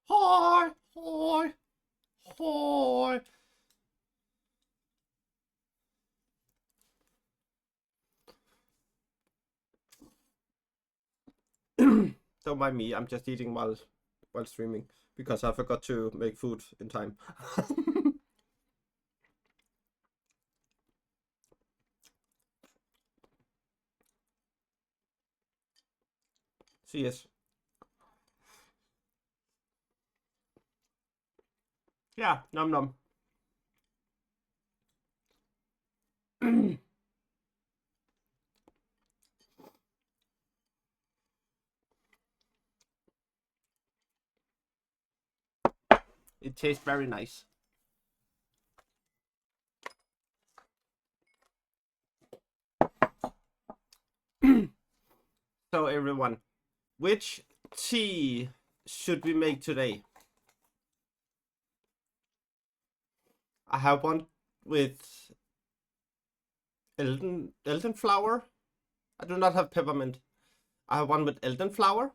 Hi, hi, hi. Don't mind me. I'm just eating while streaming because I forgot to make food in time. So yes, yeah, nom nom. It tastes very nice. So everyone, which tea should we make today? I have one with elderflower. I do not have peppermint. I have one with elderflower.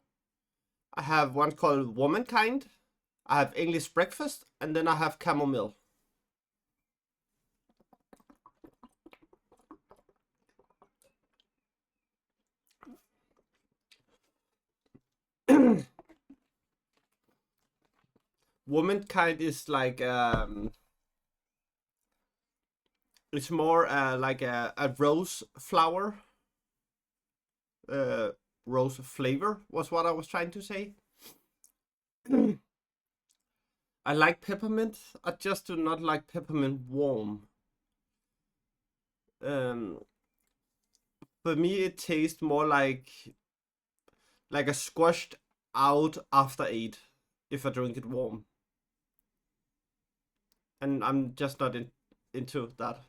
I have one called womankind. I have English breakfast, and then I have chamomile. Womankind is like it's more like a rose flower. Uh, Rose flavor was what I was trying to say. I like peppermint. I just do not like peppermint warm. Um, for me, it tastes more like a squashed out after eight if I drink it warm, and I'm just not into that.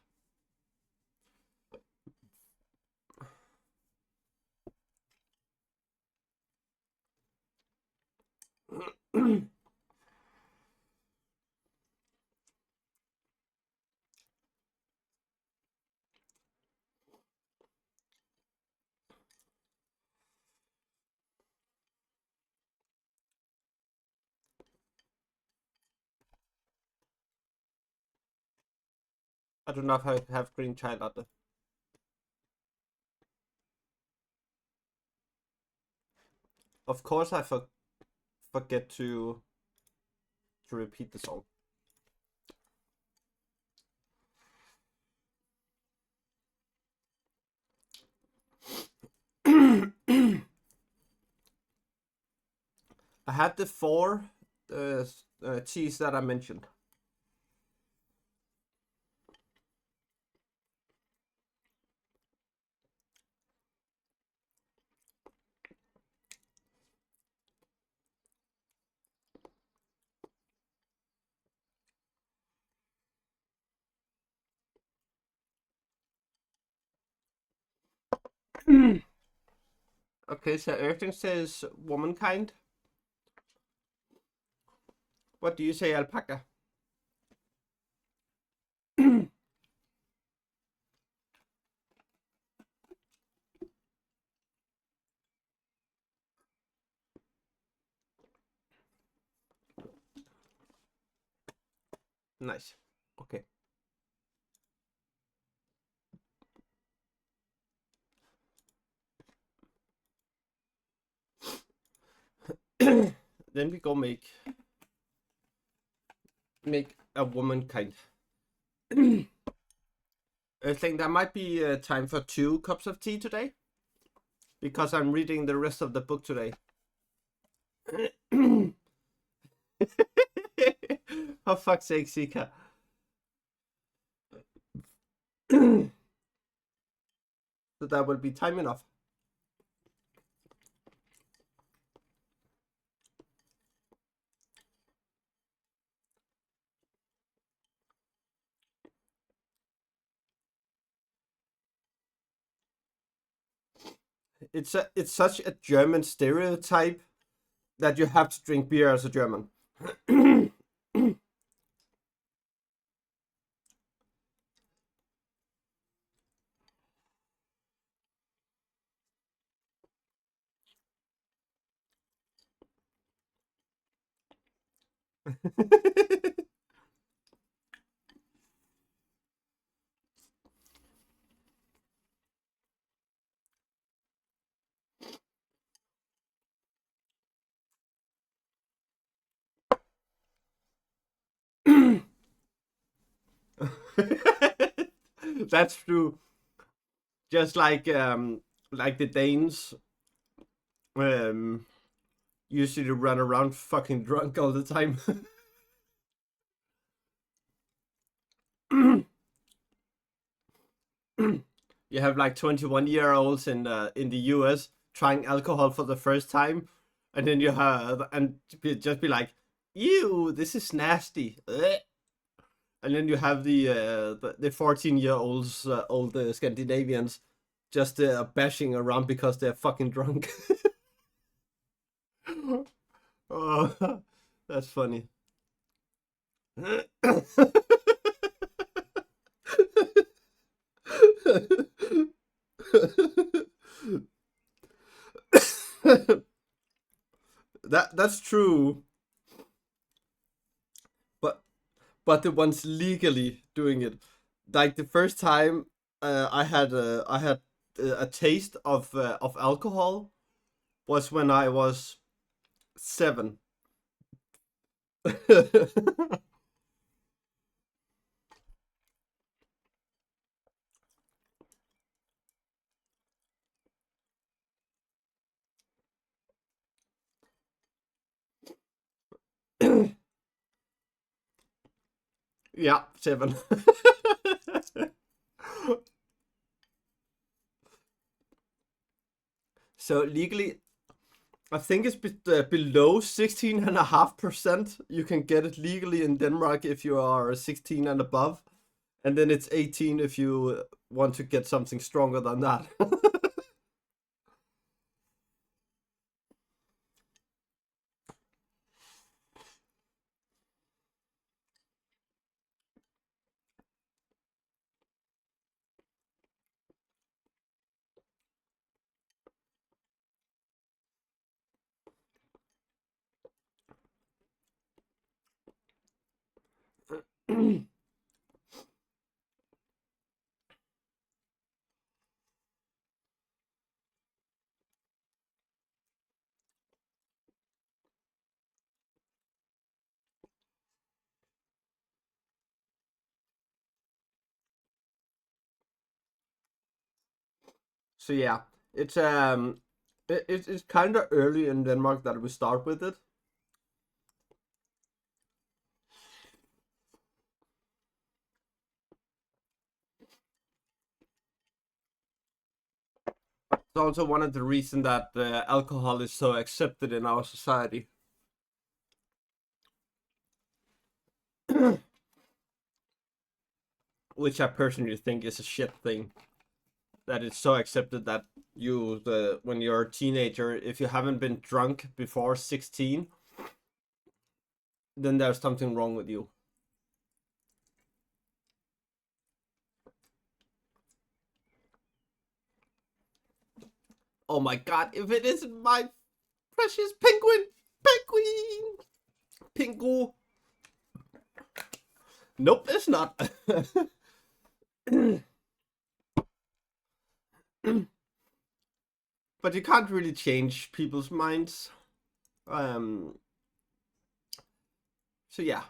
I do not have green chai latte. Of course, I forget to repeat the song. I had the four teas that I mentioned. Okay, so everything says womankind. What do you say, alpaca? Nice. Okay. Then we go make a womankind. I think that might be time for 2 cups of tea today because I'm reading the rest of the book today. For fuck's sake, Sika. So that will be time enough. It's such a German stereotype that you have to drink beer as a German. That's true. Just like the Danes um usually run around fucking drunk all the time. You have like 21-year-olds in the US trying alcohol for the first time, and then you have and just be like, "Ew, this is nasty." Ugh. And then you have the 14-year-olds, old Scandinavians, just bashing around because they're fucking drunk. Oh, that's funny. That's true, but the ones legally doing it, like the first time I had a taste of alcohol was when I was 7. Yeah, 7. So legally, I think it's below 16.5%. You can get it legally in Denmark if you are 16 and above, and then it's 18 if you want to get something stronger than that. So yeah, it's kind of early in Denmark that we start with it. It's also one of the reasons that alcohol is so accepted in our society, which I personally think is a shit thing. That it's so accepted that when you're a teenager, if you haven't been drunk before 16, then there's something wrong with you. Oh my god, if it isn't my precious penguin! Penguin! Pingu! Nope, it's not. But you can't really change people's minds. Um, so yeah.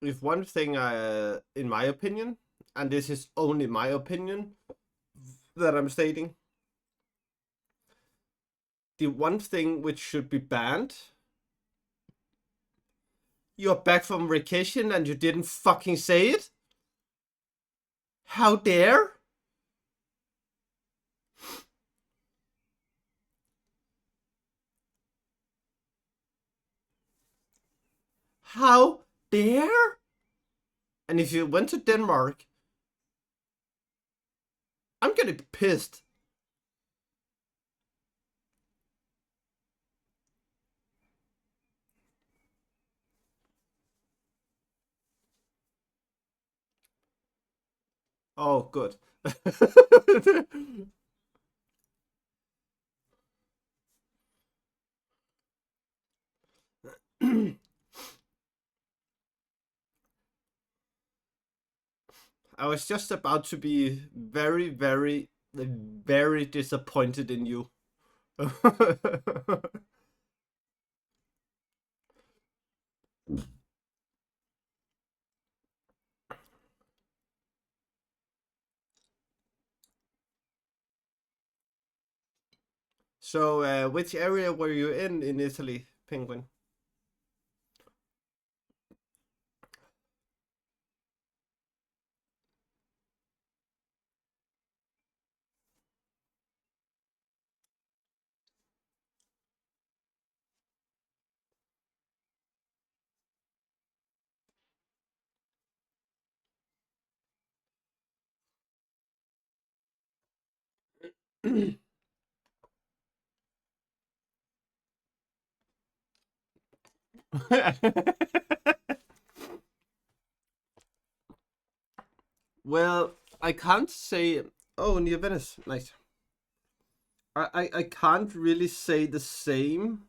If one thing, in my opinion, and this is only my opinion that I'm stating, the one thing which should be banned, you're back from vacation and you didn't fucking say it? How dare? How dare? And if you went to Denmark, I'm gonna be pissed. Oh, good. I was just about to be very, very, very disappointed in you. So, which area were you in Italy, Penguin? Well, I can't say. Oh, near Venice, nice. I can't really say the same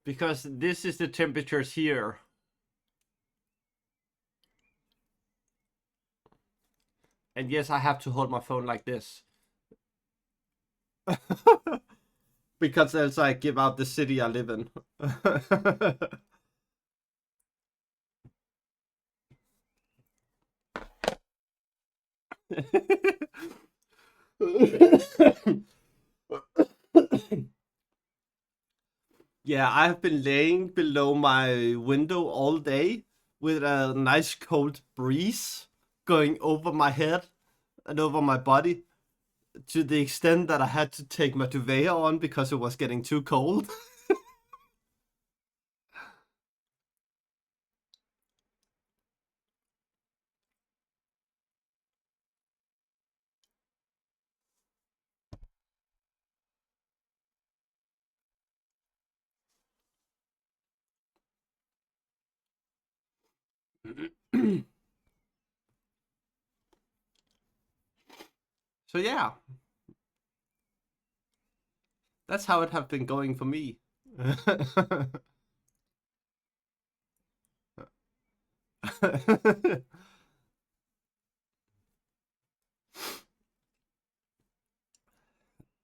because this is the temperatures here. And yes, I have to hold my phone like this. Because else I give out the city I live in. Yeah, I've been laying below my window all day with a nice cold breeze going over my head and over my body to the extent that I had to take my duvet on because it was getting too cold. So yeah, that's how it have been going for me.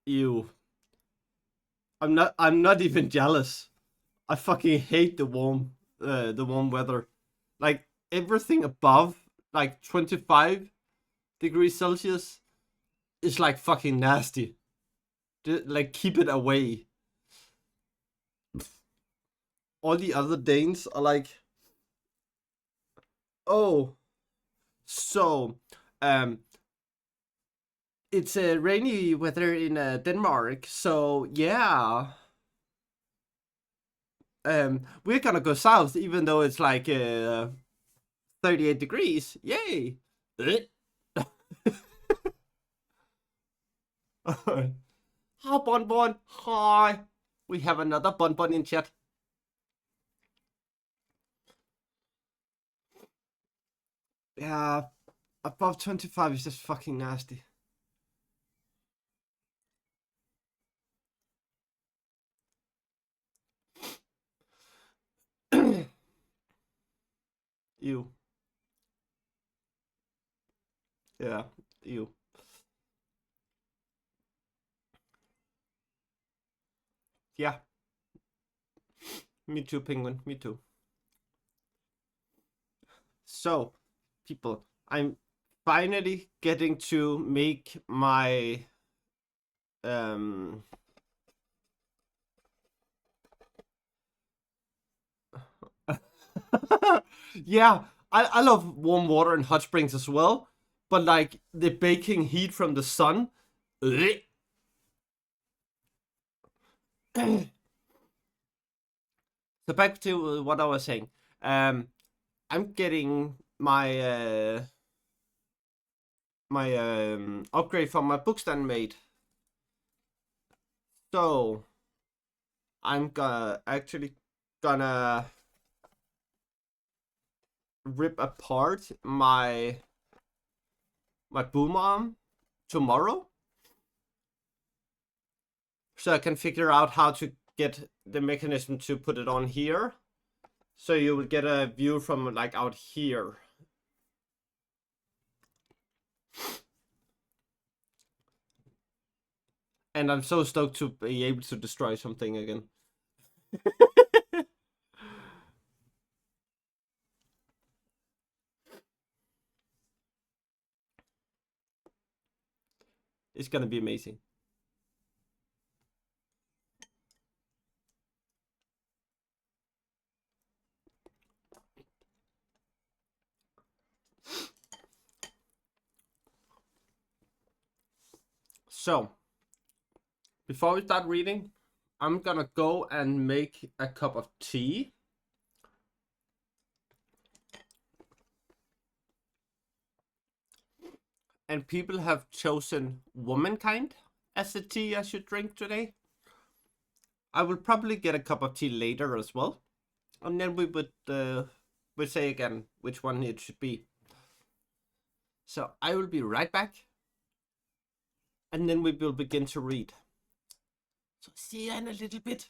Ew. I'm not even jealous. I fucking hate the warm weather. Like everything above like 25 degrees Celsius is like fucking nasty. Like keep it away. All the other Danes are like, oh, so um it's a rainy weather in Denmark. So yeah, we're gonna go south even though it's like 38 degrees. Yay! Hi, Bon. Hi. We have another Bon in chat. Yeah, above 25 is just fucking nasty. You. Yeah, you. Yeah, me too, Penguin. Me too. So, people, I'm finally getting to make my um yeah, I love warm water and hot springs as well, but like the baking heat from the sun. So back to what I was saying. Um, I'm getting my upgrade from my bookstand made. So I'm actually gonna rip apart my boom arm tomorrow, so I can figure out how to get the mechanism to put it on here, so you will get a view from like out here. And I'm so stoked to be able to destroy something again. It's gonna be amazing. So, before we start reading, I'm gonna go and make a cup of tea. And people have chosen womankind as the tea I should drink today. I will probably get a cup of tea later as well. And then we would we'll say again which one it should be. So I will be right back. And then we will begin to read. So see you in a little bit.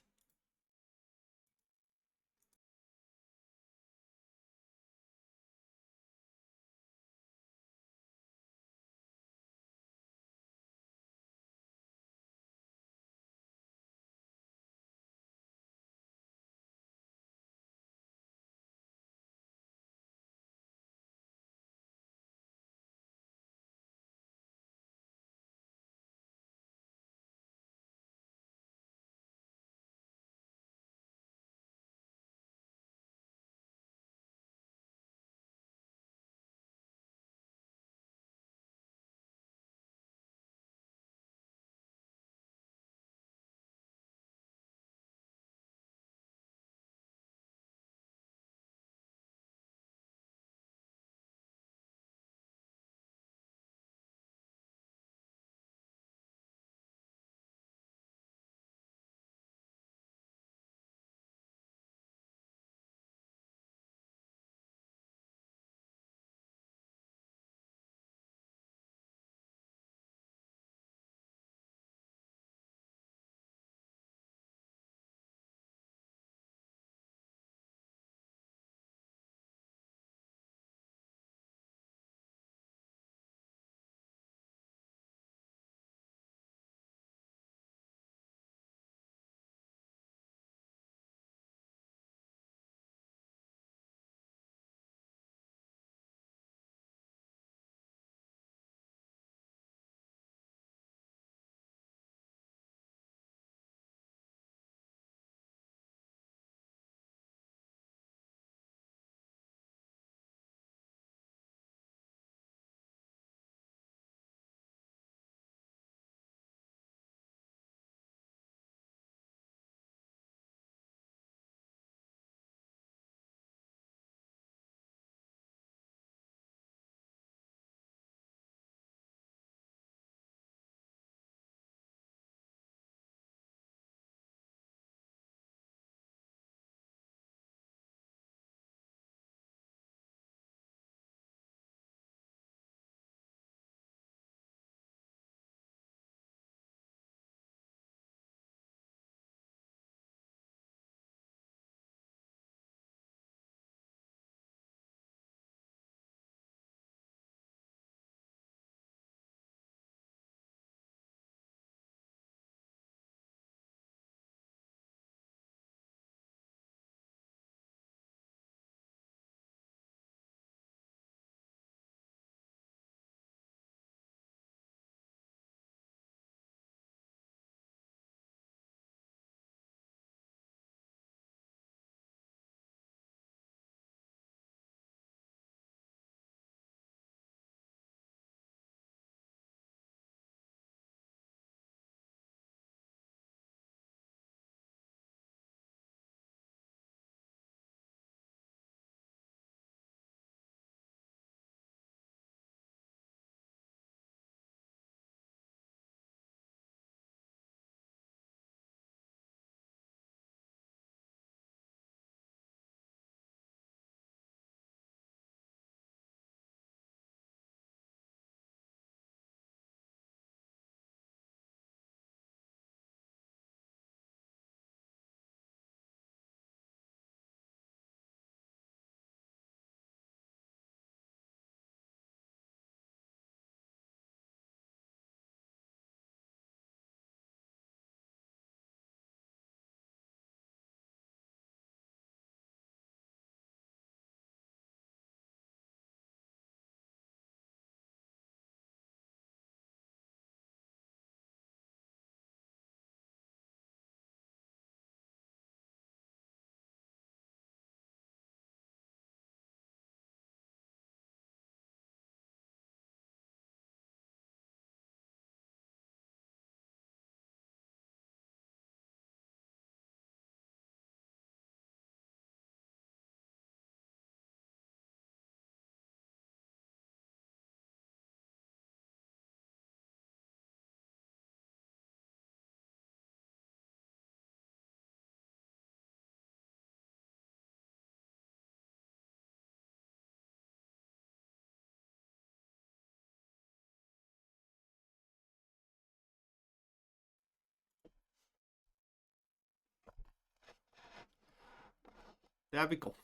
There we go.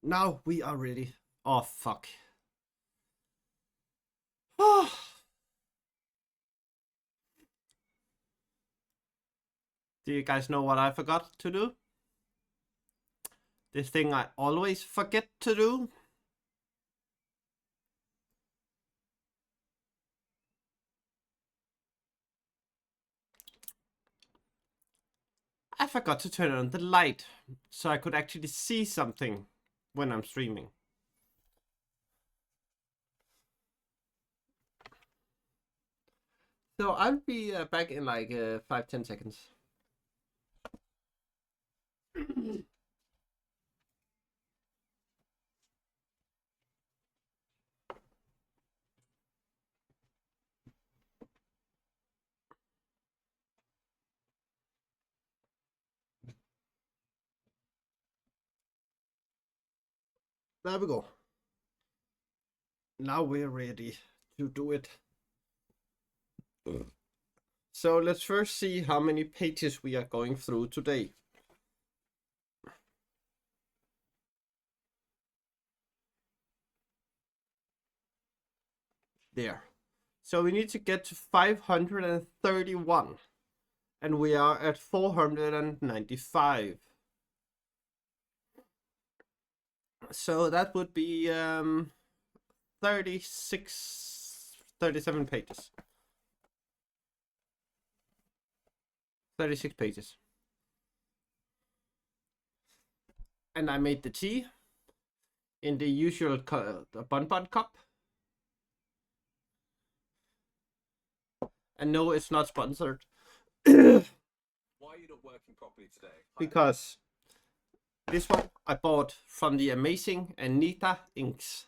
Now we are ready. Oh, fuck. Do you guys know what I forgot to do? This thing I always forget to do. I forgot to turn on the light so I could actually see something when I'm streaming. So I'll be back in like 5-10 seconds. There we go. Now we're ready to do it. So let's first see how many pages we are going through today. There. So we need to get to 531. And we are at 495. So that would be 37 pages. 36 pages. And I made the tea in the usual bonbon cup. And no, it's not sponsored. Why are you not working properly today? Because this one I bought from the amazing Anita Inks.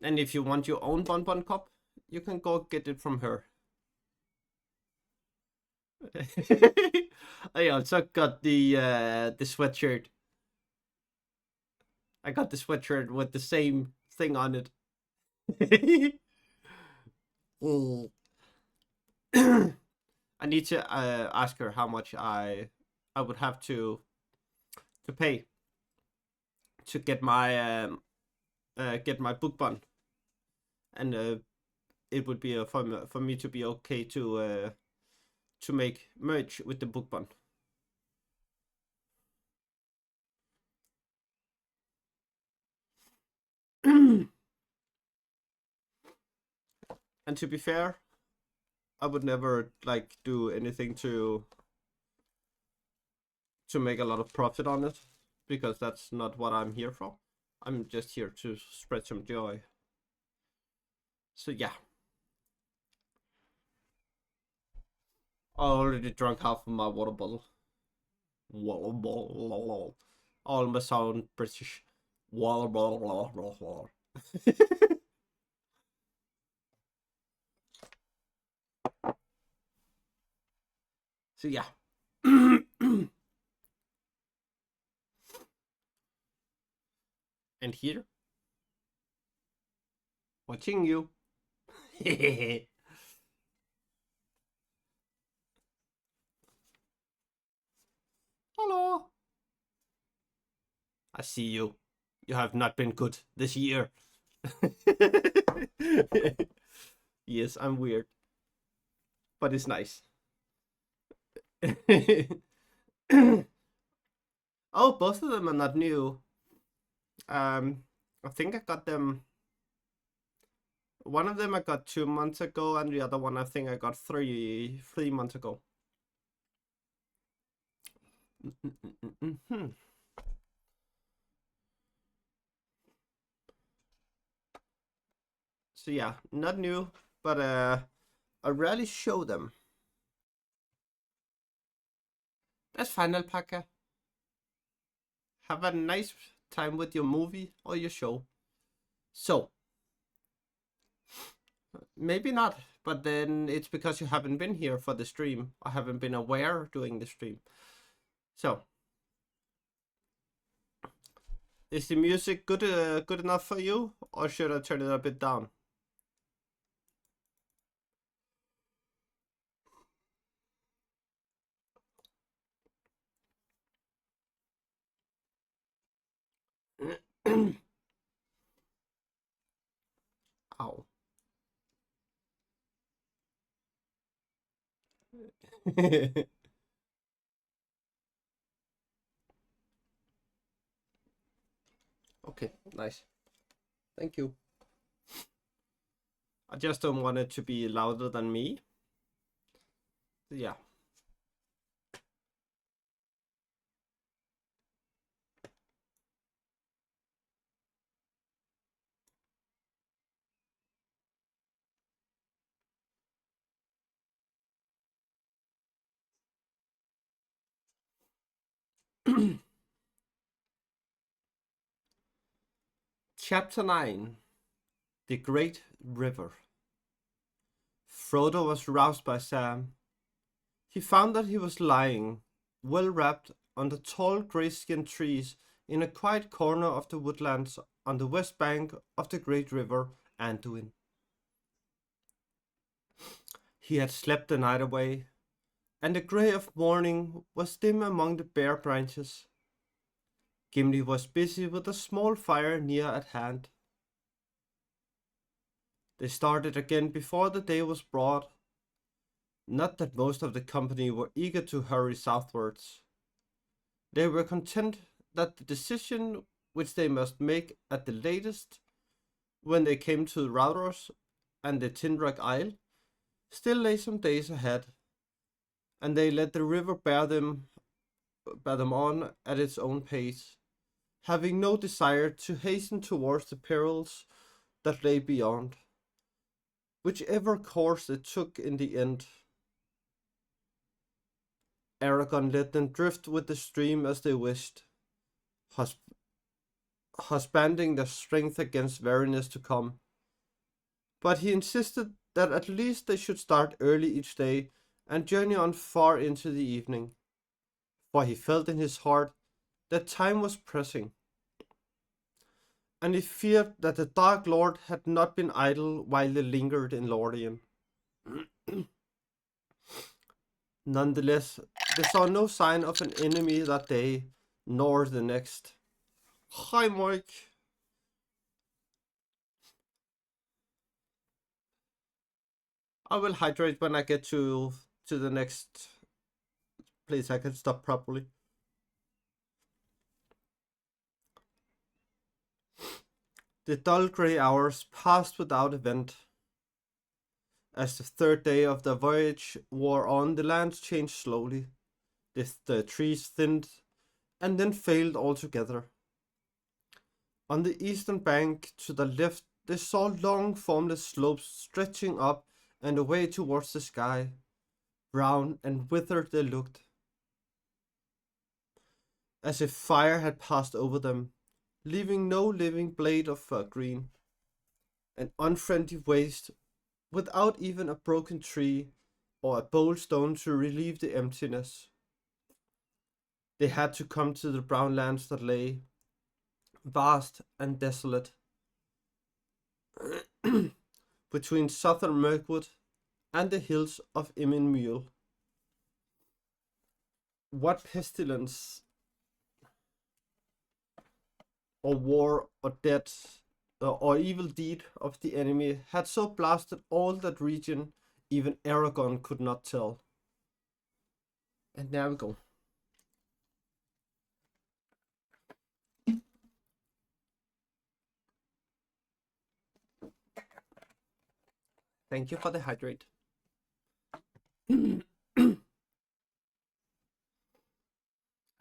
And if you want your own bonbon cup, you can go get it from her. I also got the sweatshirt. I got the sweatshirt with the same thing on it. I need to ask her how much I would have to pay to get my book bond, and it would be for me to be okay to make merch with the book bond. And to be fair, I would never like do anything to make a lot of profit on it, because that's not what I'm here for. I'm just here to spread some joy. So yeah. I already drank half of my water bottle. Water bottle. Almost sound British. Water bottle. So yeah. And here, watching you. Hello. I see you. You have not been good this year. Yes, I'm weird, but it's nice. Oh, both of them are not new. I think I got them. One of them I got 2 months ago, and the other one I think I got three months ago. So yeah, not new, but I rarely show them. That's fine, Alpaca. Have a nice time with your movie or your show. So, maybe not, but then it's because you haven't been here for the stream. I haven't been aware during the stream. So, is the music good enough for you, or should I turn it a bit down? Wow. Okay, nice. Thank you. I just don't want it to be louder than me. Yeah. Chapter 9. The Great River. Frodo was roused by Sam. He found that he was lying, well wrapped, under tall grey-skinned trees in a quiet corner of the woodlands on the west bank of the great river Anduin. He had slept the night away, and the grey of morning was dim among the bare branches. Gimli was busy with a small fire near at hand. They started again before the day was broad. Not that most of the company were eager to hurry southwards. They were content that the decision which they must make at the latest, when they came to Rauros and the Tindrak Isle, still lay some days ahead, and they let the river bear them on at its own pace, having no desire to hasten towards the perils that lay beyond, whichever course it took in the end. Aragorn let them drift with the stream as they wished, husbanding their strength against weariness to come. But he insisted that at least they should start early each day and journey on far into the evening, for he felt in his heart that time was pressing, and he feared that the Dark Lord had not been idle while they lingered in Lorien. Nonetheless, they saw no sign of an enemy that day, nor the next. Hi, Mike. I will hydrate when I get to the next place I can stop properly. The dull grey hours passed without event. As the third day of the voyage wore on, the land changed slowly. The trees thinned and then failed altogether. On the eastern bank to the left, they saw long formless slopes stretching up and away towards the sky. Brown and withered they looked, as if fire had passed over them, leaving no living blade of green. An unfriendly waste, without even a broken tree or a bold stone to relieve the emptiness. They had to come to the brown lands that lay, vast and desolate, between southern Mirkwood and the hills of Imminmuir. What pestilence, or war, or death, or evil deed of the enemy had so blasted all that region, even Aragorn could not tell. And there we go. Thank you for the hydrate. And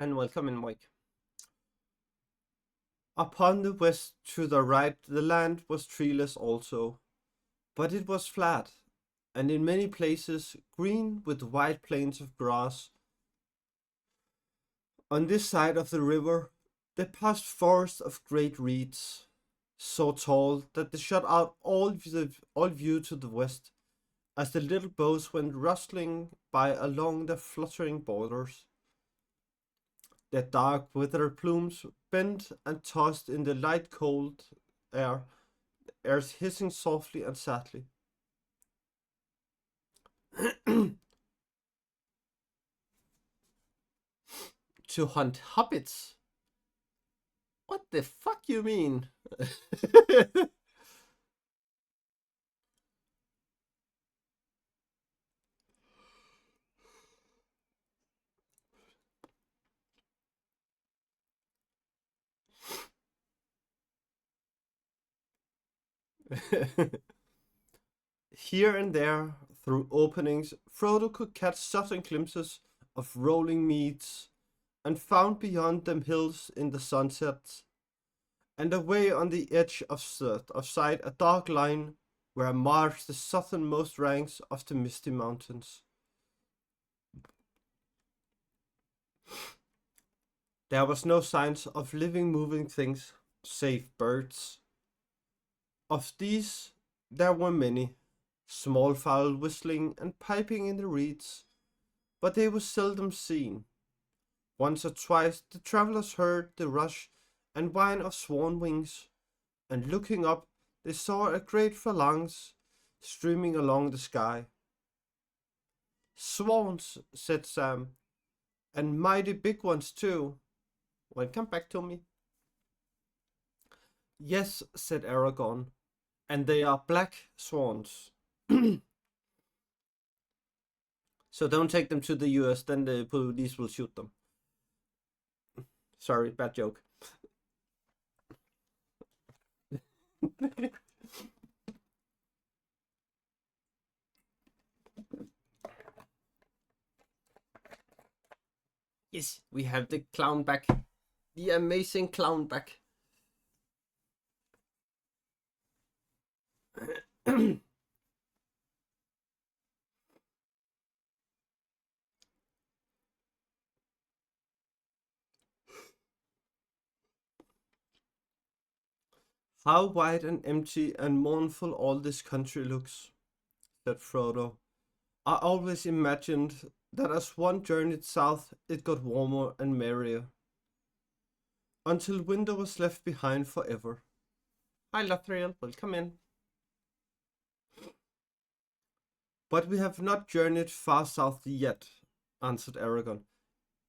welcome in, Mike. Upon the west to the right the land was treeless also, but it was flat, and in many places green with wide plains of grass. On this side of the river they passed forests of great reeds, so tall that they shut out all view to the west, as the little bows went rustling by along their fluttering borders. Their dark withered plumes bent and tossed in the light cold airs hissing softly and sadly. To hunt hobbits? What the fuck you mean? Here and there, through openings, Frodo could catch sudden glimpses of rolling meads, and found beyond them hills in the sunset, and away on the edge of sight a dark line where marched the southernmost ranks of the misty mountains. There was no signs of living moving things, save birds. Of these there were many, small fowl whistling and piping in the reeds, but they were seldom seen. Once or twice the travellers heard the rush and whine of swan wings, and looking up they saw a great phalanx streaming along the sky. Swans, said Sam, and mighty big ones too. Well, come back to me. Yes, said Aragorn, and they are black swans. So don't take them to the US, then the police will shoot them. Sorry, bad joke. Yes, we have the clown back. The amazing clown back. How wide and empty and mournful all this country looks, said Frodo. I always imagined that as one journeyed south it got warmer and merrier, until winter was left behind forever. Hi Lothriel, welcome in. But we have not journeyed far south yet, answered Aragorn.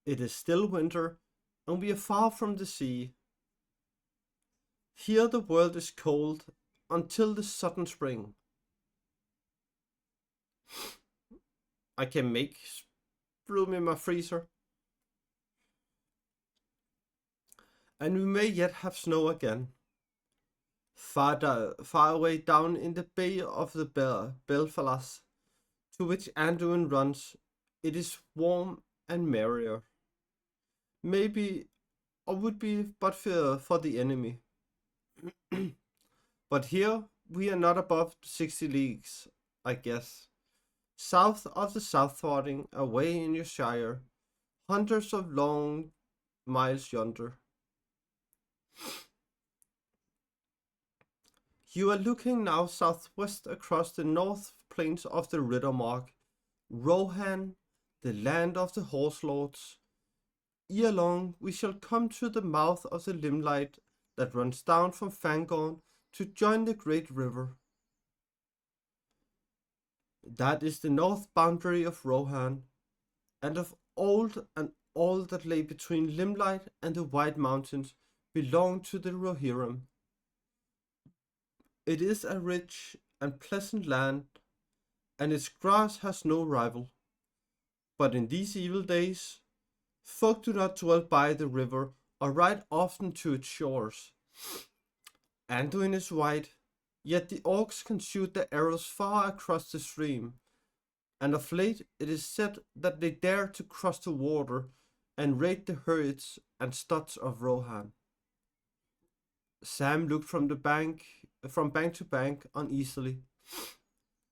It is still winter, and we are far from the sea. Here the world is cold until the sudden spring. I can make room in my freezer. And we may yet have snow again. Far away down in the bay of the Belfalas, to which Anduin runs, it is warm and merrier. Maybe or would be but for the enemy. But here we are not above 60 leagues, I guess. South of the Southwarding, away in your shire, hundreds of long miles yonder. You are looking now southwest across the north plains of the Riddermark, Rohan, the land of the horse lords. Ere long we shall come to the mouth of the Limelight that runs down from Fangorn to join the great river. That is the north boundary of Rohan, and of old and all that lay between Limelight and the White Mountains belonged to the Rohirrim. It is a rich and pleasant land, and its grass has no rival. But in these evil days, folk do not dwell by the river or ride often to its shores. Anduin is white, yet the orcs can shoot their arrows far across the stream, and of late it is said that they dare to cross the water and raid the herds and studs of Rohan. Sam looked from bank to bank uneasily.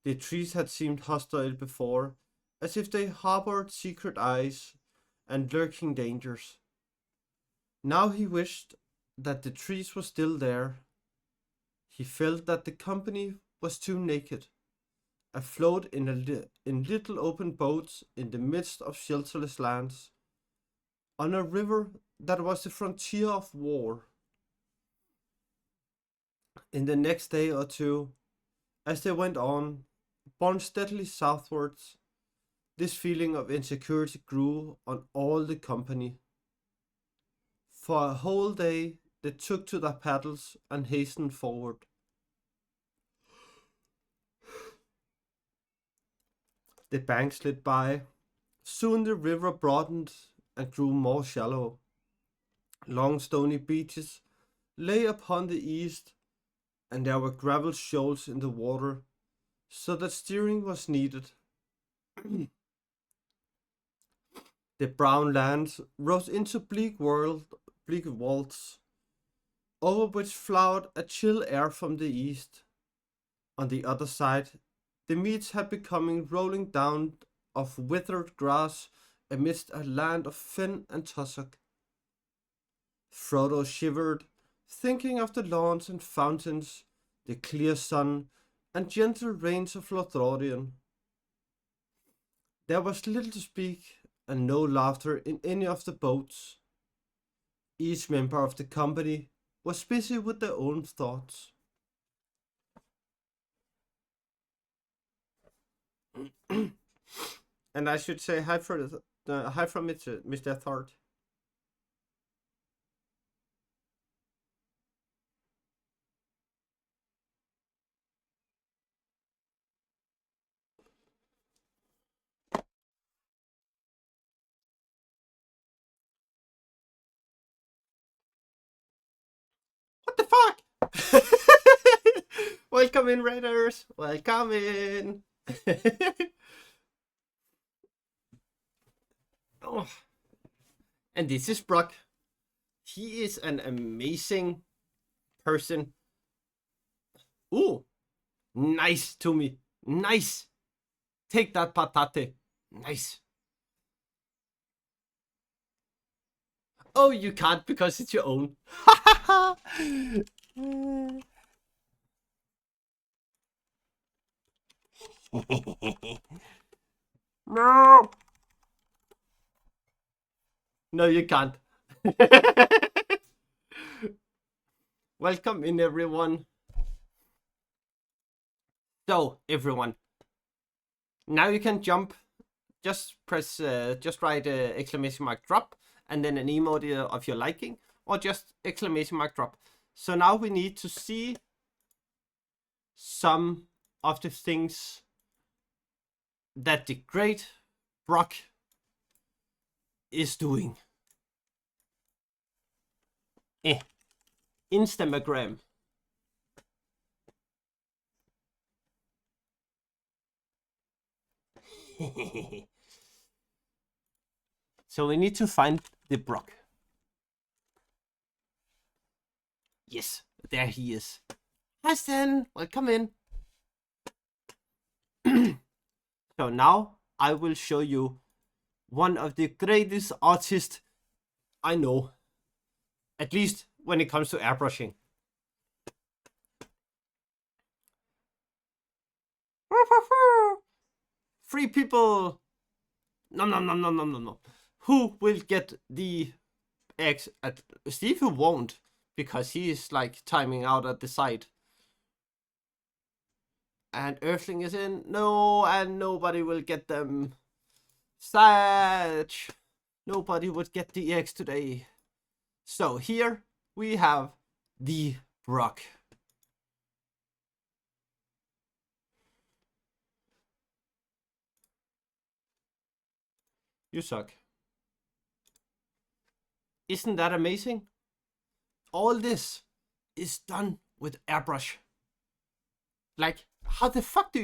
The trees had seemed hostile before, as if they harbored secret eyes and lurking dangers. Now he wished that the trees were still there. He felt that the company was too naked, afloat in little open boats in the midst of shelterless lands, on a river that was the frontier of war. In the next day or two, as they went on, borne steadily southwards, this feeling of insecurity grew on all the company. For a whole day they took to their paddles and hastened forward. The banks slid by. Soon the river broadened and grew more shallow. Long stony beaches lay upon the east, and there were gravel shoals in the water, so that steering was needed. The brown lands rose into bleak vaults, over which flowered a chill air from the east. On the other side, the meads had become rolling down of withered grass amidst a land of fen and tussock. Frodo shivered, thinking of the lawns and fountains, the clear sun, and gentle rains of Lothlorien. There was little to speak, and no laughter in any of the boats. Each member of the company was busy with their own thoughts. And I should say hi from it, Mr. Thord. What the fuck? Welcome in, Raiders. Welcome in. Oh. And this is Brock. He is an amazing person. Ooh, nice to me. Nice. Take that patate. Nice. Oh, you can't because it's your own. No. No, you can't. Welcome in, everyone. So, everyone, now you can jump. Just write exclamation mark drop, and then an emoji of your liking, or just exclamation mark drop. So now we need to see some of the things that the great Brock is doing. Instagram. So we need to find the Brock. Yes, there he is. Hassan, welcome in. So now I will show you one of the greatest artists I know. At least when it comes to airbrushing. Three people. No. Who will get the X at Steve? Who won't, because he is like timing out at the side. And Earthling is in. No, and nobody will get them. Satch. Nobody would get the X today. So here we have the Brock. You suck. Isn't that amazing? All this is done with airbrush. Like, how the fuck are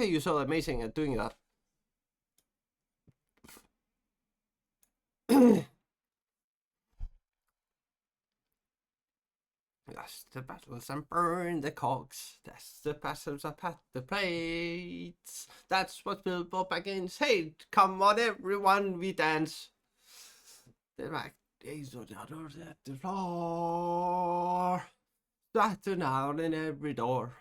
you so amazing at doing that? That's the battles and burn the cogs. That's the battles that pat the plates. That's what Bilbo Baggins hate. Come on, everyone, we dance. The back days of the others at the floor. Starting out in every door.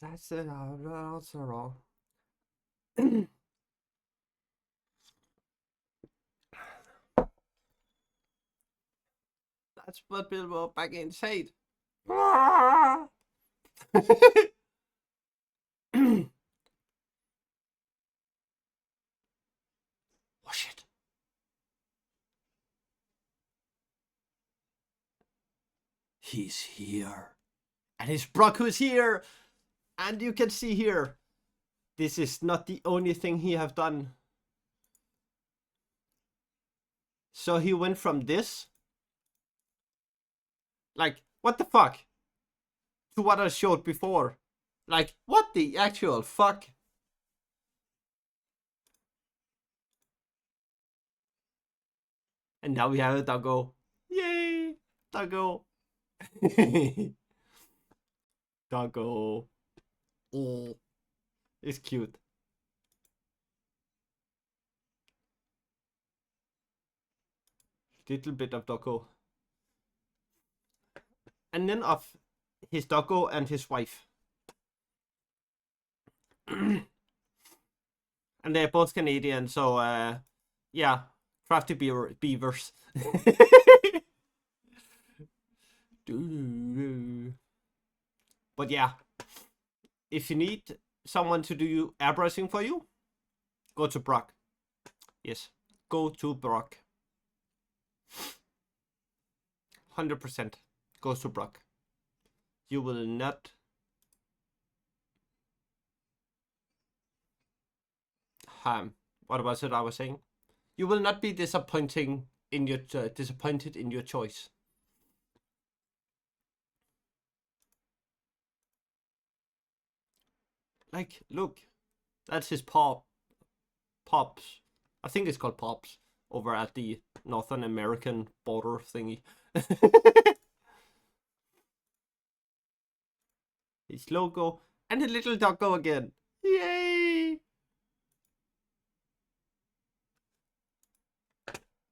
That's it. Also wrong. That's what Bilbo Baggins hate. Oh shit. He's here. And his Brock who's here. And you can see here this is not the only thing he have done. So he went from this, like, what the fuck, to what I showed before. Like, what the actual fuck? And now we have a doggo. Yay! Doggo. Doggo. Oh, it's cute. Little bit of doggo. And then of his doggo and his wife. And they're both Canadian, so yeah, crafty beavers. But yeah, if you need someone to do airbrushing for you, go to Brock. Yes, go to Brock. 100% goes to Brock. You will not what was it I was saying? You will not be disappointed in your choice. Like, look, that's his pops. I think it's called pops over at the Northern American border thingy. His logo and a little doggo again. Yay!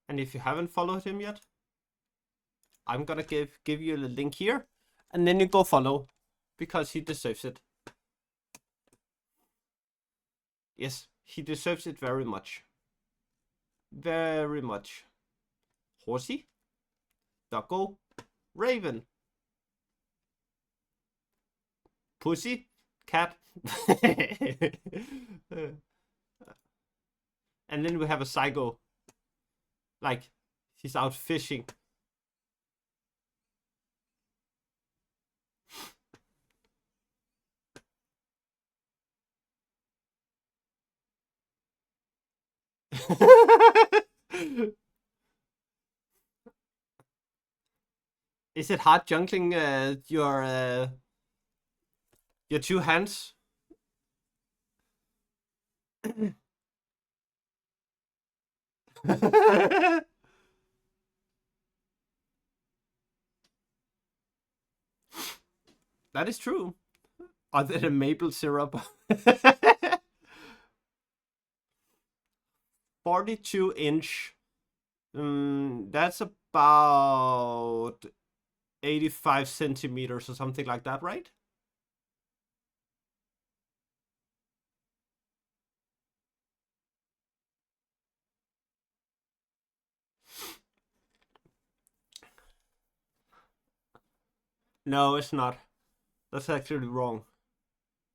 And if you haven't followed him yet, I'm gonna give you the link here, and then you go follow, because he deserves it. Yes, he deserves it very much. Very much. Horsey, doggo, raven, pussy, cat. And then we have a psycho. Like, he's out fishing. Is it hard juggling your two hands? That is true. Other than maple syrup. 42-inch. That's about 85 centimeters or something like that, right? No, it's not. That's actually wrong.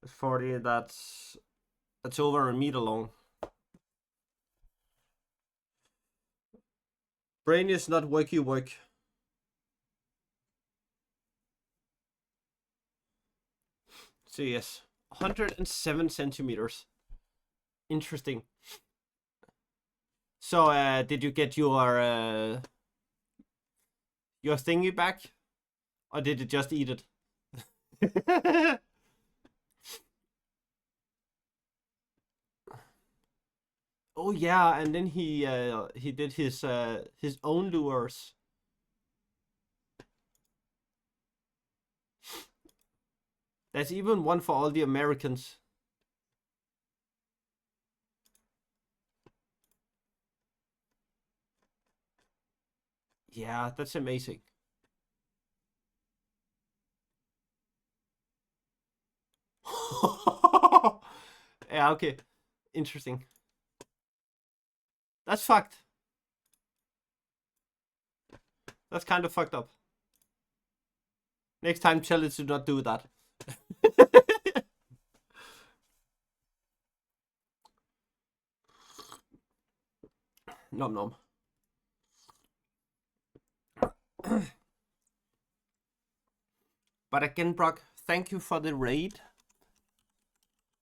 It's 40, that's over a meter long. Brain is not work. So yes, 107 centimeters. Interesting. So did you get your thingy back? Or did it just eat it? Oh yeah, and then he did his own lures. There's even one for all the Americans. Yeah, that's amazing. Yeah, okay. Interesting. That's fucked. That's kind of fucked up. Next time, tell it to not do that. Nom nom. But again, Brock, thank you for the raid.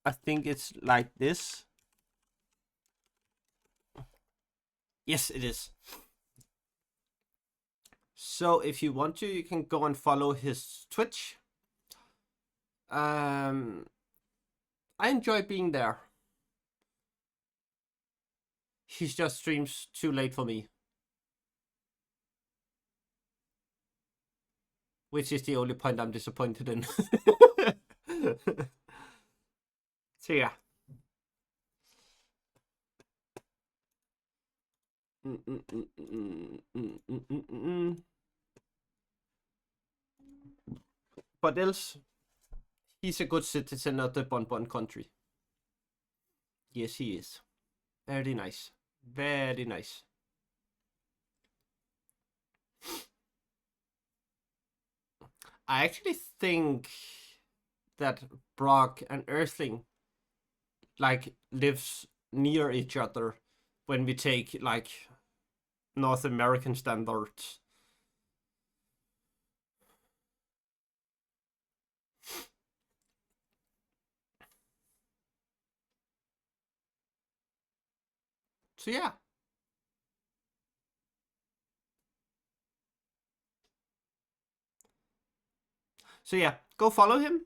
I think it's like this. Yes, it is. So if you want to, you can go and follow his Twitch. I enjoy being there. He just streams too late for me. Which is the only point I'm disappointed in. So yeah. But else, he's a good citizen of the Bon Bon country. Yes, he is. Very nice. Very nice. I actually think that Brock and Earthling like lives near each other when we take like North American standards. So yeah. So yeah, go follow him.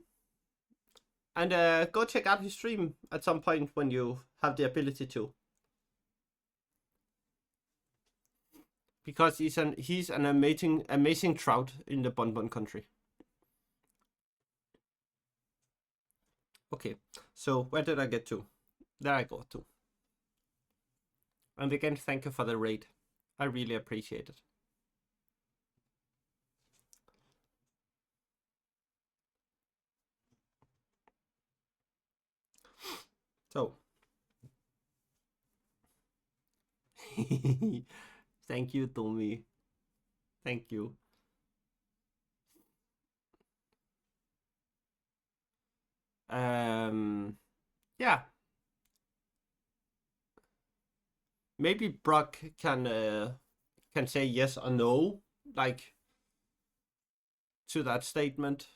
And go check out his stream at some point when you have the ability to. Because he's an amazing trout in the Bon Bon country. Okay, so where did I get to? There I go to. And again, thank you for the raid. I really appreciate it. So. Thank you, Tommy. Thank you. Yeah. Maybe Brock can say yes or no, like to that statement,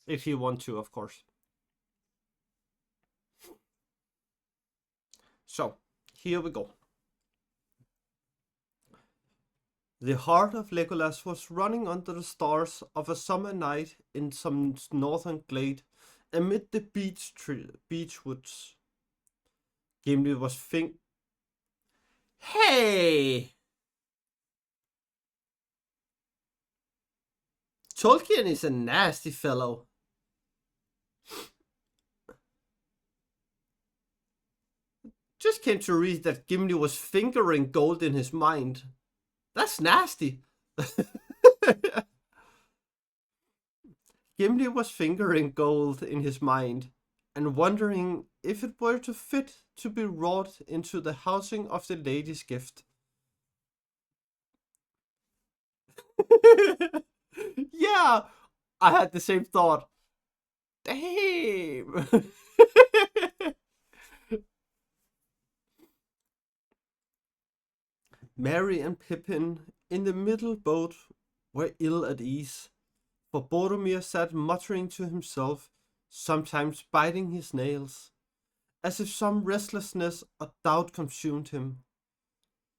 if you want to, of course. So here we go. The heart of Legolas was running under the stars of a summer night in some northern glade amid the beech woods. Gimli was Hey! Tolkien is a nasty fellow. Just came to read that Gimli was fingering gold in his mind. That's nasty. Gimli was fingering gold in his mind and wondering if it were to fit to be wrought into the housing of the lady's gift. Yeah, I had the same thought. Damn. Merry and Pippin in the middle boat were ill at ease, for Boromir sat muttering to himself, sometimes biting his nails, as if some restlessness or doubt consumed him,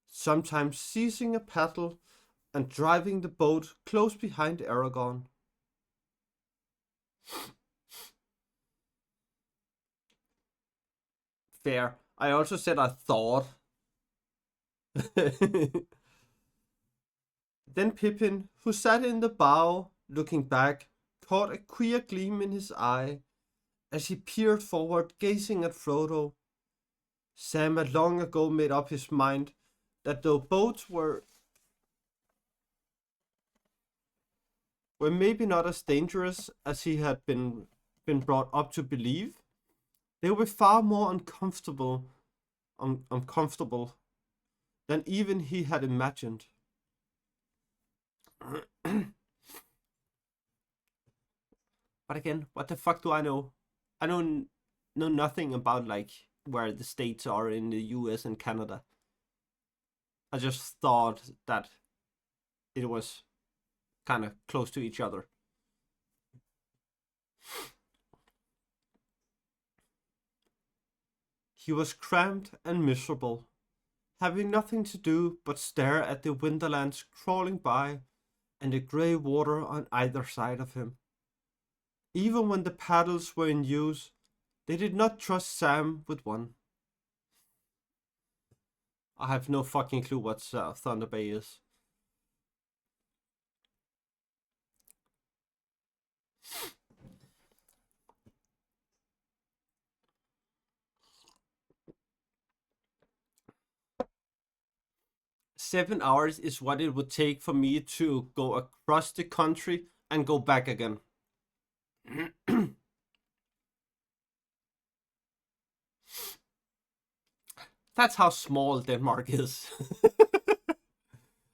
sometimes seizing a paddle and driving the boat close behind Aragorn. Fair. I also said I thought. Then Pippin, who sat in the bow, looking back, caught a queer gleam in his eye as he peered forward, gazing at Frodo. Sam had long ago made up his mind that though boats were maybe not as dangerous as he had been brought up to believe, they were far more uncomfortable than even he had imagined. But again, what the fuck do I know? I know nothing about like where the states are in the US and Canada. I just thought that it was kind of close to each other. He was cramped and miserable, having nothing to do but stare at the winterlands crawling by and the grey water on either side of him. Even when the paddles were in use, they did not trust Sam with one. I have no fucking clue what Thunder Bay is. $7 is what it would take for me to go across the country and go back again. That's how small Denmark is.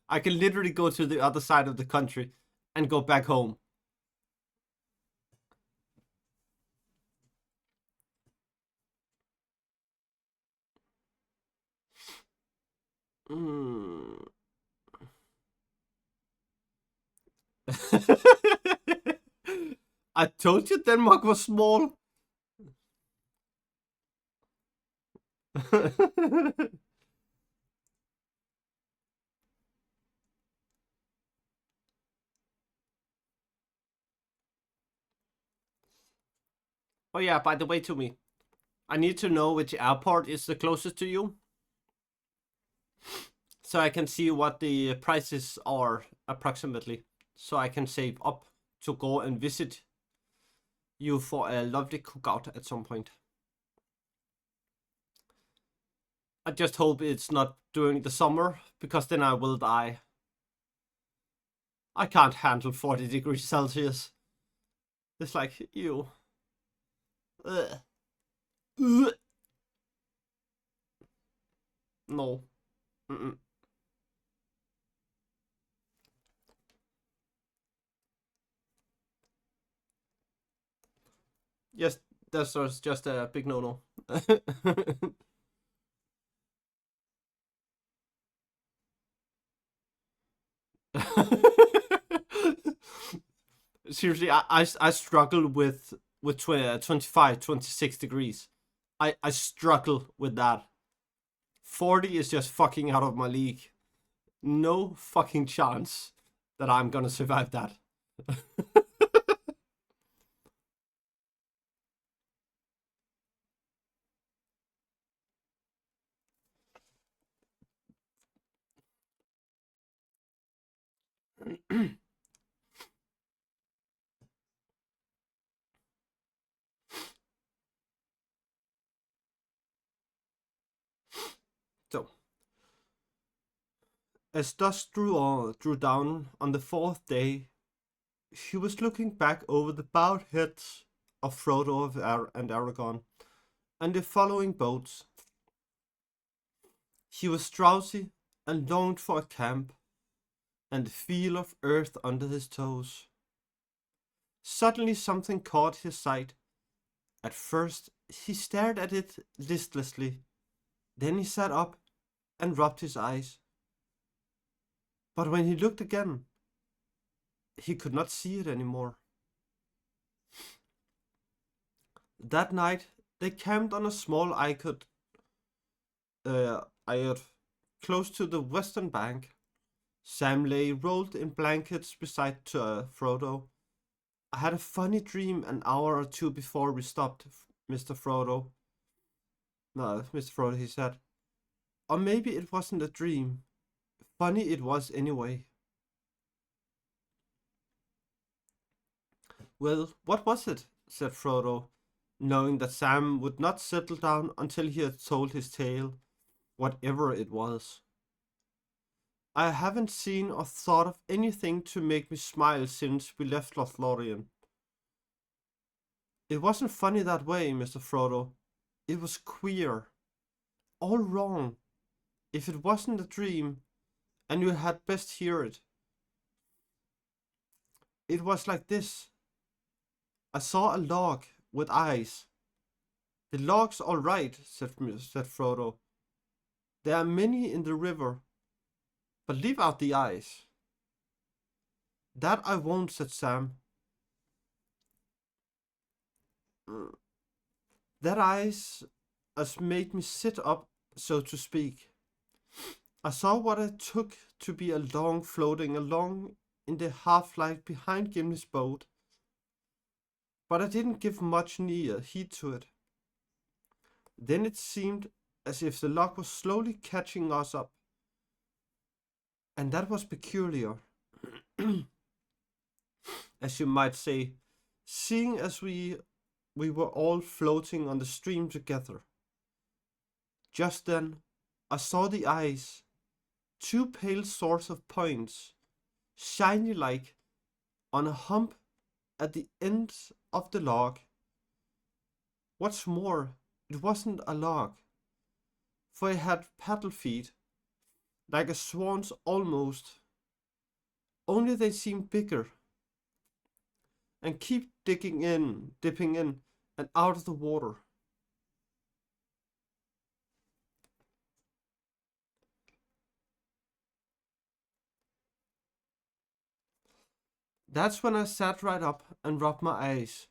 I can literally go to the other side of the country and go back home. Mm. I told you Denmark was small. Oh yeah, by the way, to me, I need to know which airport is the closest to you, so I can see what the prices are approximately, so I can save up to go and visit you for a lovely cookout at some point. I just hope it's not during the summer, because then I will die. I can't handle 40 degrees Celsius. It's like, ew. Ugh. Ugh. No. Mm-mm. Yes, that's just a big no-no. Seriously, I struggle with 25, 26 degrees. I struggle with that. 40 is just fucking out of my league. No fucking chance that I'm gonna survive that. So, as dusk drew down on the fourth day, he was looking back over the bowed heads of Frodo and Aragorn and the following boats. He was drowsy and longed for a camp and the feel of earth under his toes. Suddenly something caught his sight. At first he stared at it listlessly, then he sat up and rubbed his eyes. But when he looked again, he could not see it anymore. That night they camped on a small eyot close to the western bank. Sam lay rolled in blankets beside Frodo. I had a funny dream an hour or two before we stopped, Mr. Frodo. No, Mr. Frodo, he said. Or maybe it wasn't a dream. Funny it was anyway. Well, what was it? Said Frodo, knowing that Sam would not settle down until he had told his tale, whatever it was. I haven't seen or thought of anything to make me smile since we left Lothlorien. It wasn't funny that way, Mr. Frodo. It was queer. All wrong. If it wasn't a dream, and you had best hear it. It was like this. I saw a log with eyes. The log's all right, said Frodo. There are many in the river, but leave out the eyes. That I won't, said Sam. That eyes as made me sit up, so to speak. I saw what I took to be a long floating along in the half light behind Gimli's boat, but I didn't give much heed to it. Then it seemed as if the log was slowly catching us up, and that was peculiar, as you might say, seeing as we were all floating on the stream together. Just then I saw the eyes, two pale sorts of points, shiny like, on a hump at the end of the log. What's more, it wasn't a log, for it had paddle feet, like a swan's almost, only they seemed bigger, and keep dipping in, and out of the water. That's when I sat right up and rubbed my eyes,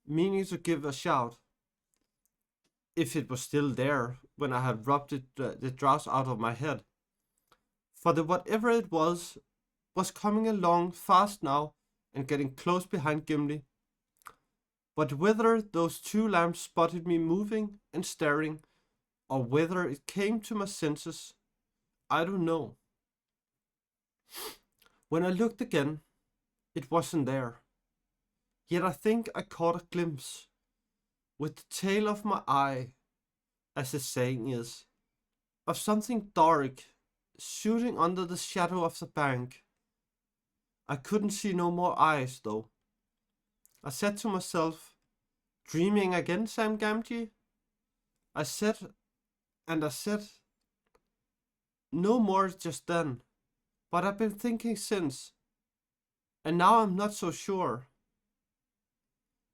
meaning to give a shout, if it was still there when I had rubbed the dross out of my head. For the whatever it was coming along fast now and getting close behind Gimli. But whether those two lamps spotted me moving and staring, or whether it came to my senses, I don't know. When I looked again, it wasn't there. Yet I think I caught a glimpse, with the tail of my eye, as the saying is, of something dark shooting under the shadow of the bank. I couldn't see no more eyes, though. I said to myself, dreaming again, Sam Gamgee? I said no more just then, but I've been thinking since, and now I'm not so sure.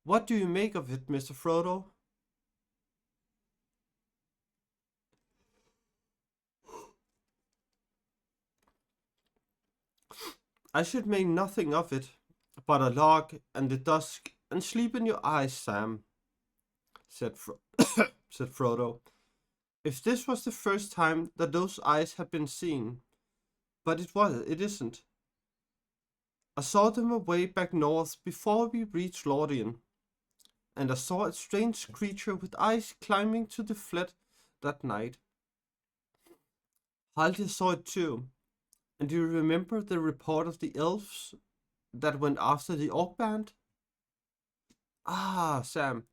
What do you make of it, Mr. Frodo? I should make nothing of it, but a log and the dusk and sleep in your eyes, Sam, said, said Frodo. If this was the first time that those eyes had been seen, but it isn't. I saw them away back north before we reached Lorien, and I saw a strange creature with eyes climbing to the flat that night. Haldir saw it too, and do you remember the report of the elves that went after the orc band? Ah, Sam,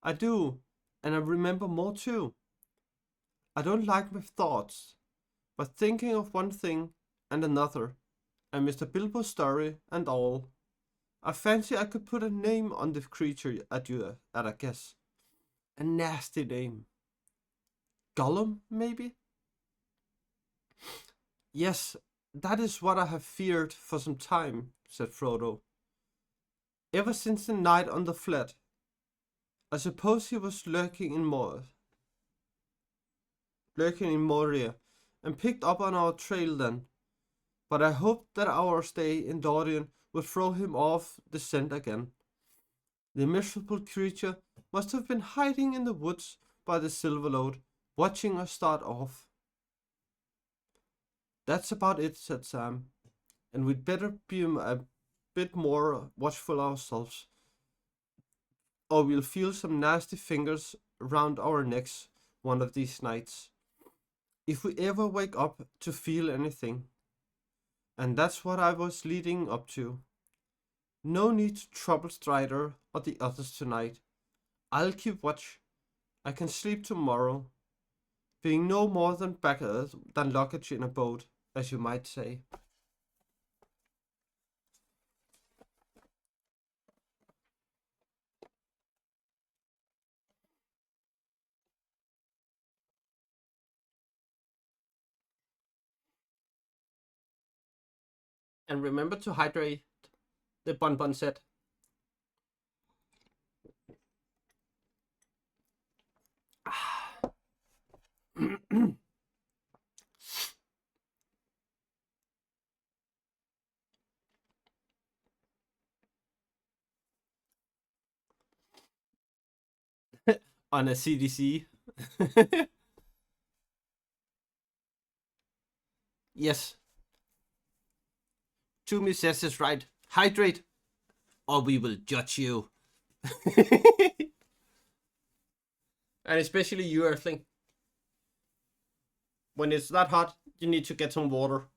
I do, and I remember more too. I don't like my thoughts, but thinking of one thing and another, and Mr. Bilbo's story and all, I fancy I could put a name on the creature at a guess. A nasty name. Gollum, maybe? Yes, that is what I have feared for some time, said Frodo. Ever since the night on the flat. I suppose he was lurking in Moria, and picked up on our trail then. But I hoped that our stay in Lorien would throw him off the scent again. The miserable creature must have been hiding in the woods by the Silverlode, watching us start off. That's about it, said Sam, and we'd better be a bit more watchful ourselves, or we'll feel some nasty fingers round our necks one of these nights, if we ever wake up to feel anything. And that's what I was leading up to. No need to trouble Strider or the others tonight. I'll keep watch. I can sleep tomorrow, being no more than luggage in a boat, as you might say. And remember to hydrate, the Bonbon said. On a CDC. Yes. Toomey says it's right. Hydrate, or we will judge you. And especially you, Earthling. When it's that hot, you need to get some water.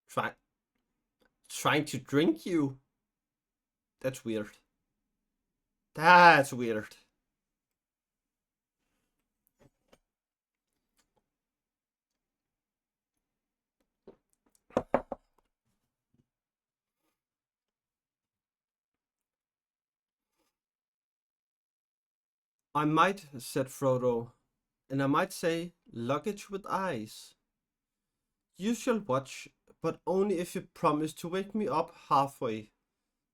Try, trying to drink you? That's weird. That's weird. I might, said Frodo, and I might say luggage with eyes. You shall watch, but only if you promise to wake me up halfway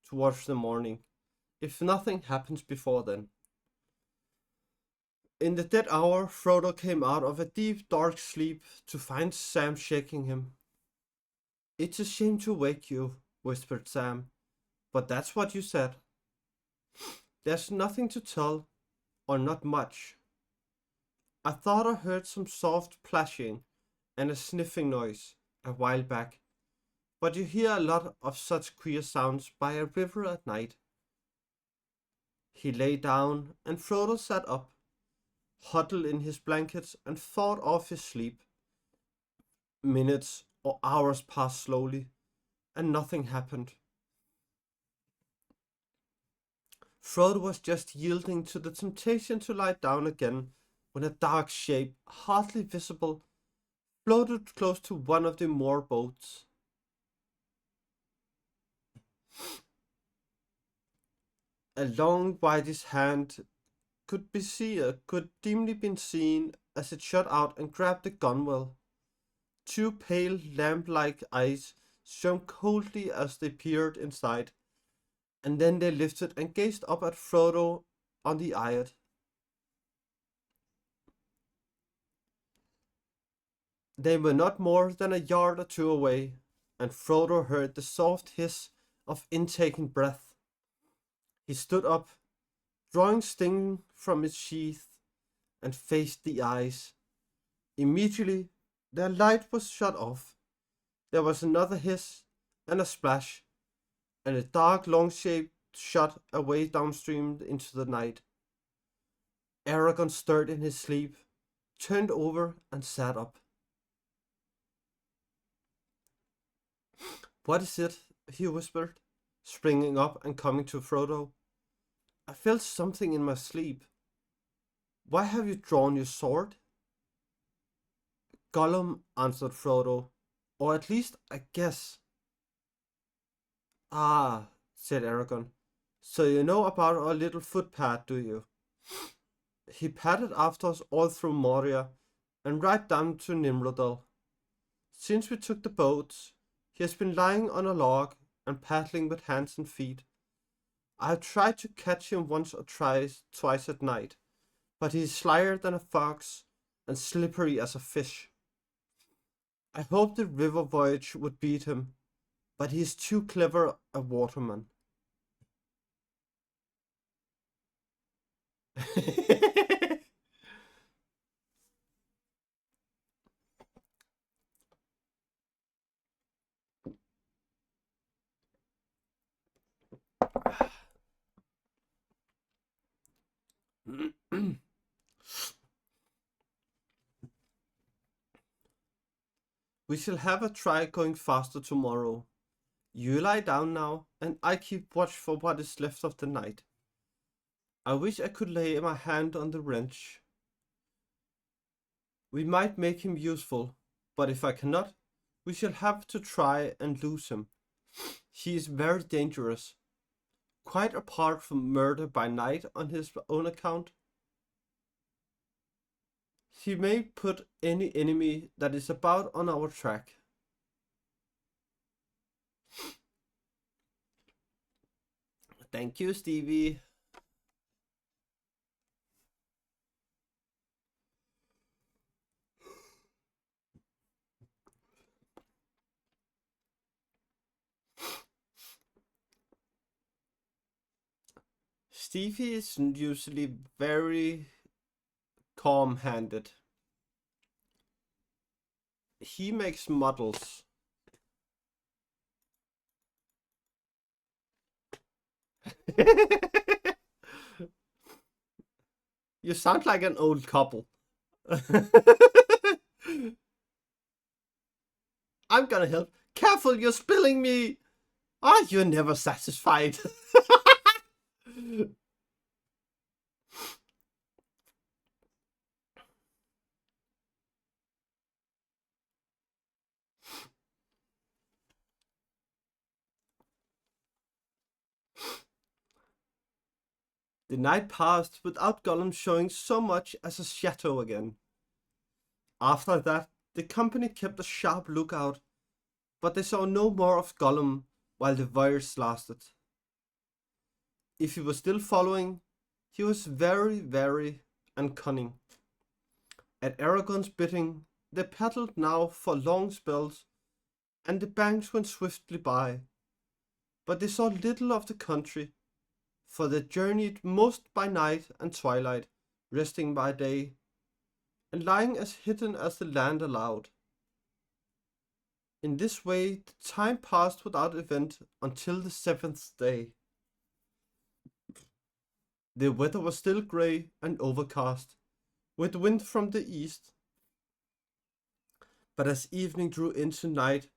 towards the morning, if nothing happens before then. In the dead hour, Frodo came out of a deep, dark sleep to find Sam shaking him. It's a shame to wake you, whispered Sam, but that's what you said. There's nothing to tell, or not much. I thought I heard some soft plashing and a sniffing noise a while back, but you hear a lot of such queer sounds by a river at night. He lay down, and Frodo sat up, huddled in his blankets, and thought of his sleep. Minutes or hours passed slowly, and nothing happened. Frodo was just yielding to the temptation to lie down again when a dark shape, hardly visible, floated close to one of the moor boats. A long whitish hand could dimly be seen as it shot out and grabbed the gunwale. Two pale lamp-like eyes shone coldly as they peered inside, and then they lifted and gazed up at Frodo on the eyot. They were not more than a yard or two away, and Frodo heard the soft hiss of intaking breath. He stood up, drawing Sting from its sheath, and faced the eyes. Immediately, their light was shut off. There was another hiss and a splash, and a dark, long shape shot away downstream into the night. Aragorn stirred in his sleep, turned over, and sat up. What is it? He whispered, springing up and coming to Frodo. I felt something in my sleep. Why have you drawn your sword? Gollum, answered Frodo, or at least I guess. Ah, said Aragorn, so you know about our little footpath, do you? He padded after us all through Moria and right down to Nimrodal. Since we took the boats, he has been lying on a log and paddling with hands and feet. I have tried to catch him once or twice at night, but he is slyer than a fox and slippery as a fish. I hoped the river voyage would beat him, but he is too clever a waterman. We shall have a try going faster tomorrow. You lie down now, and I keep watch for what is left of the night. I wish I could lay my hand on the wrench. We might make him useful, but if I cannot, we shall have to try and lose him. He is very dangerous, quite apart from murder by night on his own account. He may put any enemy that is about on our track. Thank you, Stevie. Stevie is usually very calm-handed. He makes models. You sound like an old couple. I'm gonna help. Careful, you're spilling me. Ah, you're never satisfied. The night passed without Gollum showing so much as a shadow again. After that, the company kept a sharp lookout, but they saw no more of Gollum while the voyage lasted. If he was still following, he was very wary and cunning. At Aragorn's bidding, they paddled now for long spells, and the banks went swiftly by. But they saw little of the country, for they journeyed most by night and twilight, resting by day, and lying as hidden as the land allowed. In this way the time passed without event until the seventh day. The weather was still grey and overcast, with wind from the east. But as evening drew into night,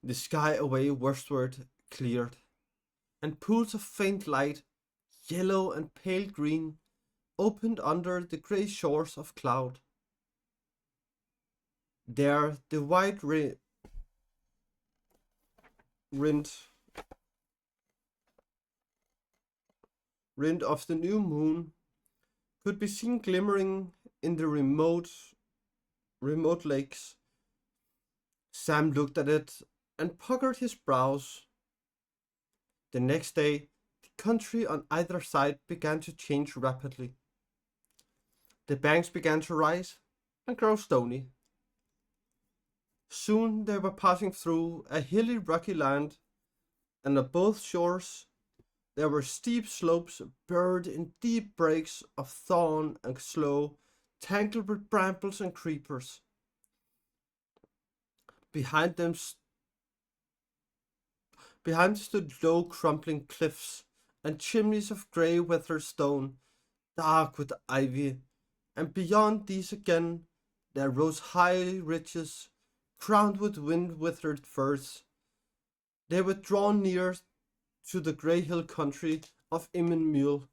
the sky away westward cleared, and pools of faint light, yellow and pale green, opened under the grey shores of cloud. There the white rind of the new moon could be seen glimmering in the remote lakes. Sam looked at it and puckered his brows. The next day, the country on either side began to change rapidly. The banks began to rise and grow stony. Soon they were passing through a hilly, rocky land, and on both shores there were steep slopes buried in deep breaks of thorn and sloe, tangled with brambles and creepers. Behind stood low, crumbling cliffs and chimneys of grey, weathered stone, dark with ivy, and beyond these again there rose high ridges, crowned with wind-withered firs. They were drawn near to the grey hill country of Immenmule,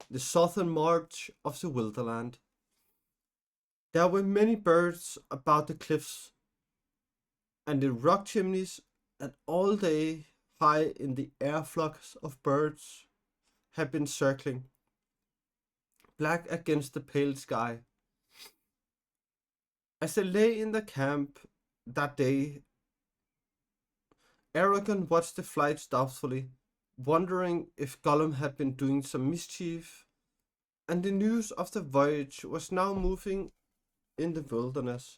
the southern march of the Wilderland. There were many birds about the cliffs and the rock chimneys, and all day high in the air flocks of birds had been circling, black against the pale sky. As they lay in the camp that day, Aragorn watched the flights doubtfully, wondering if Gollum had been doing some mischief, and the news of the voyage was now moving in the wilderness.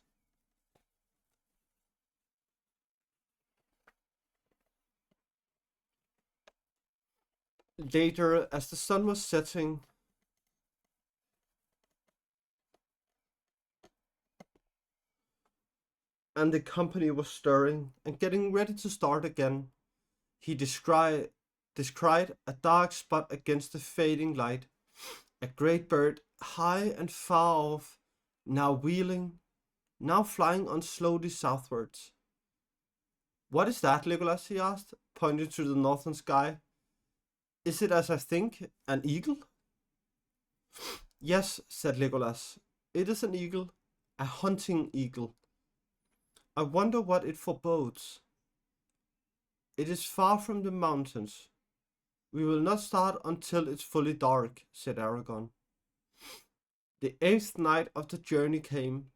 Later, as the sun was setting, and the company was stirring and getting ready to start again, he descried a dark spot against the fading light, a great bird high and far off, now wheeling, now flying on slowly southwards. "What is that, Legolas?" he asked, pointing to the northern sky. "Is it as I think, an eagle?" "Yes," said Legolas, "it is an eagle, a hunting eagle. I wonder what it forebodes." "It is far from the mountains. We will not start until it's fully dark," said Aragorn. The 8th night of the journey came.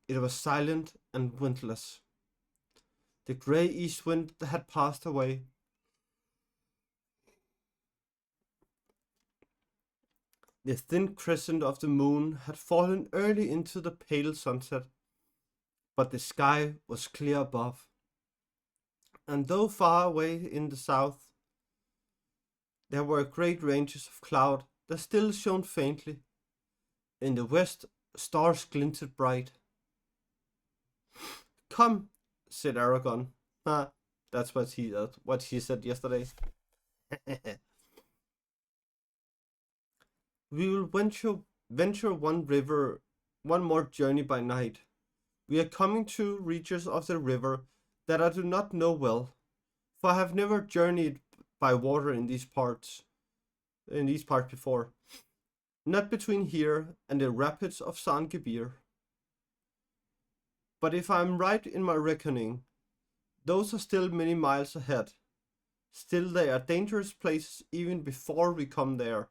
It was silent and windless. The grey east wind had passed away. The thin crescent of the moon had fallen early into the pale sunset, but the sky was clear above. And though far away in the south, There were great ranges of cloud that still shone faintly. In the west, stars glinted bright. Come, said Aragon. Ah, that's what he said yesterday. We will venture one more journey by night. We are coming to reaches of the river that I do not know well, for I have never journeyed by water in these parts before. Not between here and the rapids of San Gibir. But if I am right in my reckoning, those are still many miles ahead. Still, they are dangerous places even before we come there.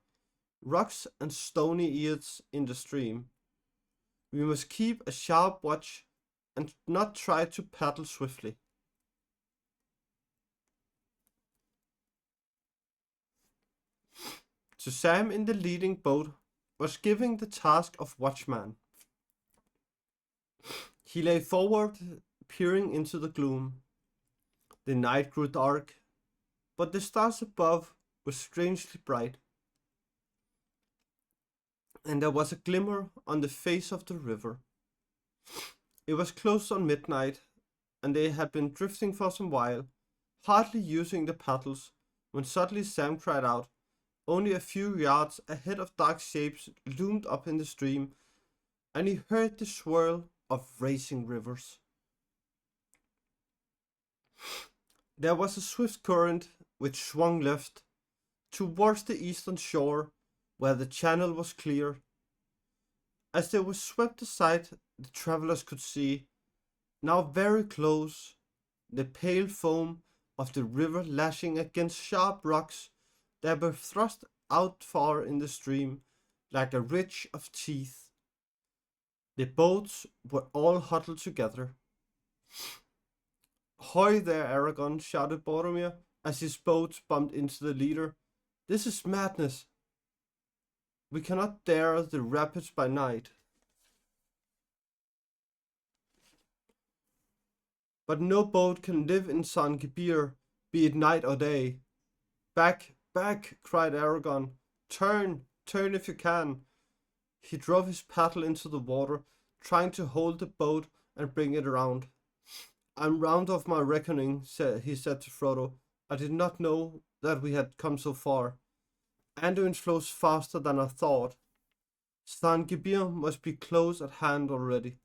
Rocks and stony earths in the stream. We must keep a sharp watch and not try to paddle swiftly. To Sam in the leading boat was given the task of watchman. He lay forward, peering into the gloom. The night grew dark, but the stars above were strangely bright, and there was a glimmer on the face of the river. It was close on midnight, and they had been drifting for some while, hardly using the paddles, when suddenly Sam cried out. Only a few yards ahead of dark shapes loomed up in the stream, and he heard the swirl of racing rivers. There was a swift current which swung left towards the eastern shore, where the channel was clear. As they were swept aside, the travelers could see, now very close, the pale foam of the river lashing against sharp rocks that were thrust out far in the stream like a ridge of teeth. The boats were all huddled together. Hoy there, Aragon, shouted Boromir as his boat bumped into the leader. This is madness. We cannot dare the rapids by night. But no boat can live in San Gibir, be it night or day. Back, back, cried Aragon. Turn, turn if you can. He drove his paddle into the water, trying to hold the boat and bring it around. I'm round of my reckoning, he said to Frodo. I did not know that we had come so far. Anduin flows faster than I thought. San Gibir must be close at hand already.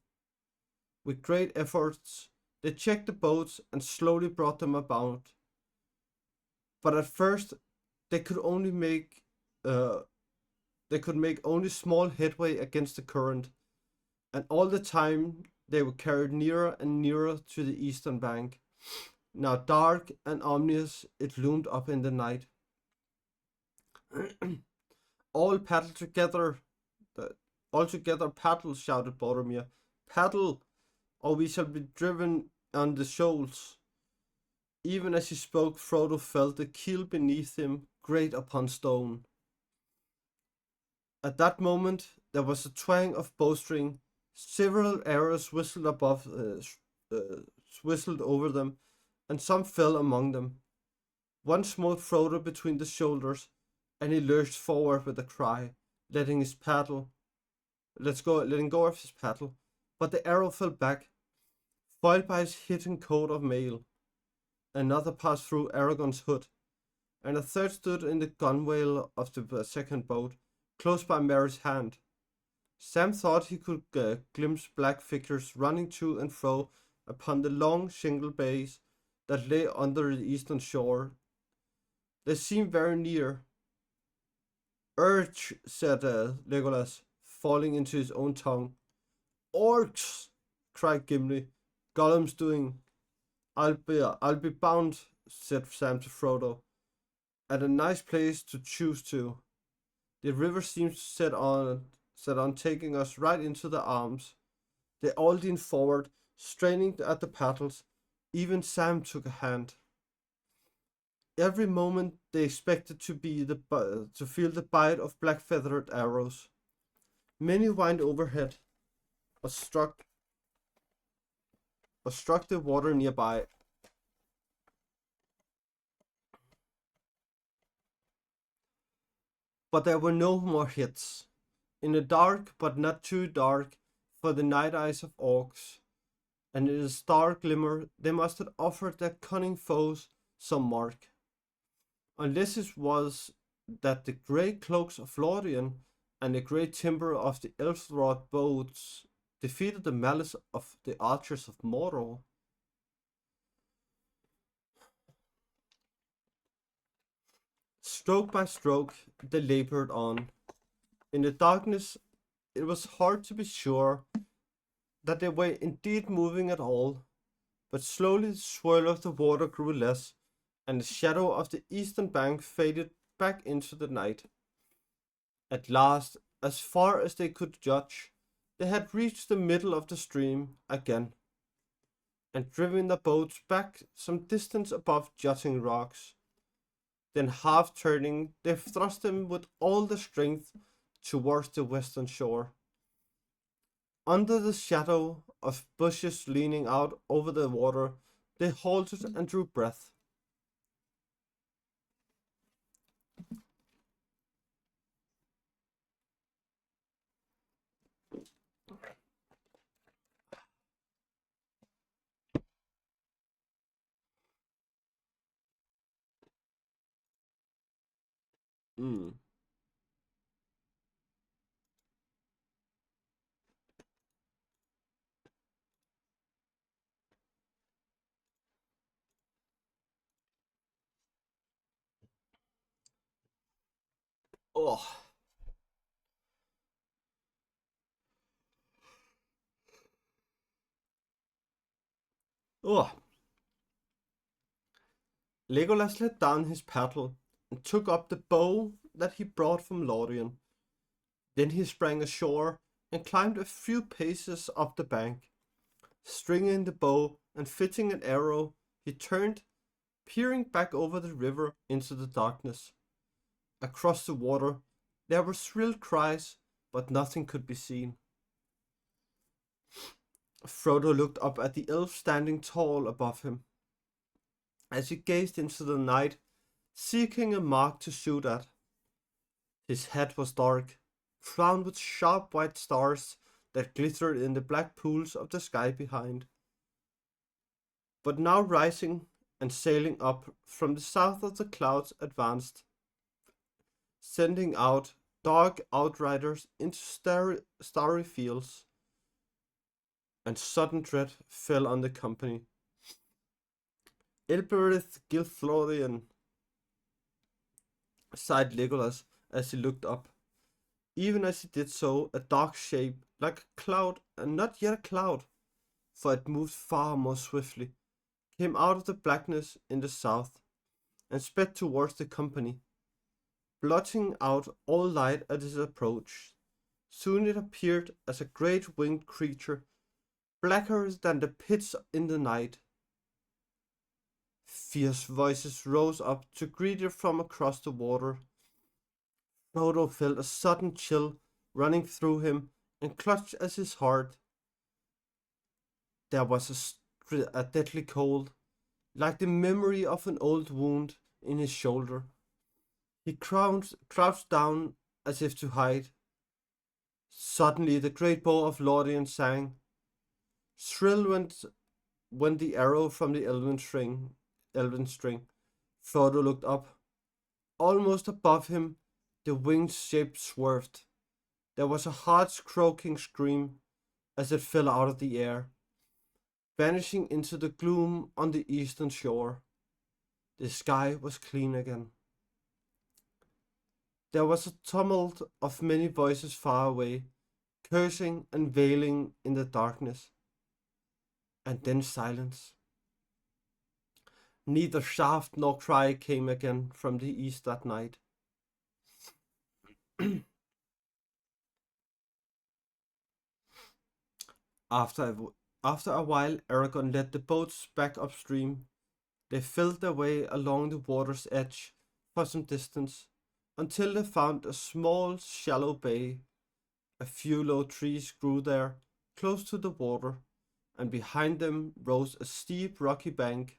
With great efforts, they checked the boats and slowly brought them about. But at first, they could make only small headway against the current, and all the time they were carried nearer and nearer to the eastern bank. Now dark and ominous it loomed up in the night. All paddle together, all together paddle, shouted Boromir. Paddle, or we shall be driven on the shoals. Even as he spoke, Frodo felt the keel beneath him grate upon stone. At that moment, there was a twang of bowstring. Several arrows whistled over them, and some fell among them. One smote Frodo between the shoulders, and he lurched forward with a cry, letting go of his paddle. But the arrow fell back, foiled by his hidden coat of mail. Another passed through Aragorn's hood, and a third stood in the gunwale of the second boat, close by Merry's hand. Sam thought he could glimpse black figures running to and fro upon the long shingle bays that lay under the eastern shore. They seemed very near. Urge, said Legolas, falling into his own tongue. Orcs, cried Gimli. Gollum's doing. I'll be bound, said Sam to Frodo. And a nice place to choose to. The river seems set on taking us right into the arms. They all leaned forward, straining at the paddles. Even Sam took a hand. Every moment they expected to feel the bite of black-feathered arrows. Many whined overhead, or struck the water nearby. But there were no more hits. In the dark, but not too dark for the night eyes of orcs, and in the star glimmer they must have offered their cunning foes some mark. Unless it was that the grey cloaks of Lorien and the grey timber of the elf-wrought boats defeated the malice of the archers of Mordor. Stroke by stroke, they labored on. In the darkness, it was hard to be sure that they were indeed moving at all, but slowly the swirl of the water grew less, and the shadow of the eastern bank faded back into the night. At last, as far as they could judge, they had reached the middle of the stream again, and driven the boats back some distance above jutting rocks. Then, half turning, they thrust them with all their strength towards the western shore. Under the shadow of bushes leaning out over the water, they halted and drew breath. Mm. Oh, oh. Legolas let down his paddle and took up the bow that he brought from Lorien. Then he sprang ashore and climbed a few paces up the bank. Stringing the bow and fitting an arrow, he turned, peering back over the river into the darkness. Across the water, there were shrill cries, but nothing could be seen. Frodo looked up at the elf standing tall above him. As he gazed into the night, seeking a mark to shoot at. His head was dark, crowned with sharp white stars that glittered in the black pools of the sky behind. But now rising and sailing up from the south of the clouds advanced, sending out dark outriders into starry fields, and sudden dread fell on the company. Elbereth Gilthlorian, sighed Legolas as he looked up. Even as he did so, a dark shape, like a cloud, and not yet a cloud, for it moved far more swiftly, came out of the blackness in the south, and sped towards the company, blotting out all light at his approach. Soon it appeared as a great winged creature, blacker than the pits in the night. Fierce voices rose up to greet it from across the water. Frodo felt a sudden chill running through him and clutched at his heart. There was a deadly cold, like the memory of an old wound in his shoulder. He crouched down as if to hide. Suddenly the great bow of Lorien sang. Shrill went the arrow from the elven string. Frodo looked up. Almost above him, the winged shape swerved. There was a harsh croaking scream as it fell out of the air, vanishing into the gloom on the eastern shore. The sky was clean again. There was a tumult of many voices far away, cursing and wailing in the darkness. And then silence. Neither shaft nor cry came again from the east that night. After a while, Aragorn led the boats back upstream. They felt their way along the water's edge for some distance, until they found a small, shallow bay. A few low trees grew there, close to the water, and behind them rose a steep, rocky bank.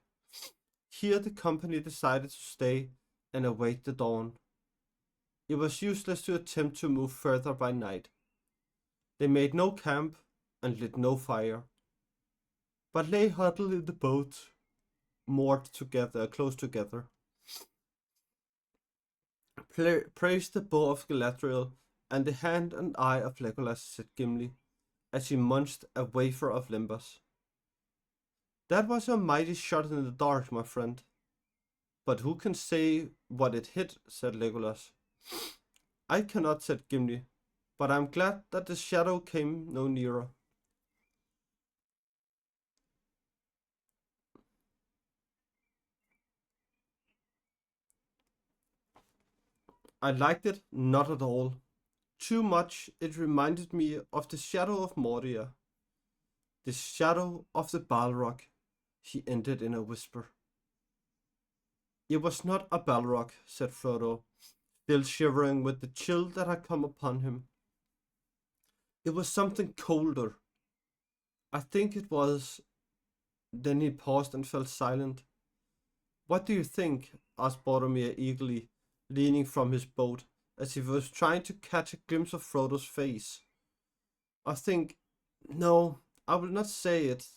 Here the company decided to stay and await the dawn. It was useless to attempt to move further by night. They made no camp and lit no fire, but lay huddled in the boat, moored together, close together. Praise the bow of Galadriel and the hand and eye of Legolas, said Gimli, as he munched a wafer of limbers. That was a mighty shot in the dark, my friend. But who can say what it hit, said Legolas. I cannot, said Gimli, but I am glad that the shadow came no nearer. I liked it not at all. Too much it reminded me of the shadow of Moria. The shadow of the Balrog, he ended in a whisper. It was not a Balrog, said Frodo, still shivering with the chill that had come upon him. It was something colder. I think it was. Then he paused and fell silent. What do you think? Asked Boromir eagerly, leaning from his boat, as if he was trying to catch a glimpse of Frodo's face. I think. No, I will not say it,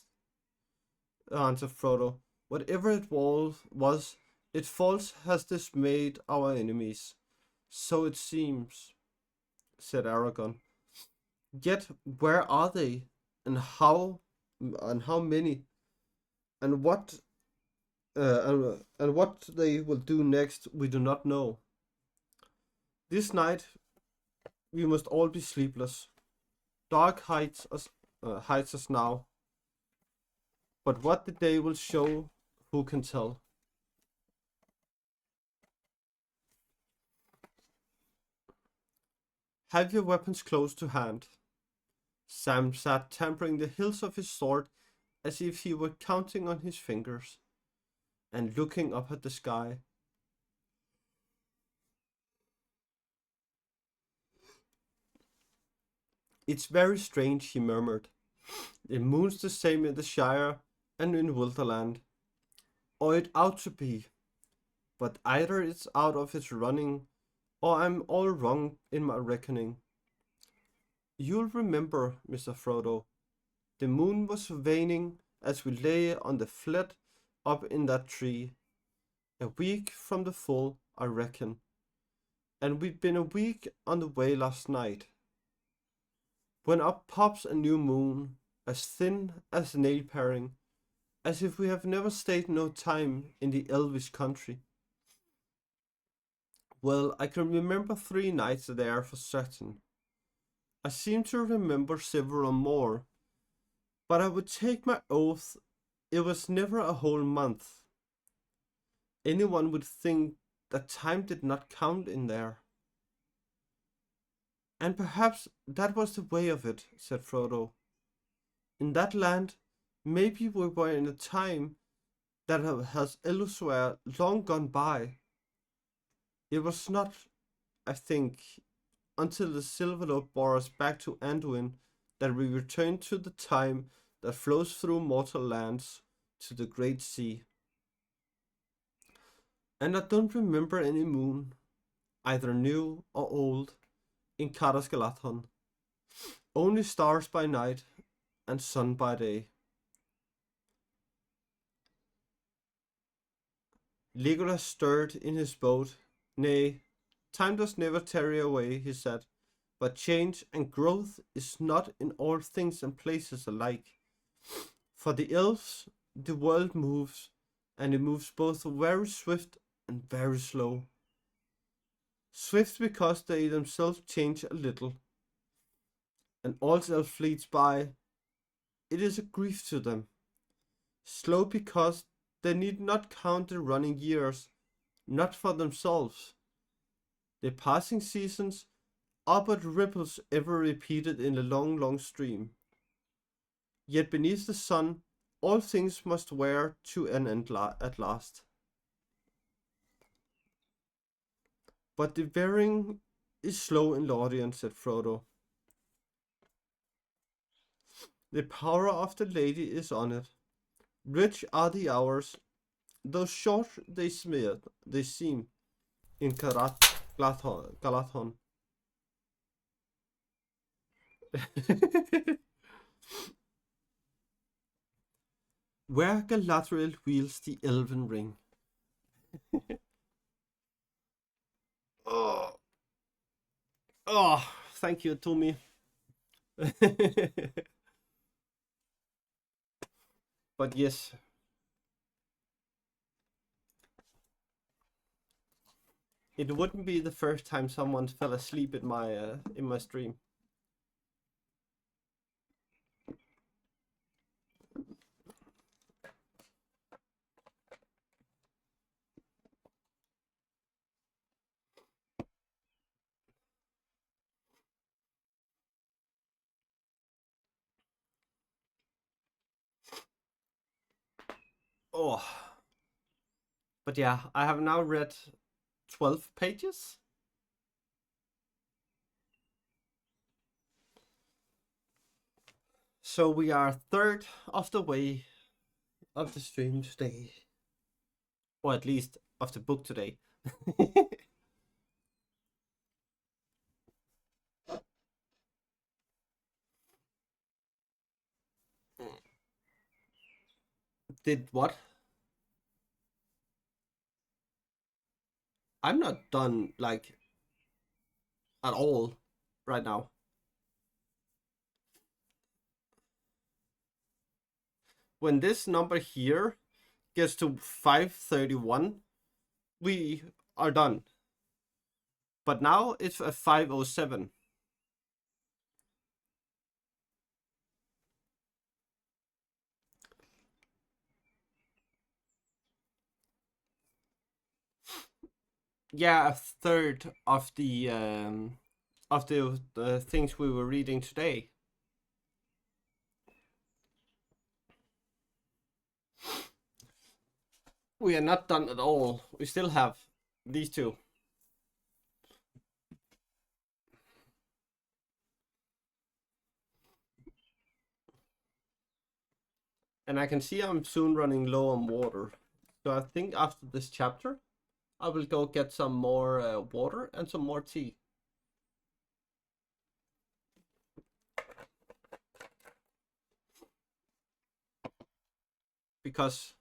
answered Frodo. Whatever it was, its faults has dismayed our enemies. So it seems, said Aragorn. Yet where are they? And how many? And what and what they will do next we do not know. This night we must all be sleepless. Dark hides us now. But what the day will show, who can tell? Have your weapons close to hand. Sam sat tampering the hilts of his sword as if he were counting on his fingers, and looking up at the sky. It's very strange, he murmured. The moon's the same in the Shire and in Wilderland. Or it ought to be. But either it's out of its running, or I'm all wrong in my reckoning. You'll remember, Mr. Frodo, the moon was waning as we lay on the flat up in that tree. A week from the full, I reckon. And we'd been a week on the way last night. When up pops a new moon, as thin as nail paring, as if we have never stayed no time in the Elvish country. Well, I can remember 3 nights there for certain. I seem to remember several more, but I would take my oath it was never a whole month. Anyone would think that time did not count in there. And perhaps that was the way of it, said Frodo. In that land, maybe we were in a time that has elsewhere long gone by. It was not, I think, until the Silverloak bore us back to Anduin that we returned to the time that flows through mortal lands to the great sea. And I don't remember any moon, either new or old, in Caras Galadhon. Only stars by night and sun by day. Legolas stirred in his boat. Nay, time does never tarry away, he said, but change and growth is not in all things and places alike. For the elves, the world moves, and it moves both very swift and very slow. Swift because they themselves change a little, and all else fleets by. It is a grief to them. Slow because they need not count the running years, not for themselves. The passing seasons are but ripples ever repeated in a long, long stream. Yet beneath the sun, all things must wear to an end at last. But the wearing is slow in Lorien, said Frodo. The power of the lady is on it. Rich are the hours, though short they seem, in Karat. Galathon. Where Galadriel wields the Elven Ring. Oh, oh, thank you, Tommy. But yes, it wouldn't be the first time someone fell asleep in my stream. Oh, but yeah, I have now read 12 pages. So we are third of the way of the stream today. Or at least of the book today. Did what? I'm not done, like, at all right now. When this number here gets to 531, we are done. But now it's a 507. Yeah, a third of the things we were reading today. We are not done at all. We still have these two. And I can see I'm soon running low on water. So I think after this chapter, I will go get some more water and some more tea. Because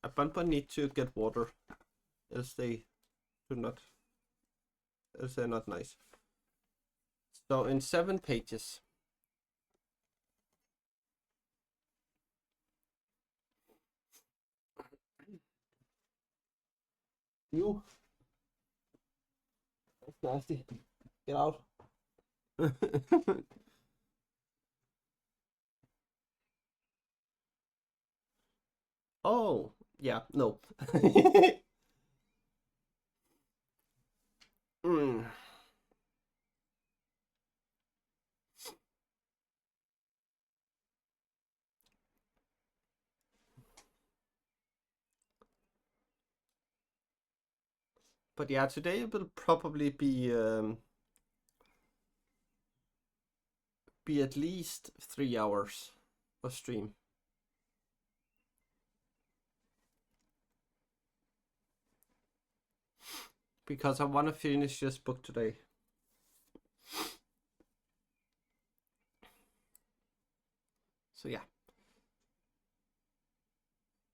a Banpa need to get water, else they do not, else they're not nice. So in 7 pages. You. That's nasty. Get out. Oh, yeah, no. Mm. But yeah, today will probably be at least 3 hours of stream. Because I want to finish this book today. So yeah.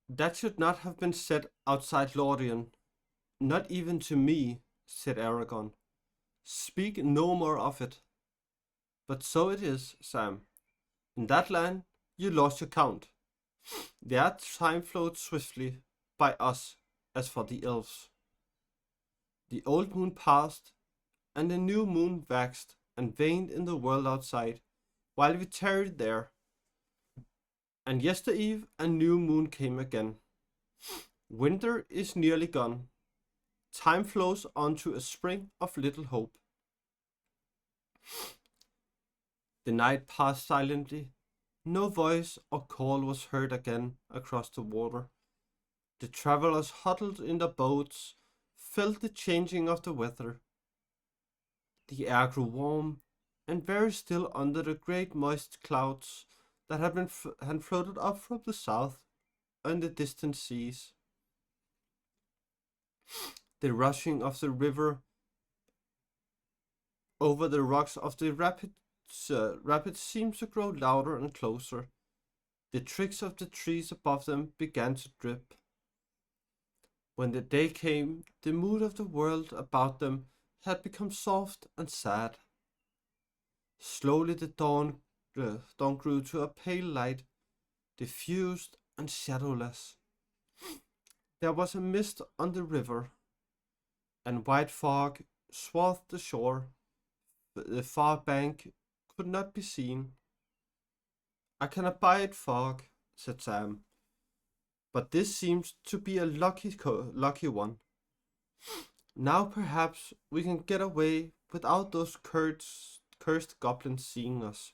That should not have been said outside Lorien. Not even to me, said Aragorn. Speak no more of it. But so it is, Sam. In that land, you lost your count. Their time flowed swiftly by us as for the elves. The old moon passed, and the new moon waxed and waned in the world outside, while we tarried there. And yestereve a new moon came again. Winter is nearly gone. Time flows on to a spring of little hope. The night passed silently. No voice or call was heard again across the water. The travelers huddled in their boats, felt the changing of the weather. The air grew warm and very still under the great moist clouds that had floated up from the south and the distant seas. The rushing of the river Over the rocks of the rapids seemed to grow louder and closer. The twigs of the trees above them began to drip. When the day came, the mood of the world about them had become soft and sad. Slowly the dawn grew to a pale light, diffused and shadowless. There was a mist on the river, and white fog swathed the shore. The far bank could not be seen. I can abide fog, said Sam, but this seems to be a lucky one. Now perhaps we can get away without those cursed goblins seeing us.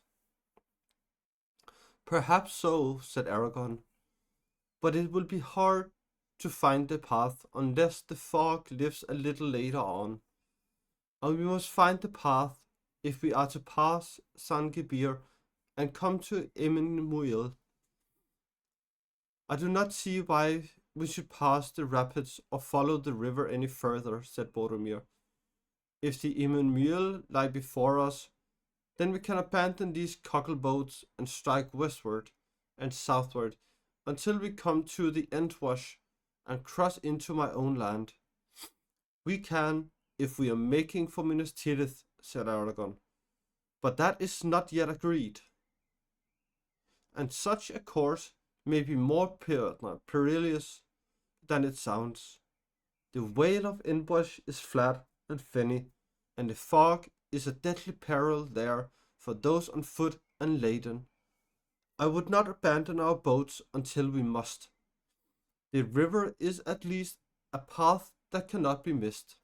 Perhaps so, said Aragon, but it will be hard to find the path unless the fog lifts a little later on. And we must find the path if we are to pass San Gibir and come to Emmanuel. I do not see why we should pass the rapids or follow the river any further, said Boromir. If the Emmanuel lie before us, then we can abandon these cockle boats and strike westward and southward until we come to the Entwash and cross into my own land. We can, if we are making for Minas Tirith, said Aragorn, but that is not yet agreed. And such a course may be more perilous than it sounds. The Vale of Entwash is flat and fenny, and the fog is a deadly peril there for those on foot and laden. I would not abandon our boats until we must. The river is at least a path that cannot be missed.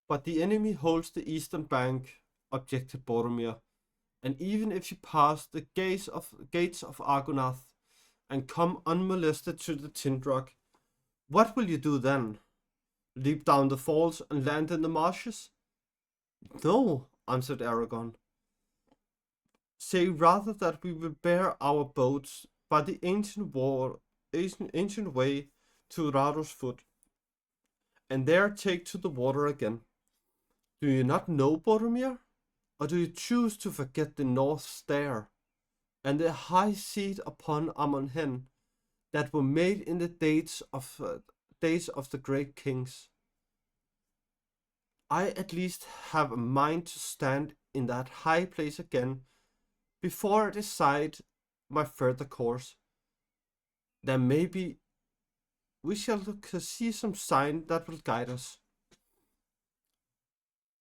But the enemy holds the eastern bank, objected Boromir, and even if you pass the gates of Argonath and come unmolested to the Tindrock, what will you do then? Leap down the falls and land in the marshes? No, answered Aragorn. Say rather that we will bear our boats by the ancient way to Rado's foot, and there take to the water again. Do you not know, Boromir? Or do you choose to forget the North Stair and the high seat upon Amon Hen that were made in the days of the great kings? I at least have a mind to stand in that high place again before I decide my further course. Then maybe we shall see some sign that will guide us.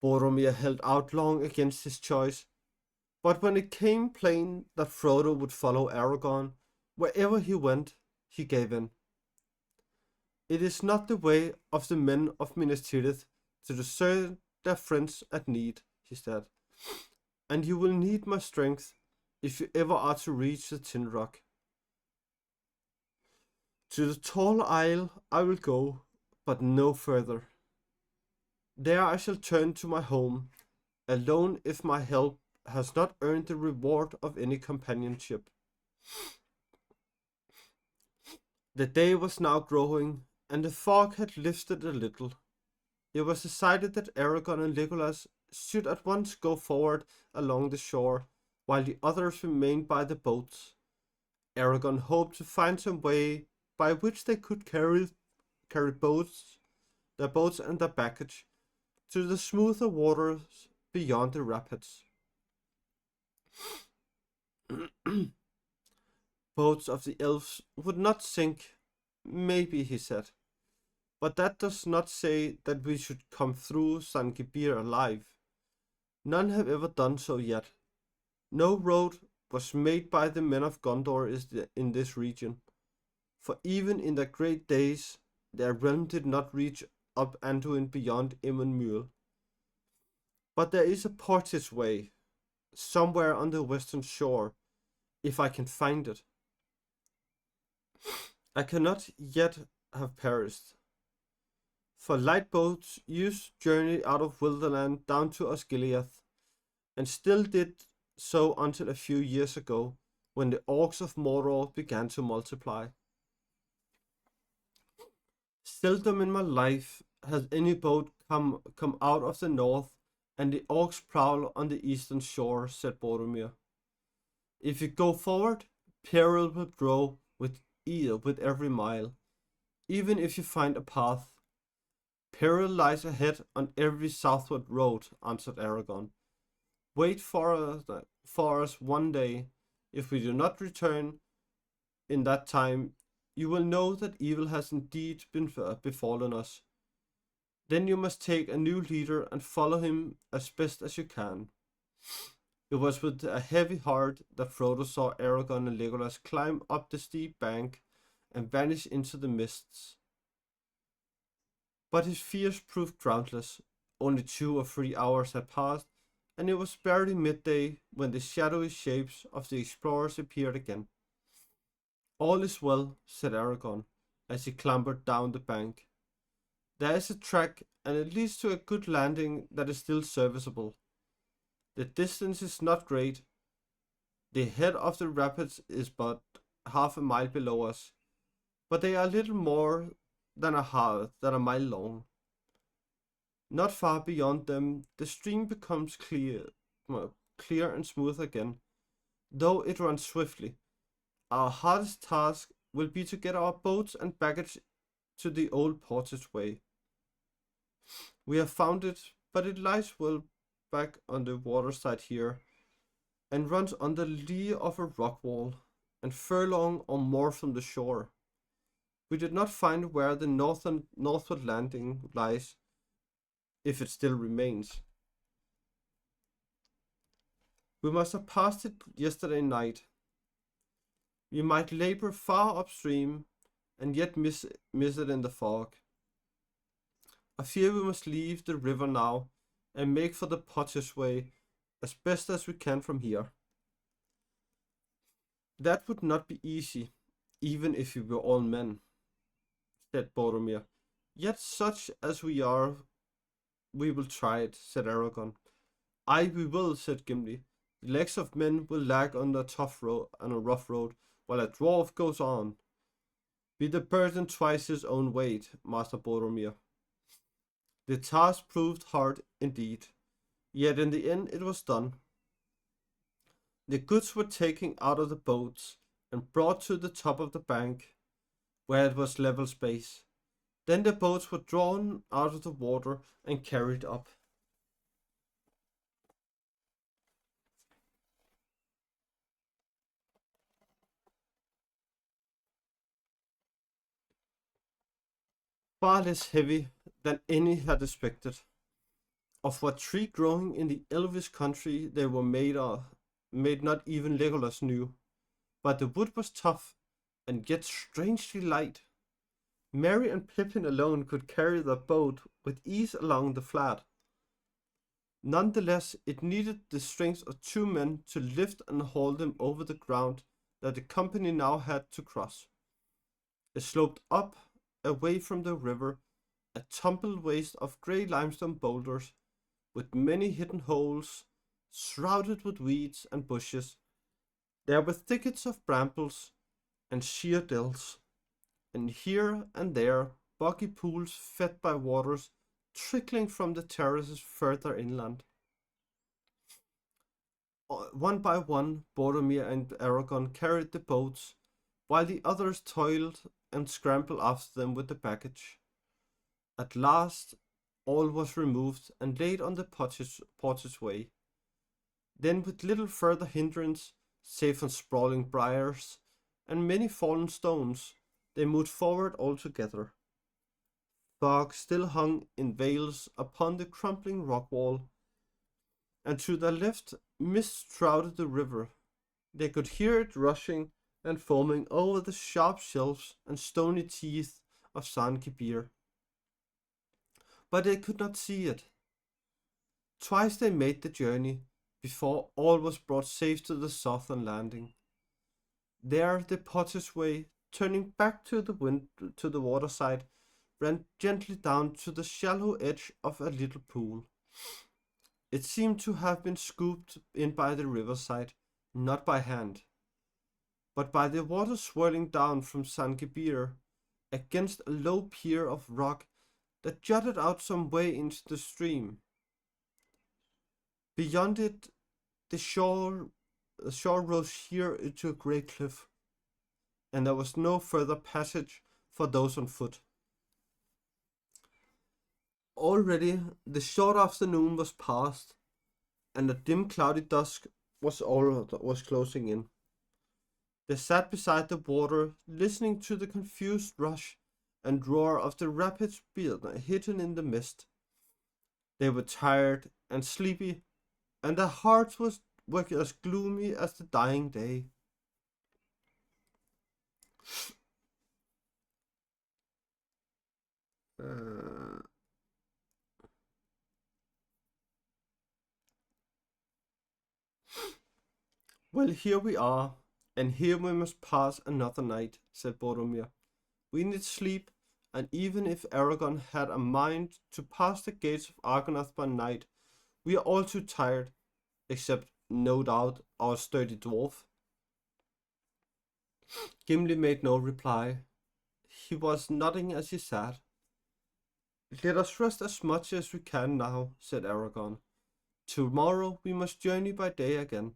Boromir held out long against his choice, but when it came plain that Frodo would follow Aragorn wherever he went, he gave in. It is not the way of the men of Minas Tirith to desert their friends at need, he said, and you will need my strength if you ever are to reach the Tindrock. To the tall isle I will go, but no further. There I shall turn to my home, alone if my help has not earned the reward of any companionship. The day was now growing, and the fog had lifted a little. It was decided that Aragorn and Legolas should at once go forward along the shore, while the others remained by the boats. Aragorn hoped to find some way by which they could carry their boats and their baggage to the smoother waters beyond the rapids. Boats of the elves would not sink, maybe, he said, but that does not say that we should come through San Gibir alive. None have ever done so yet. No road was made by the men of Gondor in this region, for even in their great days, their realm did not reach up Anduin beyond Emmanuel. But there is a portage way, somewhere on the western shore, if I can find it. I cannot yet have perished, for light boats used journey out of Wilderland down to Osgiliath, and still did so until a few years ago, when the orcs of Mordor began to multiply. Seldom in my life has any boat come out of the north and the orcs prowl on the eastern shore, said Boromir. If you go forward, peril will grow with every mile. Even if you find a path, peril lies ahead on every southward road, answered Aragorn. Wait for us one day. If we do not return in that time, you will know that evil has indeed befallen us. Then you must take a new leader and follow him as best as you can. It was with a heavy heart that Frodo saw Aragorn and Legolas climb up the steep bank and vanish into the mists. But his fears proved groundless. Only 2 or 3 hours had passed, and it was barely midday when the shadowy shapes of the explorers appeared again. All is well, said Aragorn, as he clambered down the bank. There is a track, and it leads to a good landing that is still serviceable. The distance is not great. The head of the rapids is but half a mile below us, but they are little more than a mile long. Not far beyond them, the stream becomes clear and smooth again, though it runs swiftly. Our hardest task will be to get our boats and baggage to the old portage way. We have found it, but it lies well back on the waterside here, and runs on the lee of a rock wall, and furlong or more from the shore. We did not find where the northward landing lies, if it still remains. We must have passed it yesterday night. We might labor far upstream, and yet miss it in the fog. I fear we must leave the river now, and make for the Potter's Way as best as we can from here. That would not be easy, even if we were all men, said Boromir. Yet such as we are, we will try it, said Aragorn. Aye, we will, said Gimli. The legs of men will lag on a rough road, while a dwarf goes on. Be the burden twice his own weight, Master Boromir. The task proved hard indeed, yet in the end it was done. The goods were taken out of the boats and brought to the top of the bank, where it was level space. Then the boats were drawn out of the water and carried up. Far less heavy than any had expected. Of what tree growing in the Elvish country they were made not even Legolas knew, but the wood was tough and yet strangely light. Merry and Pippin alone could carry their boat with ease along the flat. Nonetheless, it needed the strength of 2 men to lift and haul them over the ground that the company now had to cross. It sloped up, away from the river, a tumbled waste of grey limestone boulders, with many hidden holes, shrouded with weeds and bushes. There were thickets of brambles and sheer dells, and here and there boggy pools fed by waters trickling from the terraces further inland. One by one, Boromir and Aragorn carried the boats, while the others toiled and scrambled after them with the baggage. At last, all was removed and laid on the portage way. Then, with little further hindrance, save from sprawling briars and many fallen stones, they moved forward altogether. Fog still hung in veils upon the crumbling rock wall, and to their left mist shrouded the river. They could hear it rushing and foaming over the sharp shelves and stony teeth of San Kibir. But they could not see it. Twice they made the journey before all was brought safe to the southern landing. There the Potter's Way, turning back to the waterside, ran gently down to the shallow edge of a little pool. It seemed to have been scooped in by the riverside, not by hand, but by the water swirling down from San Gibir, against a low pier of rock that jutted out some way into the stream. Beyond it, the shore rose sheer into a great cliff, and there was no further passage for those on foot. Already the short afternoon was past, and the dim cloudy dusk was closing in. They sat beside the water, listening to the confused rush and roar of the rapids hidden in the mist. They were tired and sleepy, and their hearts were as gloomy as the dying day. Uh, well, here we are, and here we must pass another night, said Boromir. We need sleep, and even if Aragorn had a mind to pass the gates of Argonath by night, we are all too tired, except, no doubt, our sturdy dwarf. Gimli made no reply. He was nodding as he sat. Let us rest as much as we can now, said Aragorn. Tomorrow we must journey by day again.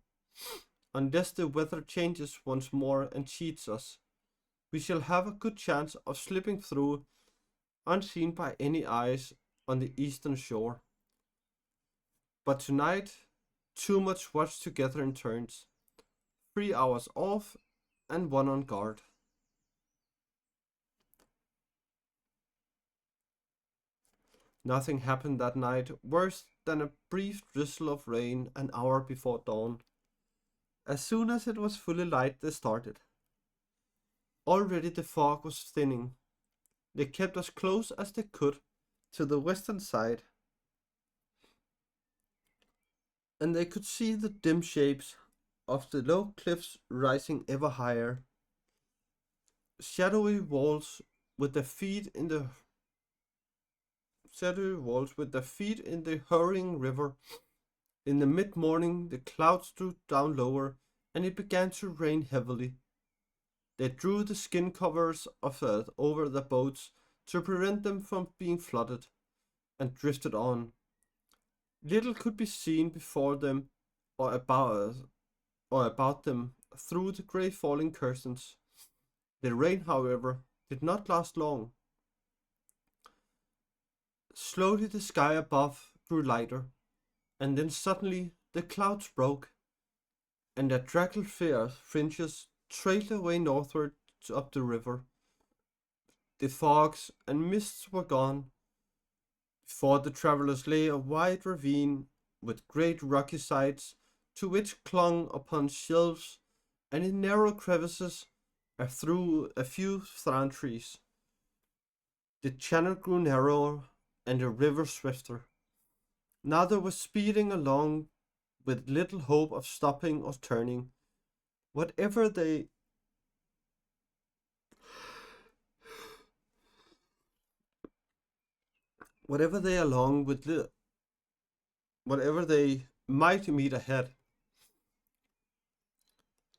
Unless the weather changes once more and cheats us, we shall have a good chance of slipping through unseen by any eyes on the eastern shore. But tonight, too much watch together in turns. 3 hours off and 1 on guard. Nothing happened that night worse than a brief drizzle of rain an hour before dawn. As soon as it was fully light, they started. Already the fog was thinning. They kept as close as they could to the western side, and they could see the dim shapes of the low cliffs rising ever higher. Shadowy walls with their feet in the hurrying river. In the mid-morning the clouds drew down lower, and it began to rain heavily. They drew the skin covers of earth over the boats to prevent them from being flooded, and drifted on. Little could be seen before them or about them through the grey falling curtains. The rain, however, did not last long. Slowly the sky above grew lighter, and then suddenly the clouds broke, and their draggled fringes trailed away northward up the river. The fogs and mists were gone. Before the travellers lay a wide ravine with great rocky sides to which clung upon shelves, and in narrow crevices through a few thorn trees. The channel grew narrower and the river swifter. Now they were speeding along with little hope of stopping or turning. Whatever they whatever they might meet ahead.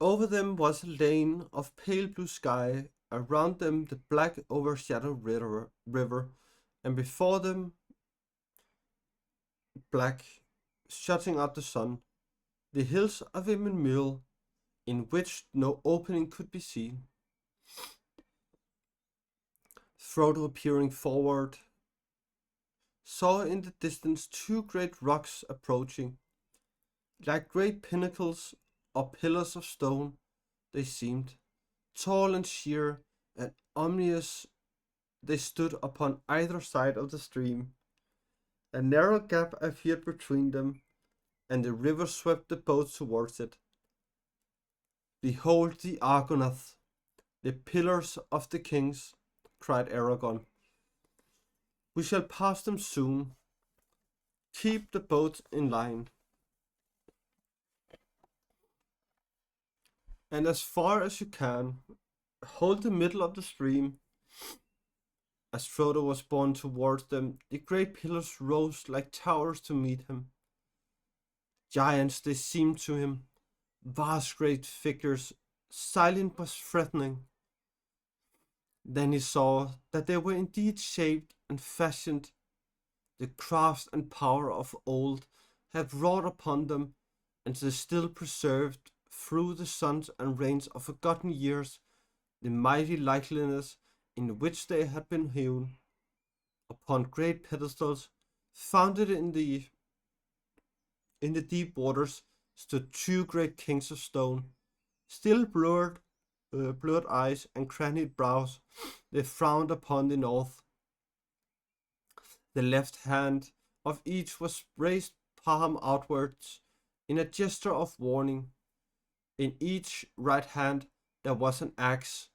Over them was a lane of pale blue sky, around them the black overshadowed river, and before them black, shutting out the sun, the hills of Immenmuir, in which no opening could be seen. Frodo, peering forward, saw in the distance 2 great rocks approaching. Like great pinnacles or pillars of stone, they seemed. Tall and sheer and ominous, they stood upon either side of the stream. A narrow gap appeared between them, and the river swept the boats towards it. Behold the Argonath, the pillars of the kings, cried Aragorn. We shall pass them soon. Keep the boats in line. And as far as you can, hold the middle of the stream. As Frodo was borne towards them, the great pillars rose like towers to meet him. Giants they seemed to him, vast great figures, silent but threatening. Then he saw that they were indeed shaped and fashioned. The craft and power of old had wrought upon them, and they still preserved through the suns and rains of forgotten years the mighty likeness in which they had been hewn. Upon great pedestals, founded in the deep waters, stood two great kings of stone, still blurred eyes and crannied brows. They frowned upon the north. The left hand of each was raised palm outwards in a gesture of warning. In each right hand there was an axe.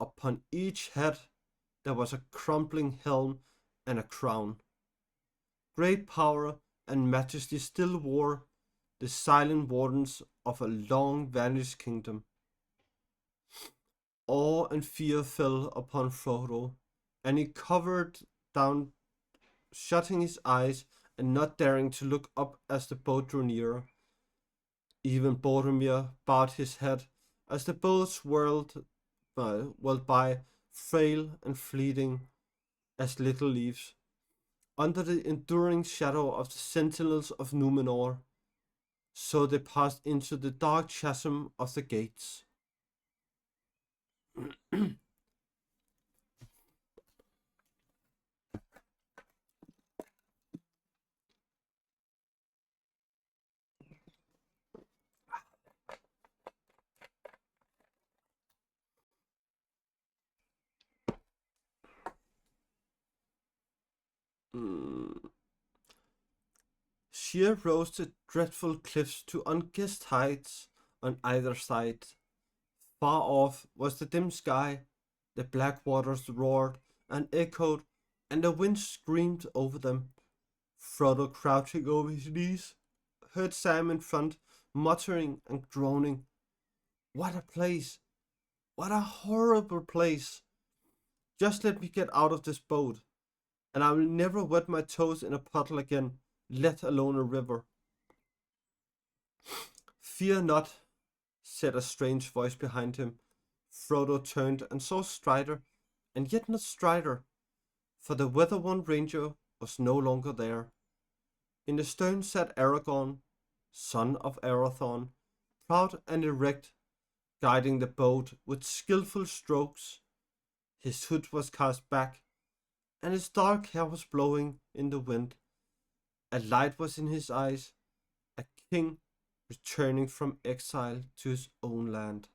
Upon each head there was a crumbling helm and a crown. Great power and majesty still wore the silent wardens of a long vanished kingdom. Awe and fear fell upon Frodo, and he covered down, shutting his eyes and not daring to look up as the boat drew nearer. Even Boromir bowed his head as the boats whirled by, frail and fleeting as little leaves, under the enduring shadow of the sentinels of Numenor. So they passed into the dark chasm of the gates. Mm. Sheer rose the dreadful cliffs to unguessed heights on either side. Far off was the dim sky, the black waters roared and echoed, and the wind screamed over them. Frodo, crouching over his knees, heard Sam in front, muttering and groaning. What a place! What a horrible place! Just let me get out of this boat, and I will never wet my toes in a puddle again, let alone a river. Fear not, said a strange voice behind him. Frodo turned and saw Strider, and yet not Strider, for the weather-worn ranger was no longer there. In the stern sat Aragorn, son of Arathorn, proud and erect, guiding the boat with skillful strokes. His hood was cast back, and his dark hair was blowing in the wind. A light was in his eyes, a king returning from exile to his own land.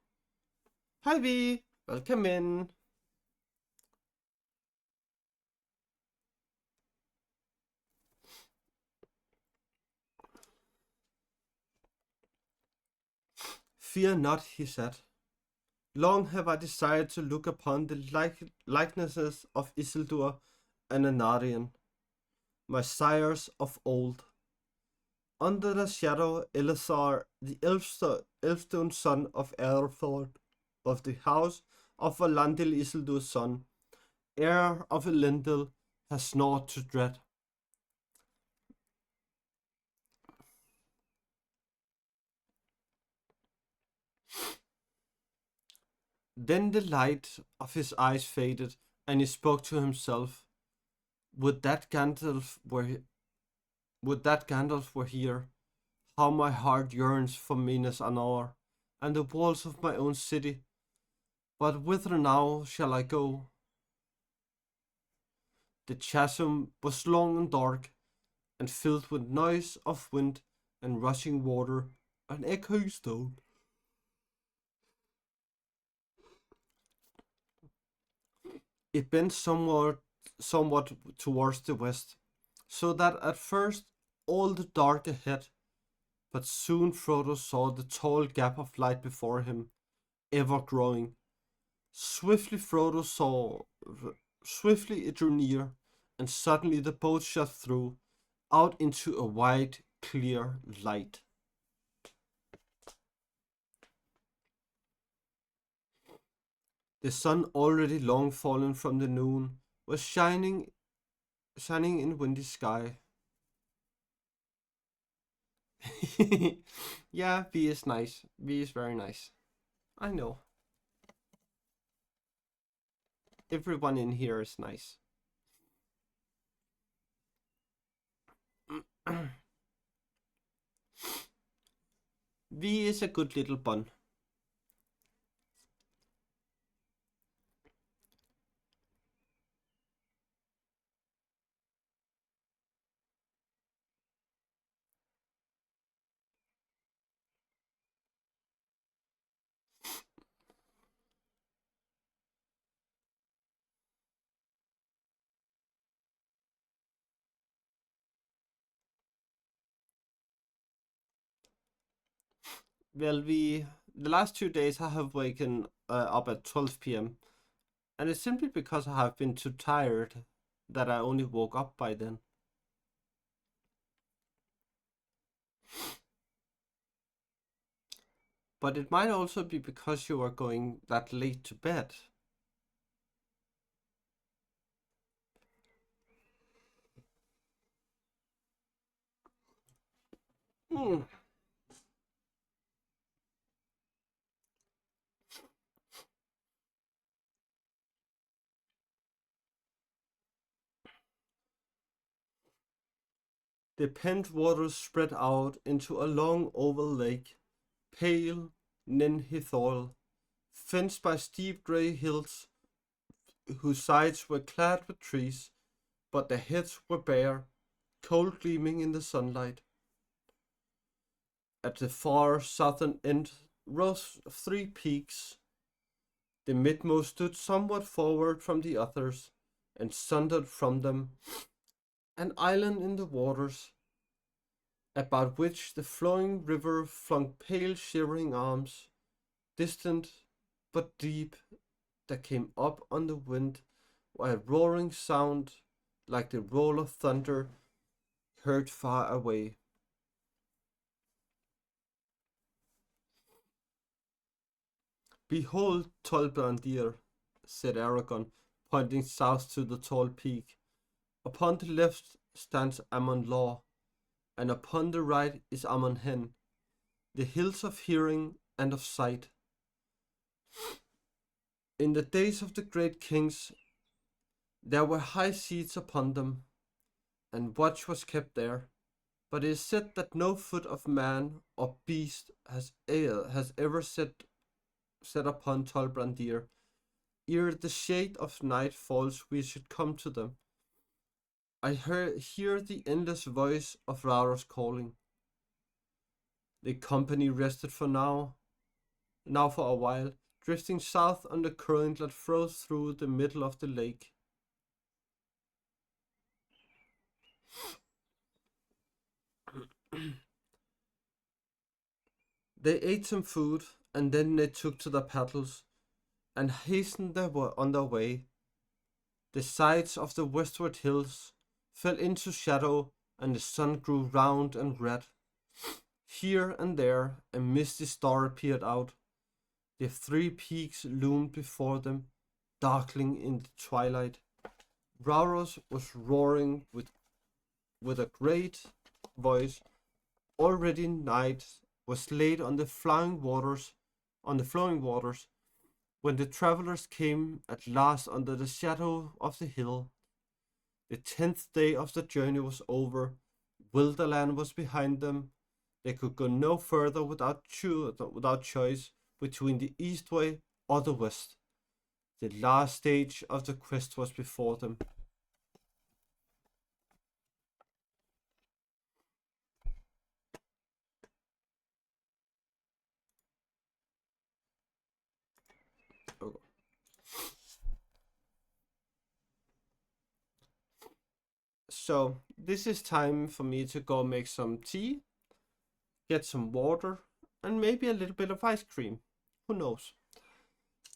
Hi V, welcome in. Fear not, he said. Long have I desired to look upon the likenesses of Isildur and Anarion, my sires of old. Under the shadow Elithar, the elfstone son of Earthord, of the house of Valandil Isildur's son, heir of Elendil, has naught to dread. Then the light of his eyes faded, and he spoke to himself. Would that Gandalf were here. How my heart yearns for Minas Anor and the walls of my own city. But whither now shall I go? The chasm was long and dark, and filled with noise of wind and rushing water and echoing stone. It bent somewhat towards the west, so that at first all the dark ahead, but soon Frodo saw the tall gap of light before him, ever growing. Swiftly it drew near, and suddenly the boat shot through, out into a wide, clear light. The sun, already long fallen from the noon, was shining in windy sky. Yeah, V is nice. V is very nice. I know. Everyone in here is nice. V is a good little bun. Well, the last 2 days I have waken up at 12 p.m. and it's simply because I have been too tired that I only woke up by then. But it might also be because you are going that late to bed. Hmm. The pent waters spread out into a long oval lake, pale Ninhithol, fenced by steep grey hills whose sides were clad with trees, but their heads were bare, cold gleaming in the sunlight. At the far southern end rose three peaks. The midmost stood somewhat forward from the others, and sundered from them an island in the waters, about which the flowing river flung pale shivering arms, distant but deep, that came up on the wind, while a roaring sound, like the roll of thunder, heard far away. Behold, Tolbrandir, said Aragon, pointing south to the tall peak. Upon the left stands Amon Law, and upon the right is Amon Hen, the hills of hearing and of sight. In the days of the great kings, there were high seats upon them, and watch was kept there. But it is said that no foot of man or beast has ever set upon Tolbrandir. Ere the shade of night falls, we should come to them. I hear the endless voice of Rauros calling. The company rested for now for a while, drifting south on the current that froze through the middle of the lake. They ate some food, and then they took to their paddles, and hastened on their way. The sides of the westward hills fell into shadow, and the sun grew round and red. Here and there a misty star appeared out. The three peaks loomed before them, darkling in the twilight. Rauros was roaring with a great voice. Already night was laid on the flowing waters, when the travelers came at last under the shadow of the hill. The 10th day of the journey was over. Wilderland was behind them. They could go no further without choice between the east way or the west. The last stage of the quest was before them. So this is time for me to go make some tea, get some water, and maybe a little bit of ice cream. Who knows?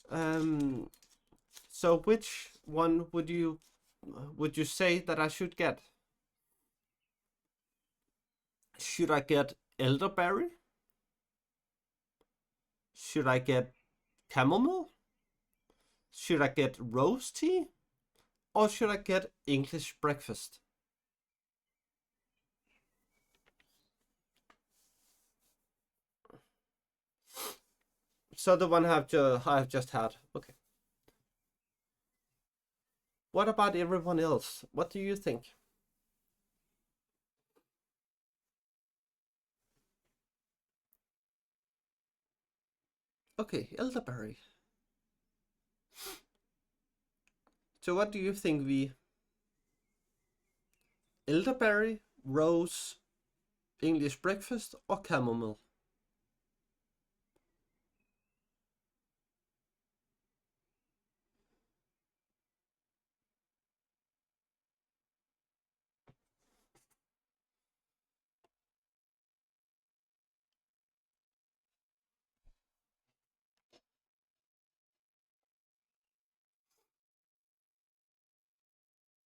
Um, so which one would you say that I should get? Should I get elderberry? Should I get chamomile? Should I get rose tea? Or should I get English breakfast? So the one I have just had. Okay. What about everyone else? What do you think? Okay, elderberry. So what do you think, we elderberry, rose, English breakfast, or chamomile?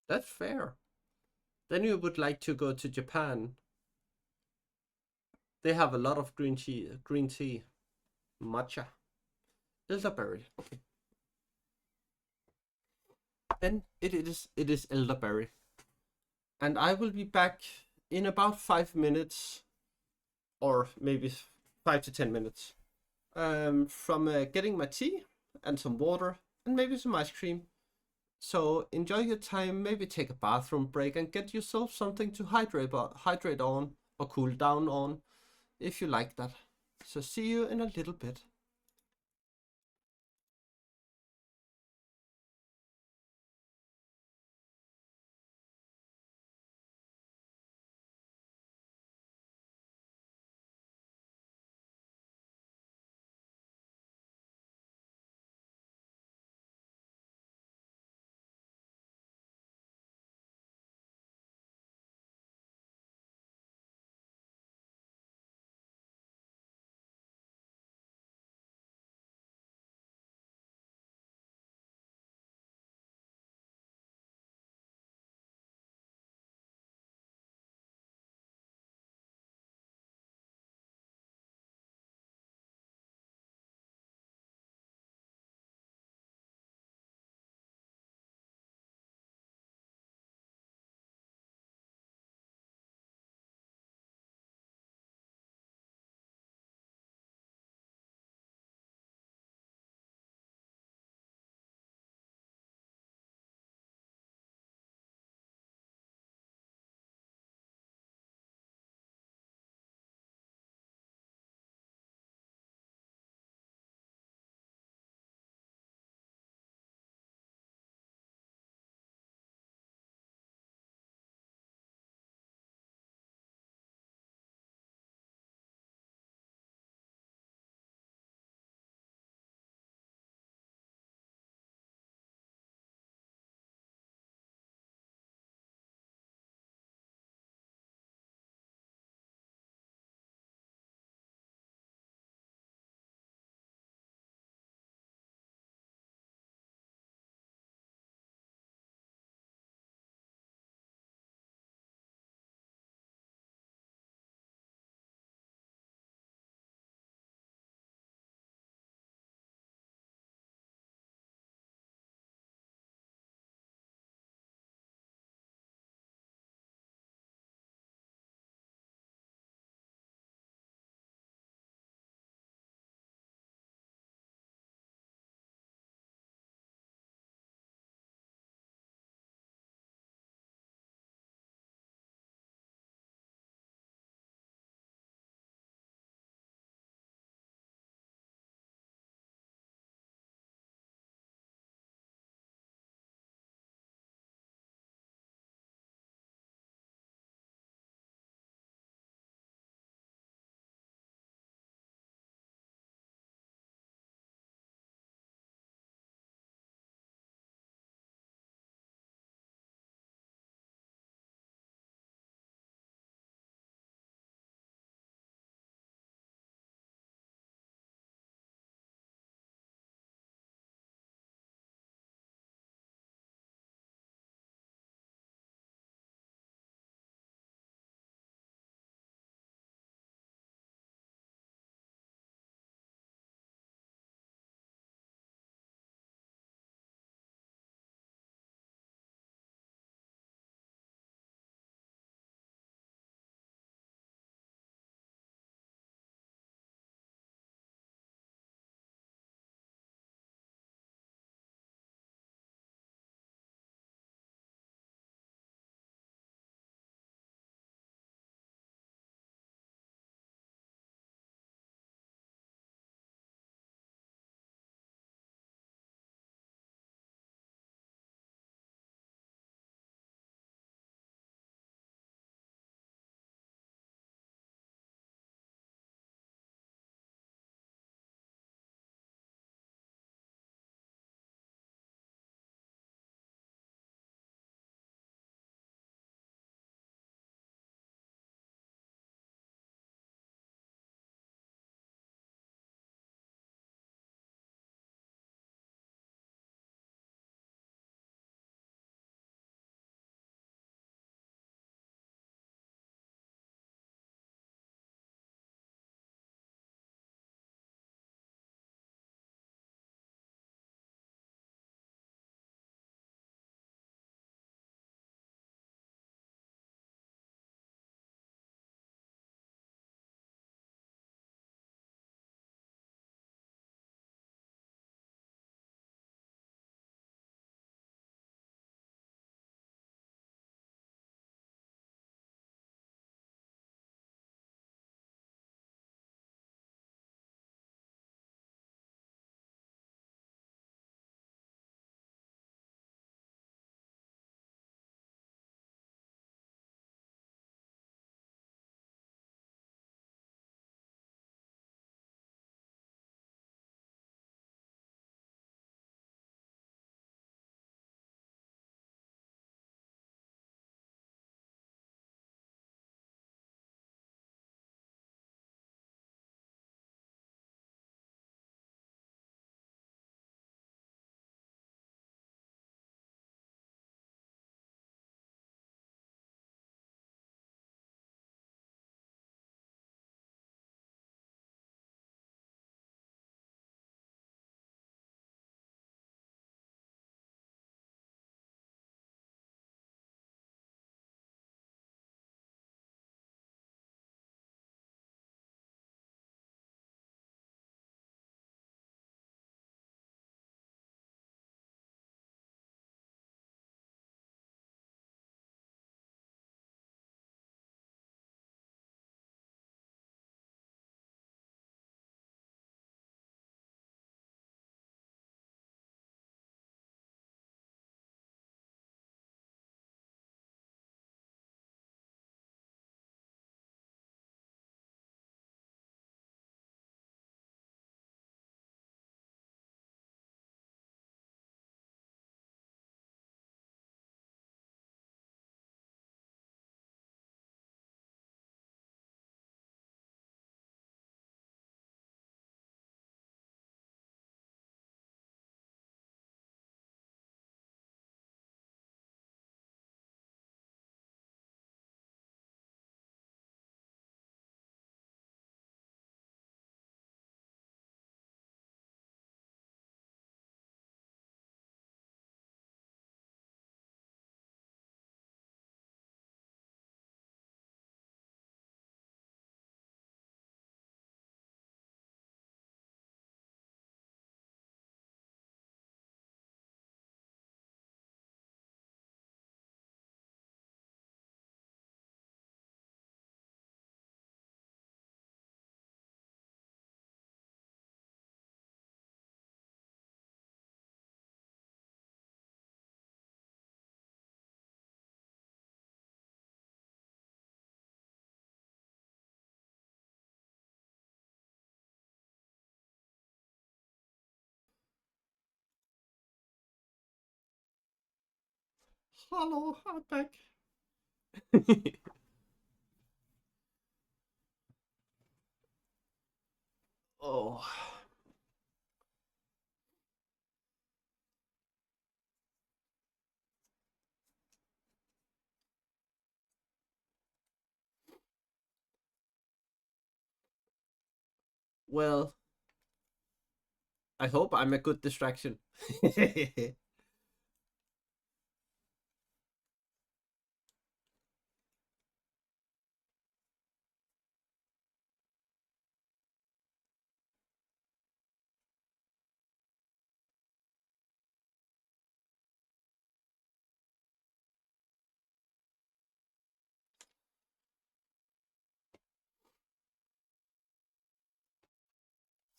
That's fair. Then you would like to go to Japan. They have a lot of green tea, matcha, elderberry. Okay, then it is elderberry, and I will be back in about 5 minutes, or maybe 5 to 10 minutes, from getting my tea and some water and maybe some ice cream. So enjoy your time, maybe take a bathroom break and get yourself something to hydrate on or cool down on if you like that. So see you in a little bit. Hello, I'm back. Oh. Well, I hope I'm a good distraction.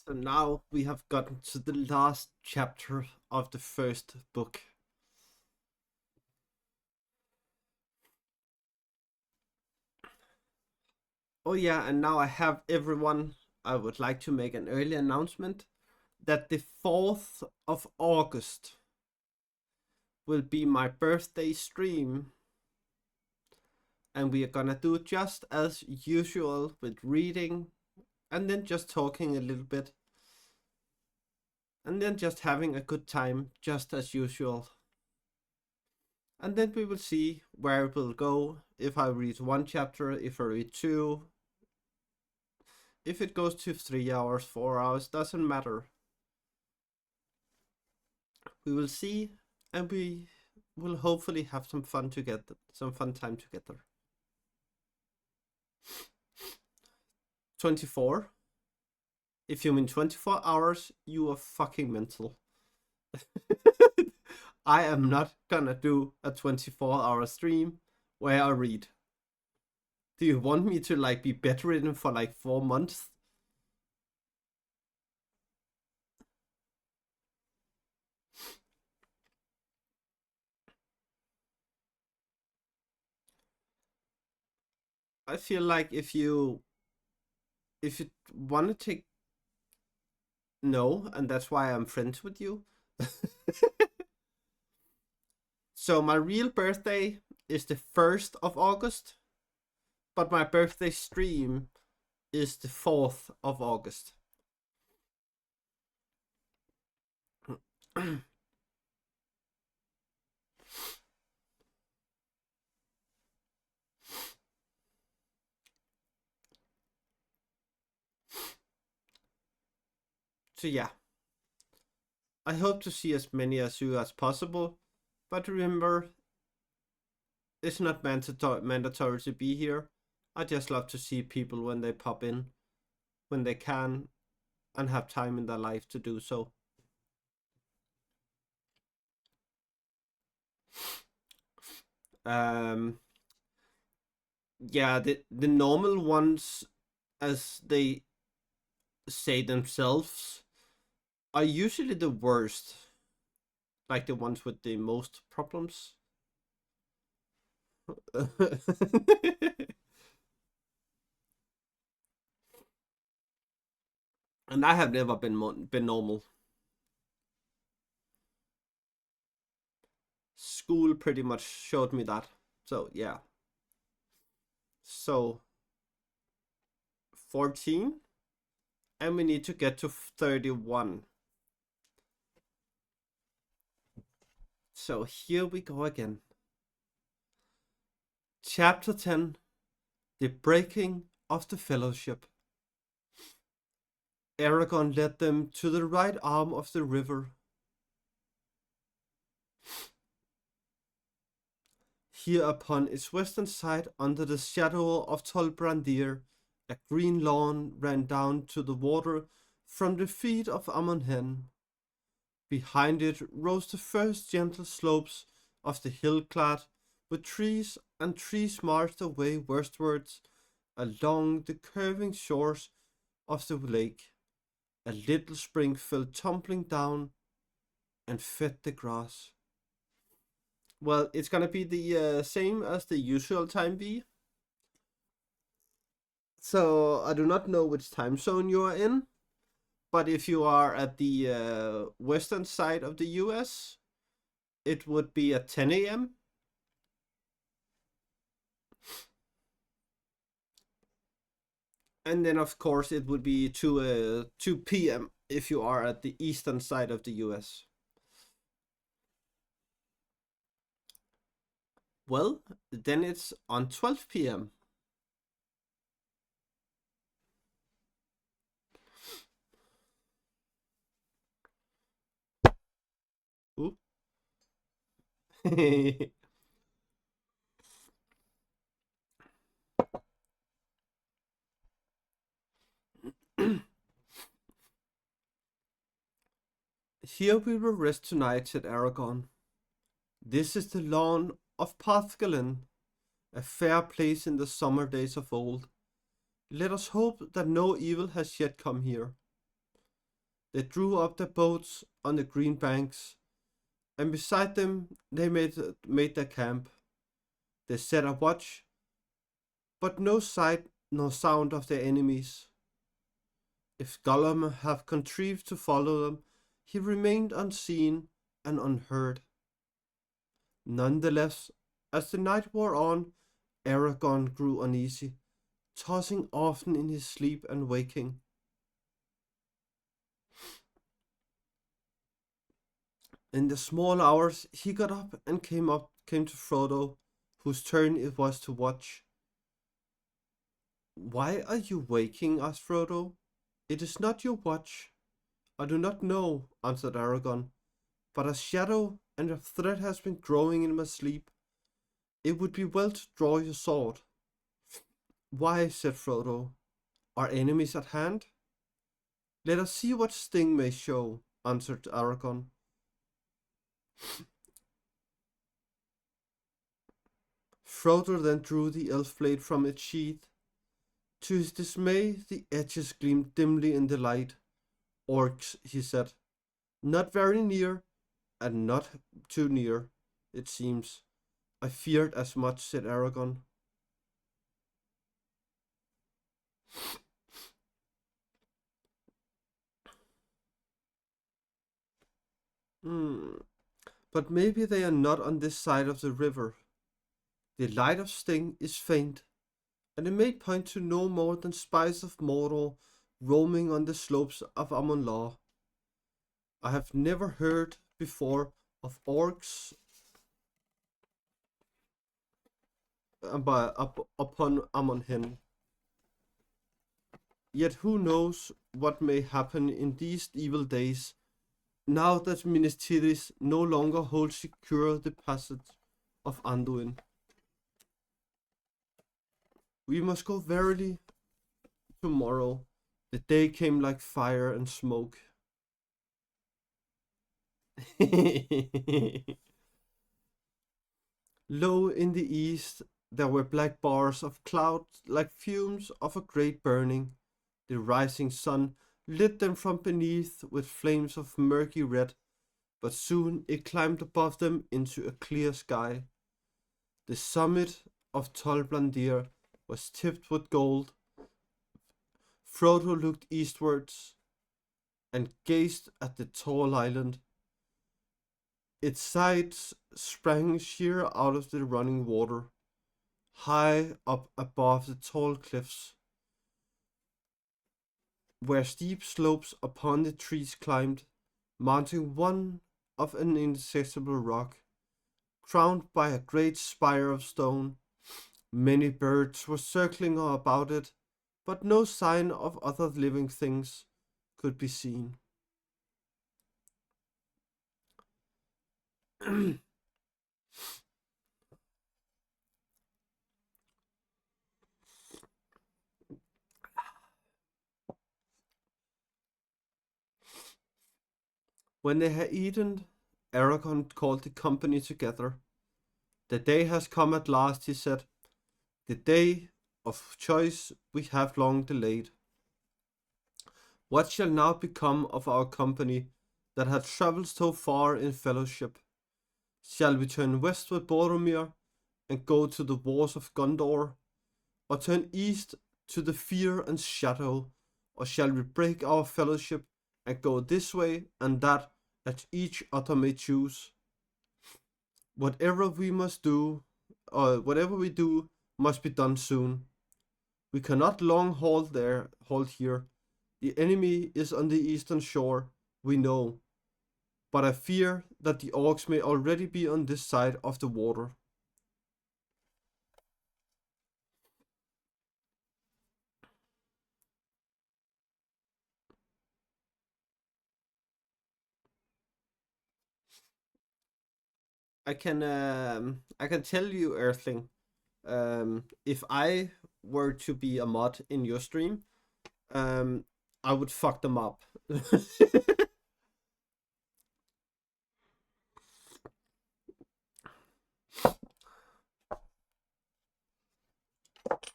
So now we have gotten to the last chapter of the first book. Oh yeah, and now I have everyone. I would like to make an early announcement that the 4th of August will be my birthday stream. And we are gonna do just as usual with reading and then just talking a little bit. And then just having a good time, just as usual. And then we will see where it will go. If I read one chapter, if I read two, if it goes to 3 hours, 4 hours, doesn't matter. We will see, and we will hopefully have some fun together, some fun time together. 24. If you mean 24 hours, you are fucking mental. I am not gonna do a 24-hour stream where I read. Do you want me to like be bedridden for like 4 months? I feel like if you want to take no, and that's why I'm friends with you. So my real birthday is the 1st of August, but my birthday stream is the 4th of August. So yeah, I hope to see as many as you as possible, but remember, it's not mandatory to be here. I just love to see people when they pop in, when they can, and have time in their life to do so. Um, yeah, the normal ones, as they say themselves, are usually the worst, like the ones with the most problems. And I have never been normal. School pretty much showed me that. So yeah. So 14, and we need to get to 31. So here we go again. Chapter 10, The Breaking of the Fellowship. Aragorn led them to the right arm of the river. Here upon its western side, under the shadow of Tol Brandir, a green lawn ran down to the water from the feet of Amon Hen. Behind it rose the first gentle slopes of the hill-clad, with trees, and trees marched away westwards along the curving shores of the lake. A little spring fell tumbling down and fed the grass. Well, it's gonna be the same as the usual time be. So I do not know which time zone you are in, but if you are at the western side of the US, it would be at 10 a.m. And then of course it would be 2 p.m. if you are at the eastern side of the US. Well, then it's on 12 p.m. Ooh. Here we will rest tonight, said Aragon. This is the lawn of Pathgalen, a fair place in the summer days of old. Let us hope that no evil has yet come here. They drew up their boats on the green banks, and beside them they made their camp. They set a watch, but no sight nor sound of their enemies. If Gollum have contrived to follow them, he remained unseen and unheard. Nonetheless, as the night wore on, Aragorn grew uneasy, tossing often in his sleep and waking. In the small hours he got up and came to Frodo, whose turn it was to watch. Why are you waking? Asked Frodo. It is not your watch. I do not know, answered Aragorn, but a shadow and a thread has been growing in my sleep. It would be well to draw your sword. Why, said Frodo, are enemies at hand? Let us see what sting may show, answered Aragorn. Frodo then drew the elf blade from its sheath. To his dismay, the edges gleamed dimly in the light. Orcs, he said. Not very near, and not too near, it seems. I feared as much, said Aragorn. But maybe they are not on this side of the river. The light of Sting is faint, and it may point to no more than spies of Mordor roaming on the slopes of Amon-Lâ. I have never heard before of orcs upon Amon-Hen. Yet who knows what may happen in these evil days, now that Minas Tirith no longer holds secure the passage of Anduin. We must go verily tomorrow. The day came like fire and smoke. Low in the east there were black bars of cloud like fumes of a great burning. The rising sun lit them from beneath with flames of murky red, but soon it climbed above them into a clear sky. The summit of Tol Brandir was tipped with gold. Frodo looked eastwards and gazed at the tall island. Its sides sprang sheer out of the running water, high up above the tall cliffs, where steep slopes upon the trees climbed, mounting one of an inaccessible rock, crowned by a great spire of stone. Many birds were circling about it, but no sign of other living things could be seen. When they had eaten, Aragorn called the company together. The day has come at last, he said. The day of choice we have long delayed. What shall now become of our company that had travelled so far in fellowship? Shall we turn west with Boromir and go to the wars of Gondor, or turn east to the fear and shadow, or shall we break our fellowship and go this way and that as each other may choose? Whatever we do must be done soon. We cannot long hold here. The enemy is on the eastern shore, we know, but I fear that the orcs may already be on this side of the water. I can tell you, Earthling, if I were to be a mod in your stream, um, I would fuck them up.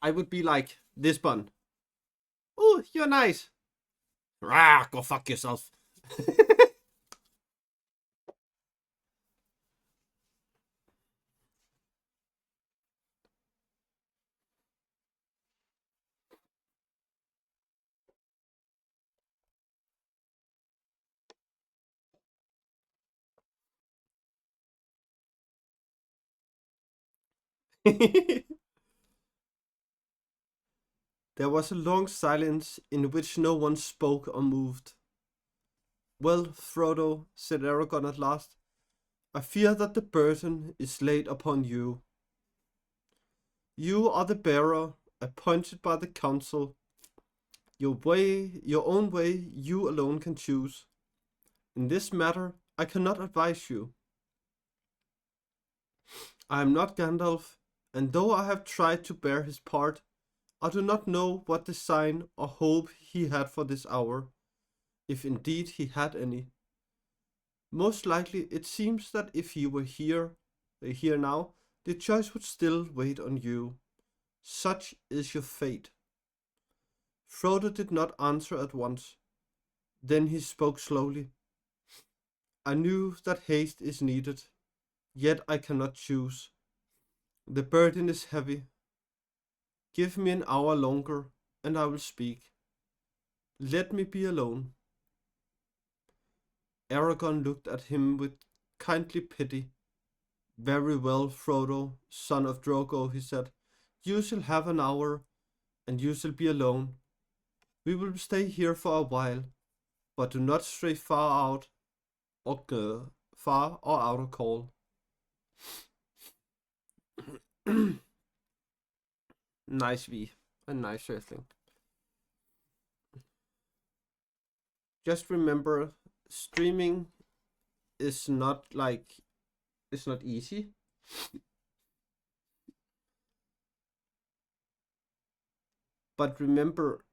I would be like this bun. Oh, you're nice. Rah, go fuck yourself. There was a long silence in which no one spoke or moved. Well, Frodo, said Aragorn at last, I fear that the burden is laid upon you. You are the bearer, appointed by the council. Your own way, you alone can choose. In this matter, I cannot advise you. I am not Gandalf, and though I have tried to bear his part, I do not know what design or hope he had for this hour, if indeed he had any. Most likely, it seems that if he were here now, the choice would still wait on you. Such is your fate. Frodo did not answer at once. Then he spoke slowly. I knew that haste is needed, yet I cannot choose. The burden is heavy. Give me an hour longer, and I will speak. Let me be alone. Aragorn looked at him with kindly pity. Very well, Frodo, son of Drogo, he said. You shall have an hour, and you shall be alone. We will stay here for a while, but do not stray far or out of call. Nice V, a nice thing. Just remember, streaming is not like it's not easy. But remember,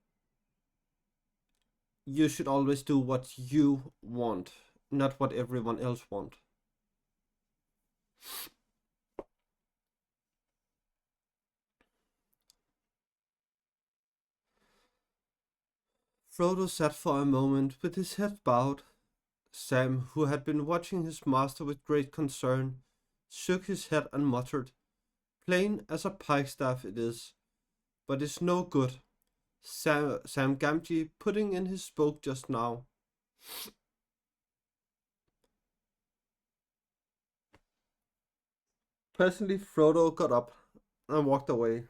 you should always do what you want, not what everyone else wants. Frodo sat for a moment with his head bowed. Sam, who had been watching his master with great concern, shook his head and muttered, Plain as a pikestaff it is, but it's no good. Sam Gamgee putting in his spoke just now. Presently Frodo got up and walked away,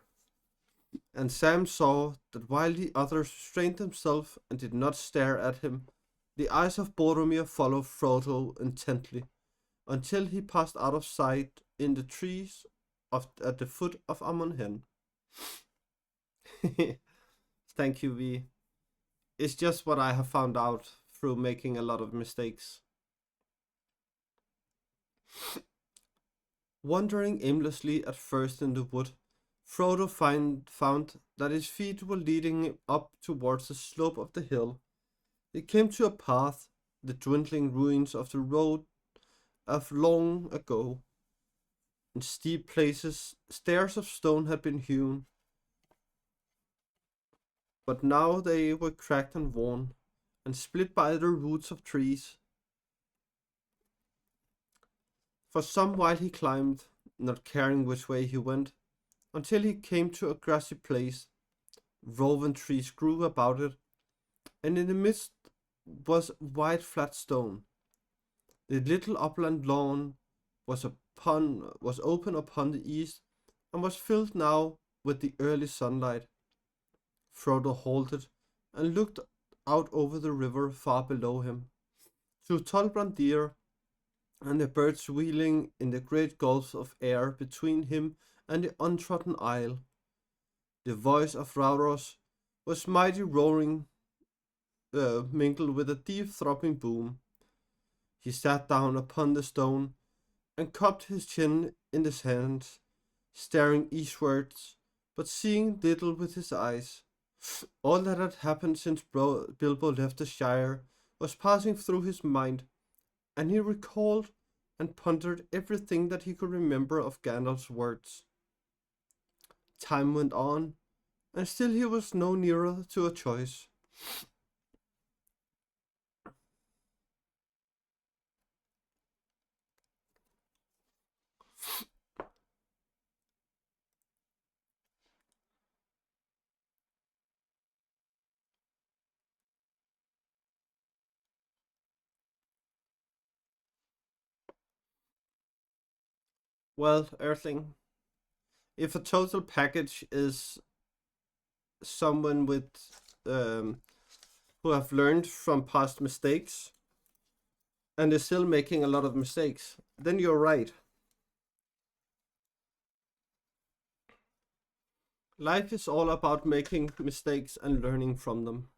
and Sam saw that while the others restrained themselves and did not stare at him, the eyes of Boromir followed Frodo intently, until he passed out of sight in the trees at the foot of Amon Hen. Thank you, V. It's just what I have found out through making a lot of mistakes. Wandering aimlessly at first in the wood, Frodo found that his feet were leading him up towards the slope of the hill. They came to a path, the dwindling ruins of the road of long ago. In steep places, stairs of stone had been hewn, but now they were cracked and worn, and split by the roots of trees. For some while he climbed, not caring which way he went, until he came to a grassy place. Woven trees grew about it, and in the midst was wide flat stone. The little upland lawn was open upon the east, and was filled now with the early sunlight. Frodo halted and looked out over the river far below him, to Tolbrandir and the birds wheeling in the great gulfs of air between him and the untrodden isle. The voice of Rauros was mighty roaring, mingled with a deep throbbing boom. He sat down upon the stone and cupped his chin in his hands, staring eastwards, but seeing little with his eyes. All that had happened since Bilbo left the Shire was passing through his mind, and he recalled and pondered everything that he could remember of Gandalf's words. Time went on, and still he was no nearer to a choice. Well, Earthling, if a total package is someone with who have learned from past mistakes and is still making a lot of mistakes, then you're right. Life is all about making mistakes and learning from them.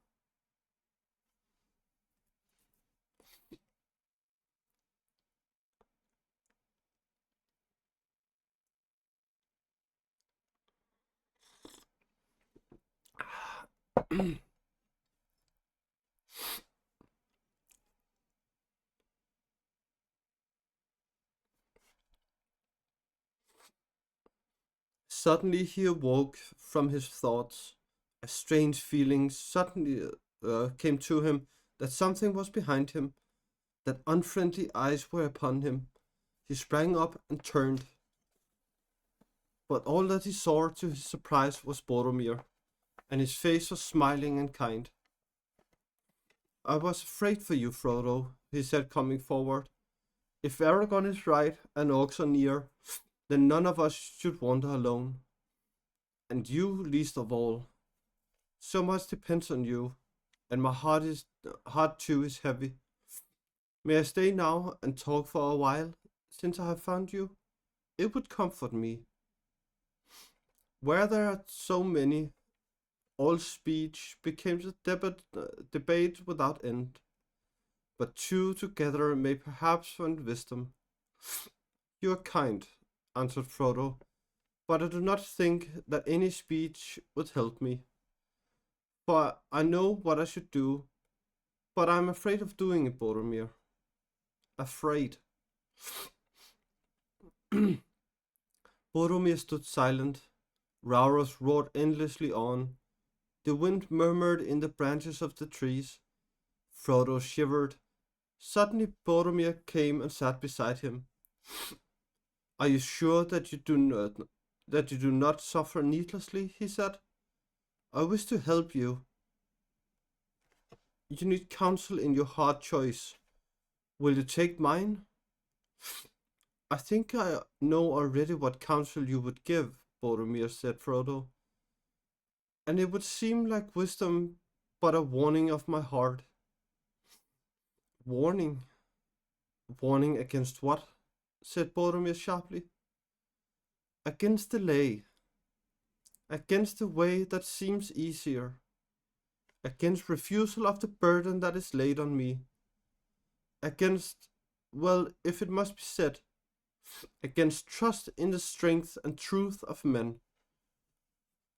Suddenly he awoke from his thoughts. A strange feeling suddenly came to him that something was behind him, that unfriendly eyes were upon him. He sprang up and turned, but all that he saw to his surprise was Boromir, and his face was smiling and kind. I was afraid for you, Frodo, he said, coming forward. If Aragorn is right and orcs are near, then none of us should wander alone. And you least of all. So much depends on you, and my heart too is heavy. May I stay now and talk for a while, since I have found you? It would comfort me. Where there are so many, all speech becomes a debate without end. But two together may perhaps find wisdom. You are kind, answered Frodo, but I do not think that any speech would help me. For I know what I should do, but I am afraid of doing it, Boromir. Afraid. Boromir stood silent. Rauros roared endlessly on. The wind murmured in the branches of the trees. Frodo shivered. Suddenly Boromir came and sat beside him. Are you sure that you do not suffer needlessly? He said. I wish to help you. You need counsel in your hard choice. Will you take mine? I think I know already what counsel you would give, Boromir said Frodo. And it would seem like wisdom, but a warning of my heart. Warning? Warning against what? Said Boromir sharply. Against delay. Against the way that seems easier. Against refusal of the burden that is laid on me. Against, well, if it must be said, against trust in the strength and truth of men.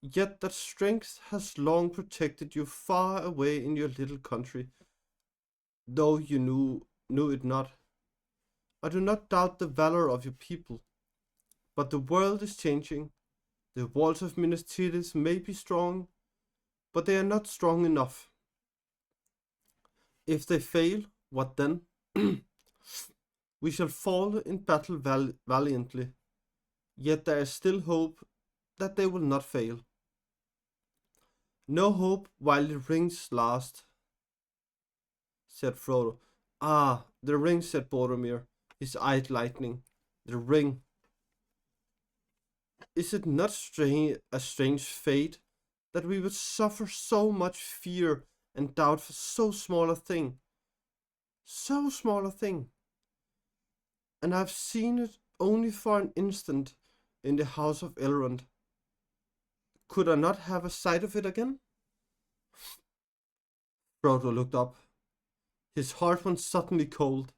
Yet that strength has long protected you far away in your little country, though you knew it not. I do not doubt the valor of your people, but the world is changing. The walls of Minas Tirith may be strong, but they are not strong enough. If they fail, what then? We shall fall in battle valiantly, yet there is still hope that they will not fail. No hope while the rings last, said Frodo. Ah, the ring, said Boromir, his eyes lightening. The ring. Is it not a strange fate that we would suffer so much fear and doubt for so small a thing. So small a thing. And I've seen it only for an instant in the house of Elrond. Could I not have a sight of it again? Frodo looked up. His heart went suddenly cold.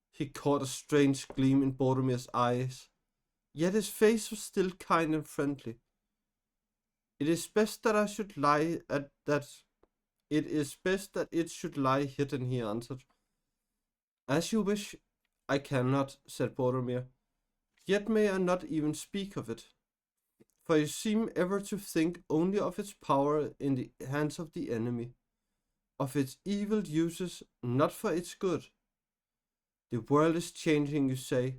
He caught a strange gleam in Boromir's eyes, yet his face was still kind and friendly. It is best that I should lie at that. It is best that it should lie hidden, he answered. As you wish. I cannot, said Boromir. Yet may I not even speak of it. For you seem ever to think only of its power in the hands of the enemy, of its evil uses, not for its good. The world is changing, you say.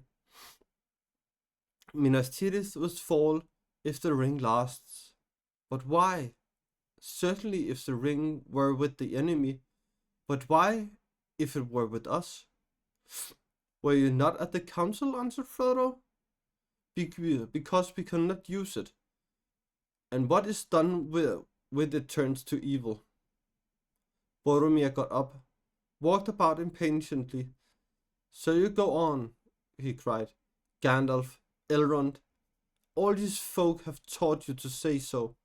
Minas Tirith will fall if the ring lasts. But why? Certainly if the ring were with the enemy. But why if it were with us? Were you not at the council, answered Frodo? Because we cannot use it. And what is done with it turns to evil. Boromir got up, walked about impatiently. So you go on, he cried. Gandalf, Elrond, all these folk have taught you to say so.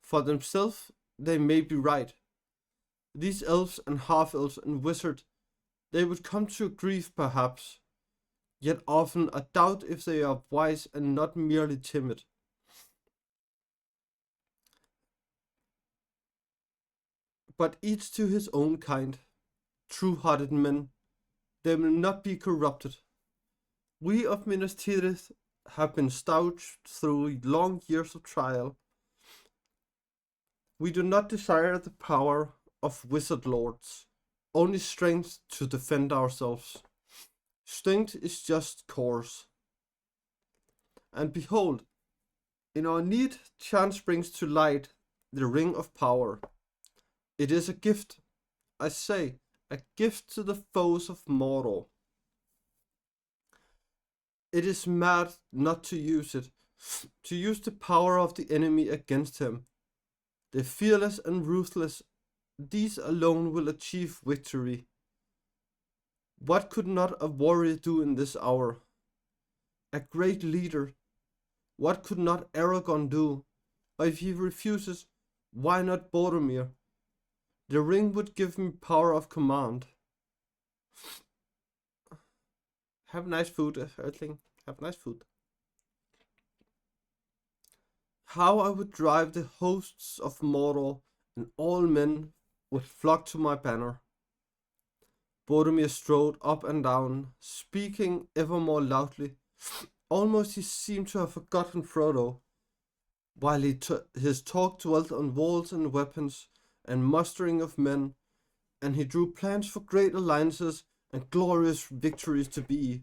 For themselves, they may be right. These elves and half-elves and wizards, they would come to grief perhaps, yet often I doubt if they are wise and not merely timid. But each to his own kind, true-hearted men, they will not be corrupted. We of Minas Tirith have been stouted through long years of trial. We do not desire the power of wizard lords, only strength to defend ourselves. Strength is just coarse. And behold, in our need, chance brings to light the ring of power. It is a gift, I say, a gift to the foes of Mordor. It is mad not to use it, to use the power of the enemy against him. The fearless and ruthless, these alone will achieve victory. What could not a warrior do in this hour? A great leader. What could not Aragorn do? Or if he refuses, why not Boromir? The ring would give me power of command. Have nice food, Earthling. Have nice food. How I would drive the hosts of Mordor, and all men would flock to my banner. Boromir strode up and down, speaking ever more loudly. Almost he seemed to have forgotten Frodo, while his talk dwelt on walls and weapons, and mustering of men, and he drew plans for great alliances and glorious victories to be.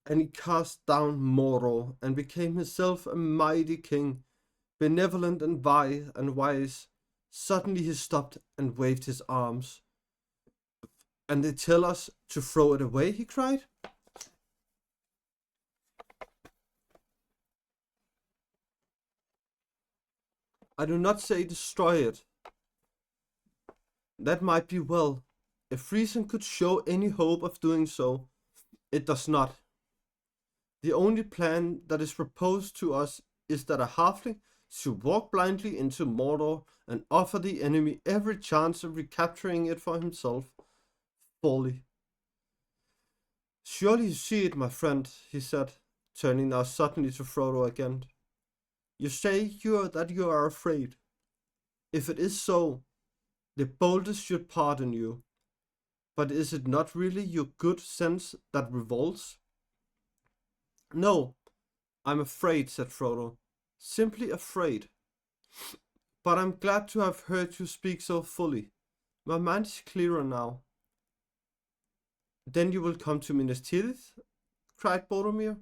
And he cast down Mordor, and became himself a mighty king, benevolent and wise. Suddenly he stopped and waved his arms. And they tell us to throw it away, he cried. I do not say destroy it. That might be well. If reason could show any hope of doing so, it does not. The only plan that is proposed to us is that a halfling should walk blindly into Mordor and offer the enemy every chance of recapturing it for himself. Folly. Surely you see it, my friend, he said, turning now suddenly to Frodo again. You say that you are afraid. If it is so, the boldest should pardon you. But is it not really your good sense that revolts? No, I'm afraid, said Frodo. Simply afraid. But I'm glad to have heard you speak so fully. My mind is clearer now. Then you will come to Minas Tirith? Cried Boromir.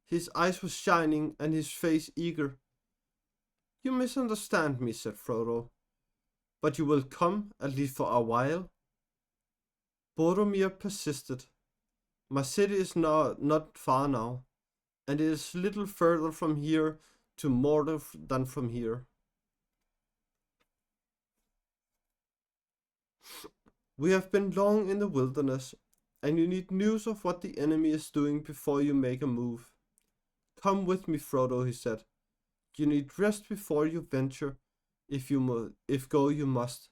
His eyes were shining and his face eager. You misunderstand me, said Frodo. But you will come, at least for a while. Boromir persisted. My city is not far now, and it is little further from here to Mordor than from here. We have been long in the wilderness, and you need news of what the enemy is doing before you make a move. Come with me, Frodo, he said. You need rest before you venture, if go you must.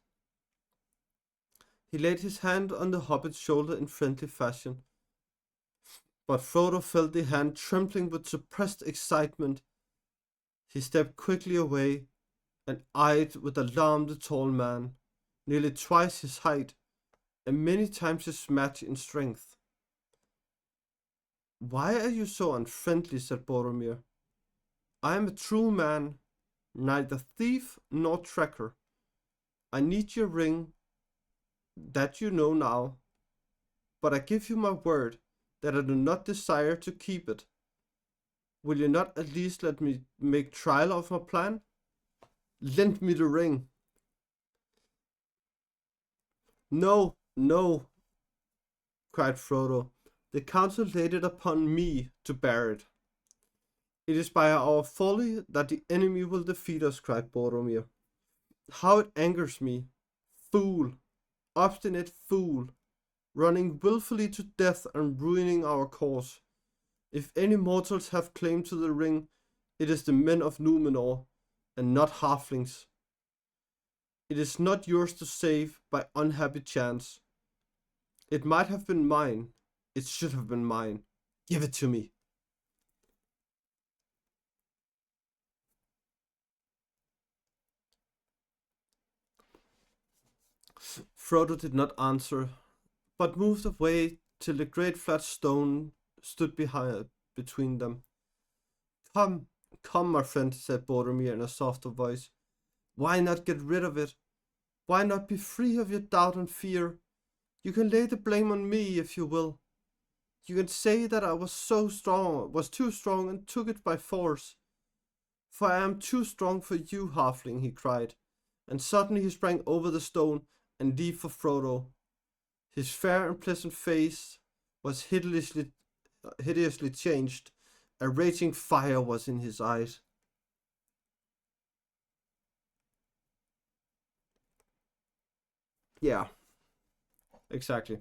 He laid his hand on the hobbit's shoulder in friendly fashion, but Frodo felt the hand trembling with suppressed excitement. He stepped quickly away and eyed with alarm the tall man, nearly twice his height and many times his match in strength. Why are you so unfriendly? Said Boromir. I am a true man, neither thief nor tracker. I need your ring, that you know now, but I give you my word that I do not desire to keep it. Will you not at least let me make trial of my plan? Lend me the ring. No, no, cried Frodo. The council laid it upon me to bear it. It is by our folly that the enemy will defeat us, cried Boromir. How it angers me. Fool, obstinate fool, running wilfully to death and ruining our cause. If any mortals have claim to the ring, it is the men of Númenor, and not halflings. It is not yours to save by unhappy chance. It might have been mine. It should have been mine. Give it to me. Frodo did not answer, but moved away till the great flat stone stood between them. Come, come, my friend, said Boromir in a softer voice. Why not get rid of it? Why not be free of your doubt and fear? You can lay the blame on me if you will. You can say that I was too strong and took it by force. For I am too strong for you, halfling, he cried, and suddenly he sprang over the stone and leaped for Frodo. His fair and pleasant face was hideously changed. A raging fire was in his eyes. Yeah, exactly.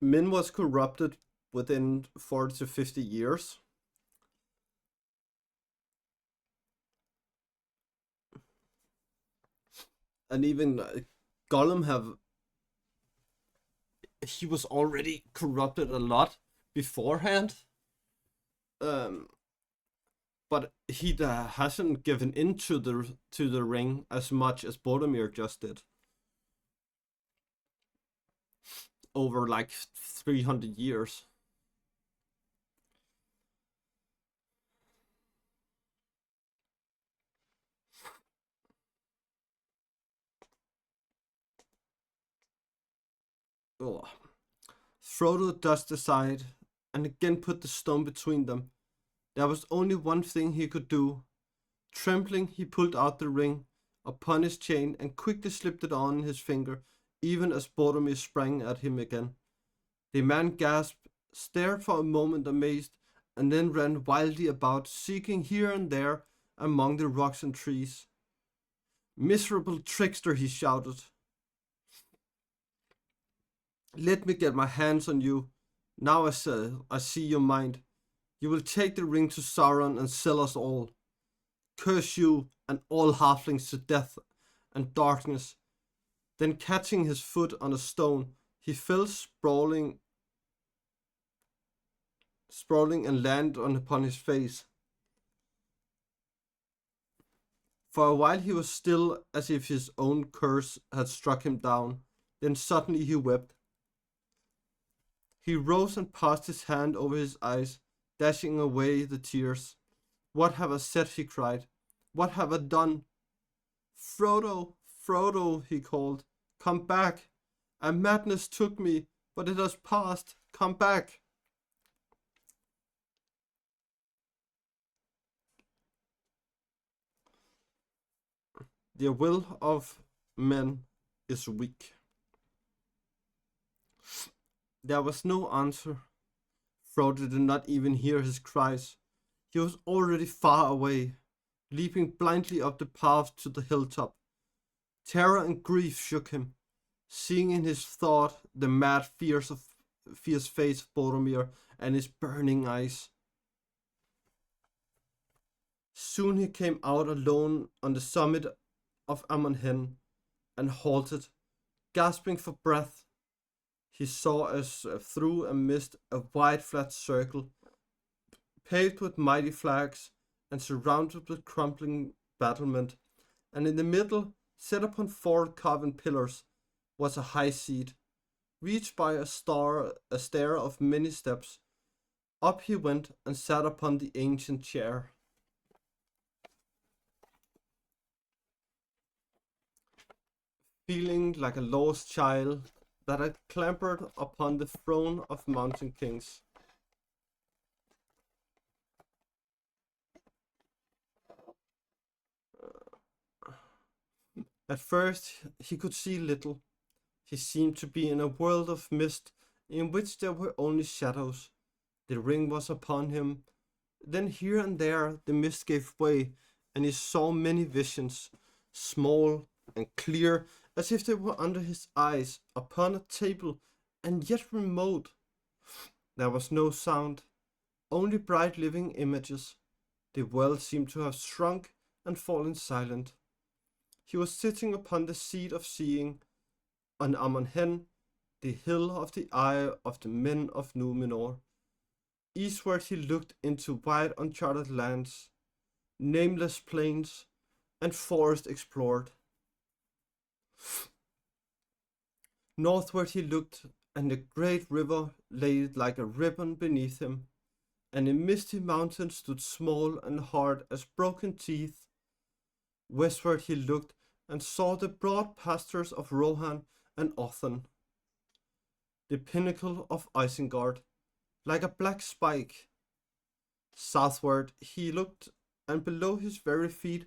Min was corrupted within 40 to 50 years. And even Gollum he was already corrupted a lot beforehand. But he hasn't given in to the ring as much as Boromir just did. Over like 300 years. Ugh. Frodo dusted aside and again put the stone between them. There was only one thing he could do. Trembling, he pulled out the ring upon his chain and quickly slipped it on his finger, even as Boromir sprang at him again. The man gasped, stared for a moment amazed, and then ran wildly about, seeking here and there among the rocks and trees. Miserable trickster, he shouted. Let me get my hands on you. Now I see your mind. You will take the ring to Sauron and sell us all. Curse you and all halflings to death and darkness. Then catching his foot on a stone, he fell sprawling and landed upon his face. For a while he was still as if his own curse had struck him down. Then suddenly he wept. He rose and passed his hand over his eyes, dashing away the tears. What have I said? He cried. What have I done? Frodo, Frodo, he called. Come back. A madness took me, but it has passed. Come back. The will of men is weak. There was no answer. Frodo did not even hear his cries. He was already far away, leaping blindly up the path to the hilltop. Terror and grief shook him, seeing in his thought the mad fierce face of Boromir and his burning eyes. Soon he came out alone on the summit of Amon Hen and halted, gasping for breath. He saw as through a mist a wide flat circle, paved with mighty flags and surrounded with crumbling battlement, and in the middle, set upon four carven pillars, was a high seat, reached by a stair of many steps. Up he went and sat upon the ancient chair. Feeling like a lost child that had clambered upon the throne of mountain kings. At first he could see little. He seemed to be in a world of mist in which there were only shadows. The ring was upon him. Then here and there the mist gave way, and he saw many visions, small and clear, as if they were under his eyes, upon a table, and yet remote. There was no sound, only bright living images. The world seemed to have shrunk and fallen silent. He was sitting upon the seat of seeing, on Amon Hen, the hill of the eye of the men of Númenor. Eastward he looked into wide uncharted lands, nameless plains, and forest explored. Northward he looked, and the great river lay like a ribbon beneath him, and the misty mountains stood small and hard as broken teeth. Westward he looked, and saw the broad pastures of Rohan and Othen, the pinnacle of Isengard, like a black spike. Southward he looked, and below his very feet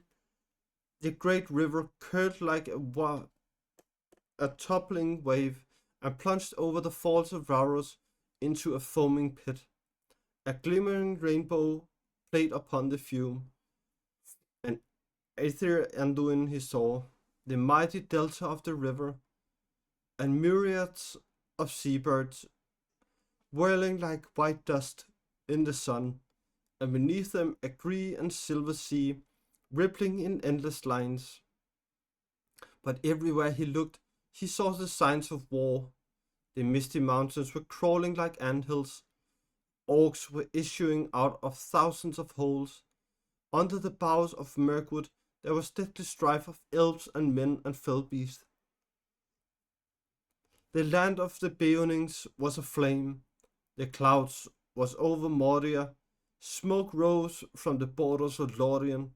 the great river curled like a toppling wave, and plunged over the falls of Rauros into a foaming pit. A glimmering rainbow played upon the fume, and Aether Anduin he saw, the mighty delta of the river, and myriads of seabirds whirling like white dust in the sun, and beneath them a green and silver sea rippling in endless lines. But everywhere he looked, he saw the signs of war. The misty mountains were crawling like anthills. Orcs were issuing out of thousands of holes. Under the boughs of Mirkwood there was deadly strife of elves and men and fell beasts. The land of the Beonings was aflame. The clouds was over Moria. Smoke rose from the borders of Lorien.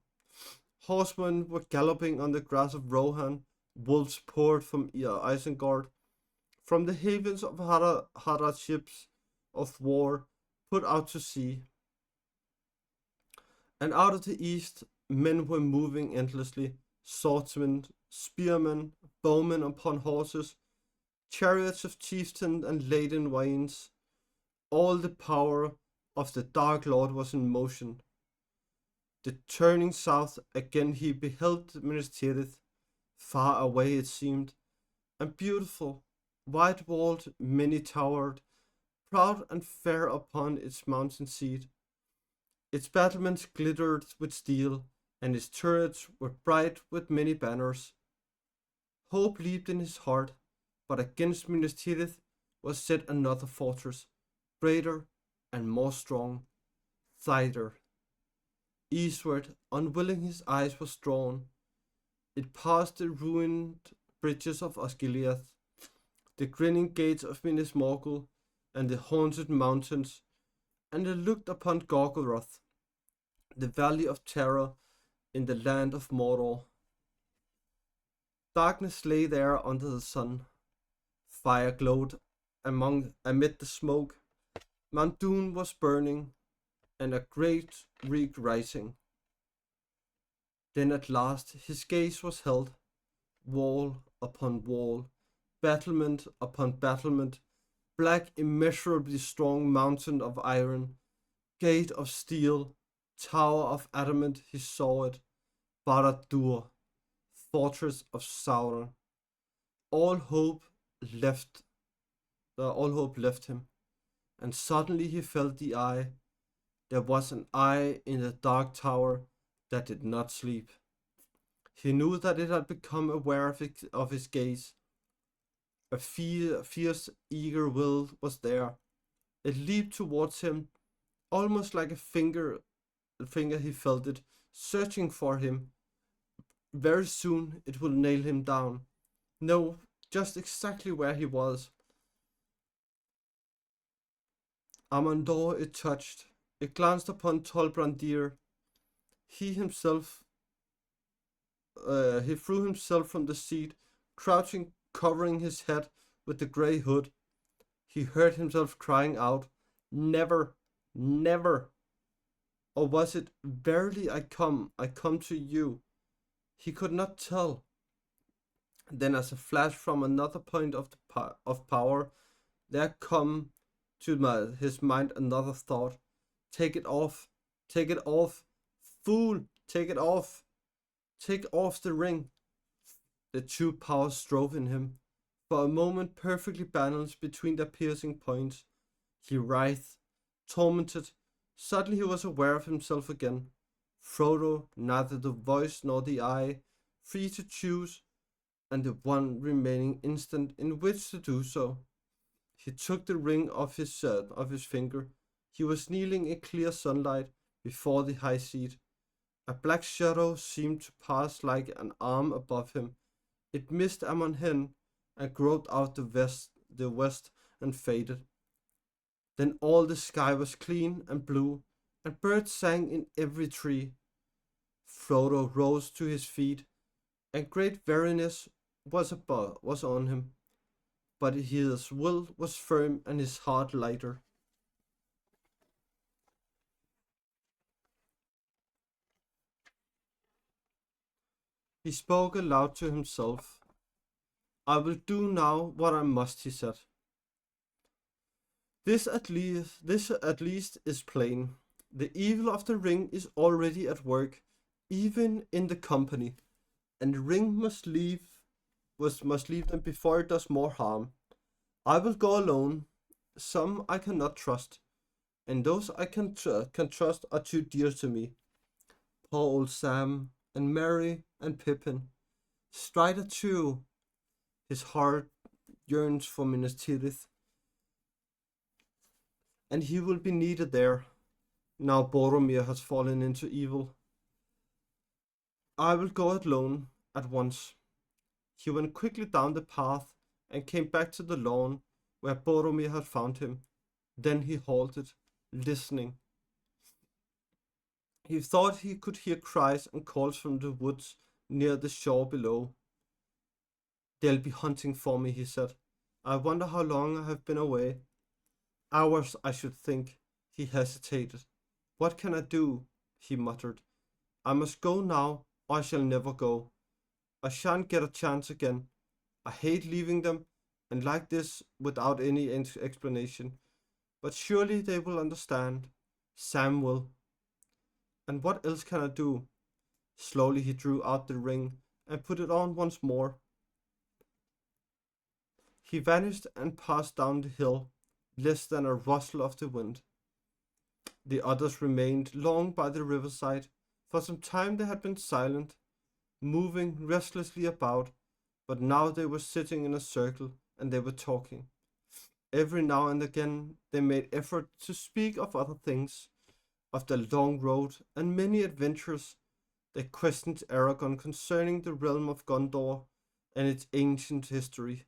Horsemen were galloping on the grass of Rohan. Wolves poured from Isengard. From the havens of Harad ships of war put out to sea. And out of the east men were moving endlessly, swordsmen, spearmen, bowmen upon horses, chariots of chieftains and laden wains. All the power of the Dark Lord was in motion. The turning south again he beheld Minas Tirith, far away it seemed, and beautiful, white-walled, many-towered, proud and fair upon its mountain seat. Its battlements glittered with steel, and its turrets were bright with many banners. Hope leaped in his heart, but against Minas Tirith was set another fortress, greater and more strong, Thyder. Eastward, unwilling his eyes was drawn. It passed the ruined bridges of Osgiliath, the grinning gates of Minas Morgul, and the haunted mountains, and it looked upon Gorgoroth, the valley of terror in the land of Mordor. Darkness lay there under the sun. Fire glowed amid the smoke. Mount Doom was burning, and a great reek rising. Then at last his gaze was held, wall upon wall, battlement upon battlement, black, immeasurably strong mountain of iron, gate of steel, tower of adamant, he saw it. Barad-dûr, fortress of Sauron. All hope left, all hope left him, and suddenly he felt the eye. There was an eye in the dark tower that did not sleep. He knew that it had become aware of his gaze. A fierce, eager will was there. It leaped towards him, almost like a finger he felt it, searching for him. Very soon it will nail him down. No, just exactly where he was. Amandor it touched. It glanced upon Tolbrandir. He himself, he threw himself from the seat, crouching, covering his head with the grey hood. He heard himself crying out, "Never, never!" Or was it, "Verily I come to you"? He could not tell. Then, as a flash from another point of power, there come to his mind another thought. Take it off, take it off, fool, take it off, take off the ring. The two powers strove in him. For a moment perfectly balanced between their piercing points, he writhed, tormented. Suddenly he was aware of himself again. Frodo, neither the voice nor the eye, free to choose, and the one remaining instant in which to do so. He took the ring off his finger. He was kneeling in clear sunlight before the high seat. A black shadow seemed to pass like an arm above him. It missed Amon Hen and groped out the west and faded. Then all the sky was clean and blue, and birds sang in every tree. Frodo rose to his feet, and great weariness was on him, but his will was firm and his heart lighter. He spoke aloud to himself. "I will do now what I must," he said. This at least is plain. The evil of the ring is already at work, even in the company, and the ring must leave them before it does more harm. I will go alone. Some I cannot trust, and those I can trust are too dear to me. Poor old Sam, and Merry, and Pippin. Strider too. His heart yearns for Minas Tirith, and he will be needed there, now Boromir has fallen into evil. I will go alone at once. He went quickly down the path and came back to the lawn where Boromir had found him. Then he halted, listening. He thought he could hear cries and calls from the woods near the shore below. "They'll be hunting for me," he said. "I wonder how long I have been away." "Hours, I should think." He hesitated. "What can I do?" he muttered. "I must go now, or I shall never go. I shan't get a chance again. I hate leaving them, and like this, without any explanation. But surely they will understand. Sam will. And what else can I do?" Slowly he drew out the ring and put it on once more. He vanished and passed down the hill, less than a rustle of the wind. The others remained long by the riverside. For some time they had been silent, moving restlessly about, but now they were sitting in a circle and they were talking. Every now and again they made effort to speak of other things, of the long road and many adventures. They questioned Aragorn concerning the realm of Gondor and its ancient history,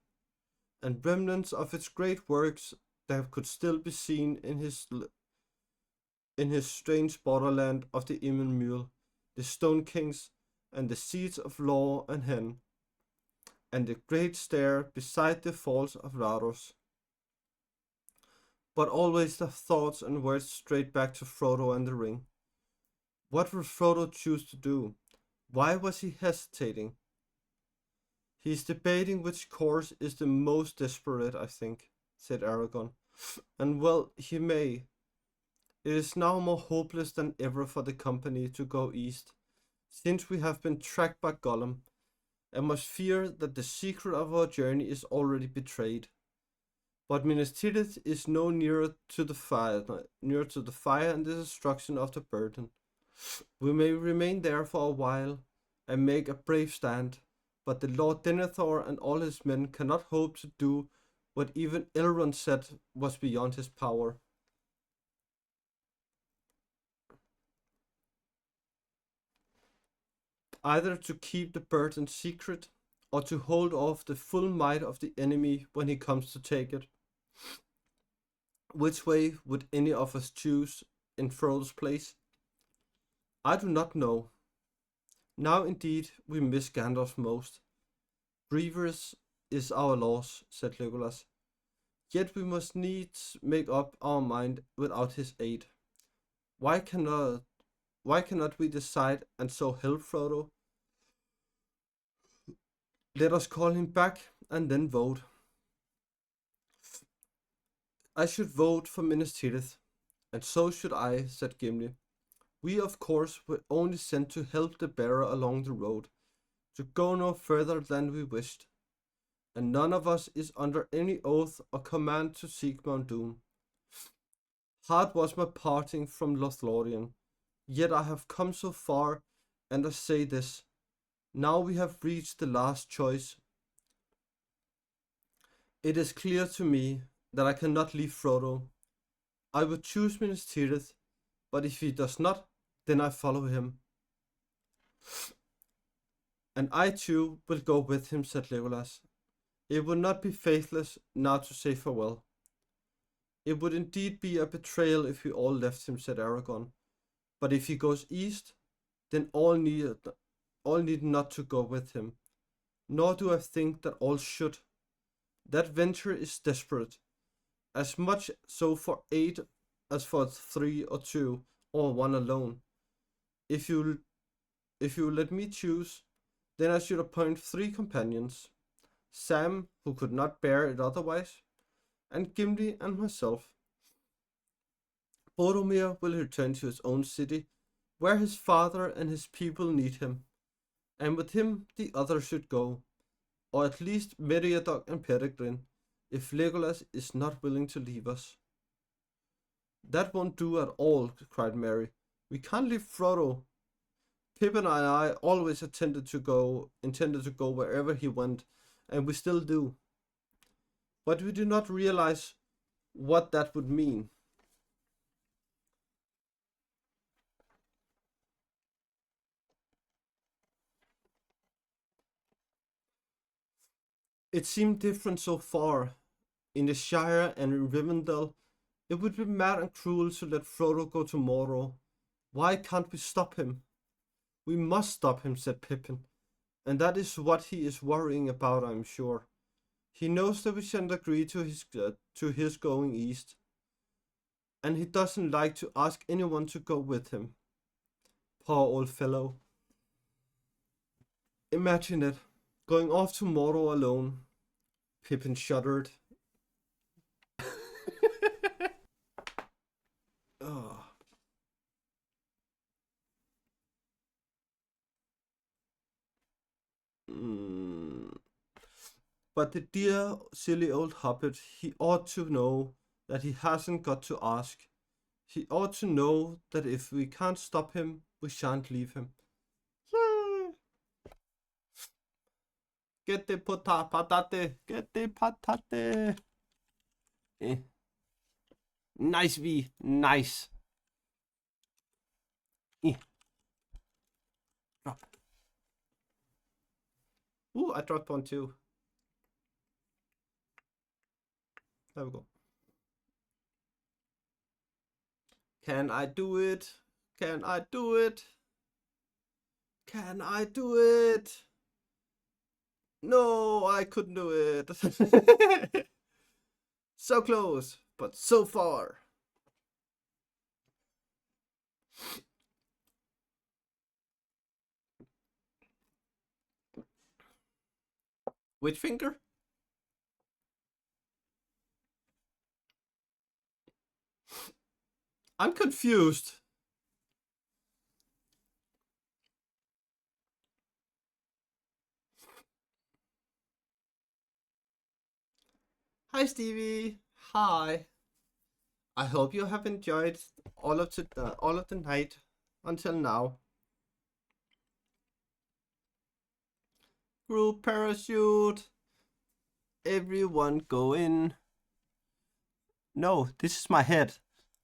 and remnants of its great works that could still be seen in his strange borderland of the Immenmuel, the Stone Kings, and the seats of Law and Hen, and the great stair beside the falls of Rados. But always the thoughts and words strayed back to Frodo and the ring. What would Frodo choose to do? Why was he hesitating? He is debating which course is the most desperate, I think. said Aragorn. And well he may. It is now more hopeless than ever for the company to go east, since we have been tracked by Gollum, and must fear that the secret of our journey is already betrayed. But Minas Tirith is no nearer to the fire, and the destruction of the burden. We may remain there for a while and make a brave stand, but the Lord Denethor and all his men cannot hope to do what even Elrond said was beyond his power. Either to keep the burden secret, or to hold off the full might of the enemy when he comes to take it. Which way would any of us choose in Frodo's place? I do not know. Now indeed we miss Gandalf most. Grievous is our loss, said Legolas. Yet we must needs make up our mind without his aid. Why cannot we decide and so help Frodo? Let us call him back and then vote. I should vote for Minas Tirith, and so should I, said Gimli. We of course were only sent to help the bearer along the road, to go no further than we wished, and none of us is under any oath or command to seek Mount Doom. Hard was my parting from Lothlorien, yet I have come so far, and I say this, now we have reached the last choice. It is clear to me that I cannot leave Frodo. I would choose Minas Tirith, but if he does not, then I follow him. And I too will go with him, said Legolas. It would not be faithless now to say farewell. It would indeed be a betrayal if we all left him, said Aragorn. But if he goes east, then all need not to go with him. Nor do I think that all should. That venture is desperate, as much so for 8 as for 3 or 2, or 1 alone. If you let me choose, then I should appoint 3 companions. Sam, who could not bear it otherwise, and Gimli and myself. Boromir will return to his own city, where his father and his people need him, and with him the others should go, or at least Meriadoc and Peregrine, if Legolas is not willing to leave us. That won't do at all, cried Merry. We can't leave Frodo. Pippin and I always intended to go wherever he went, and we still do. But we do not realize what that would mean. It seemed different so far. In the Shire and in Rivendell, it would be mad and cruel to let Frodo go to Mordor. Why can't we stop him? We must stop him, said Pippin, and that is what he is worrying about, I'm sure. He knows that we shan't agree to his going east, and he doesn't like to ask anyone to go with him. Poor old fellow. Imagine it, going off to Mordor alone. Pippin shuddered. Oh. But the dear, silly old hobbit, he ought to know that he hasn't got to ask. He ought to know that if we can't stop him, we shan't leave him. Yay! Get the patate! Get the patate! Eh. Nice, V. Nice. Eh. Drop. Ooh, I dropped one too. There we go. Can I do it? Can I do it? Can I do it? No, I couldn't do it. So close, but so far. Which finger? I'm confused. Hi, Stevie. Hi. I hope you have enjoyed all of the night until now. Group parachute. Everyone go in. No, this is my head.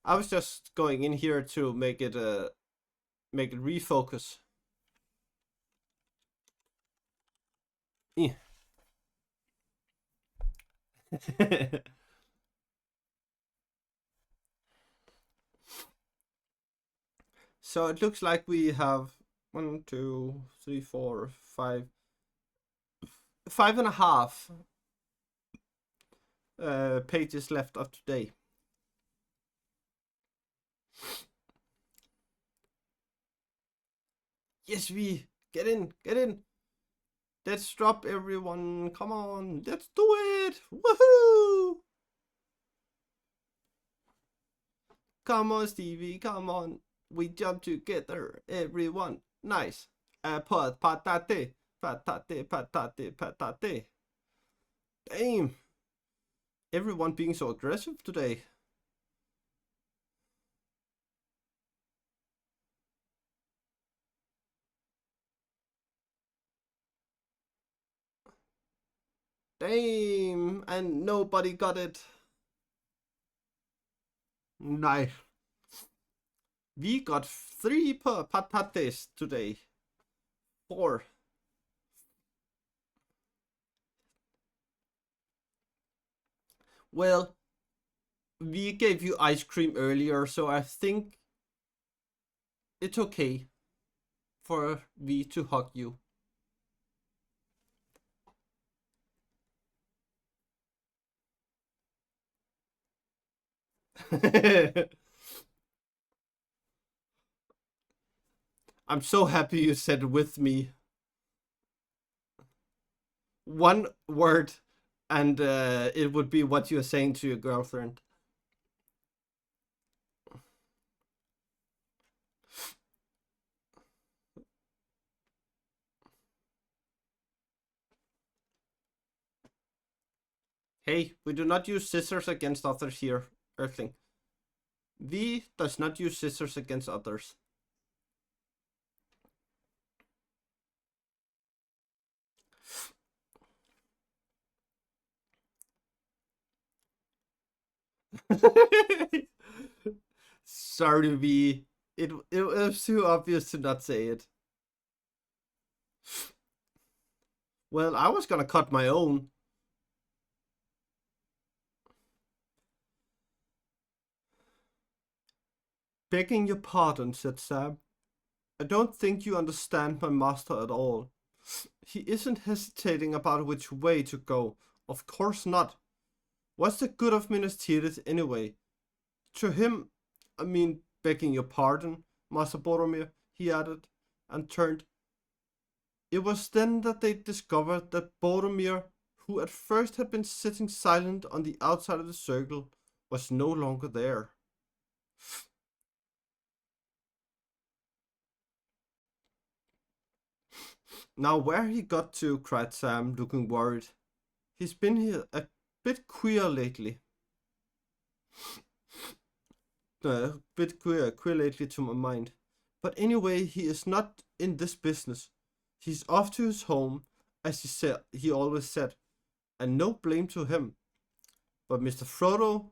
I was just going in here to make it refocus. Eh. So it looks like we have 1, 2, 3, 4, 5, 5.5 pages left of today. Yes, we get in, get in. Let's drop everyone. Come on, let's do it. Woohoo! Come on, Stevie, come on. We jump together, everyone. Nice. Patate, patate, patate, patate. Damn. Everyone being so aggressive today. Damn. And nobody got it. Nice. We got 3 patates today. 4. Well, we gave you ice cream earlier, so I think it's okay for me to hug you. I'm so happy you said with me. One word, and it would be what you're saying to your girlfriend. Hey, we do not use scissors against others here, Earthling. We does not use scissors against others. Sorry, V. It was too obvious to not say it. Well, I was gonna cut my own. Begging your pardon, said Sam. I don't think you understand my master at all. He isn't hesitating about which way to go. Of course not. What's the good of Minas Tirith anyway? To him, I mean, begging your pardon, Master Boromir, he added, and turned. It was then that they discovered that Boromir, who at first had been sitting silent on the outside of the circle, was no longer there. Now where he got to, cried Sam, looking worried. He's been here a bit queer lately. A bit queer lately to my mind. But anyway, he is not in this business. He's off to his home, as he always said, and no blame to him. But Mr. Frodo,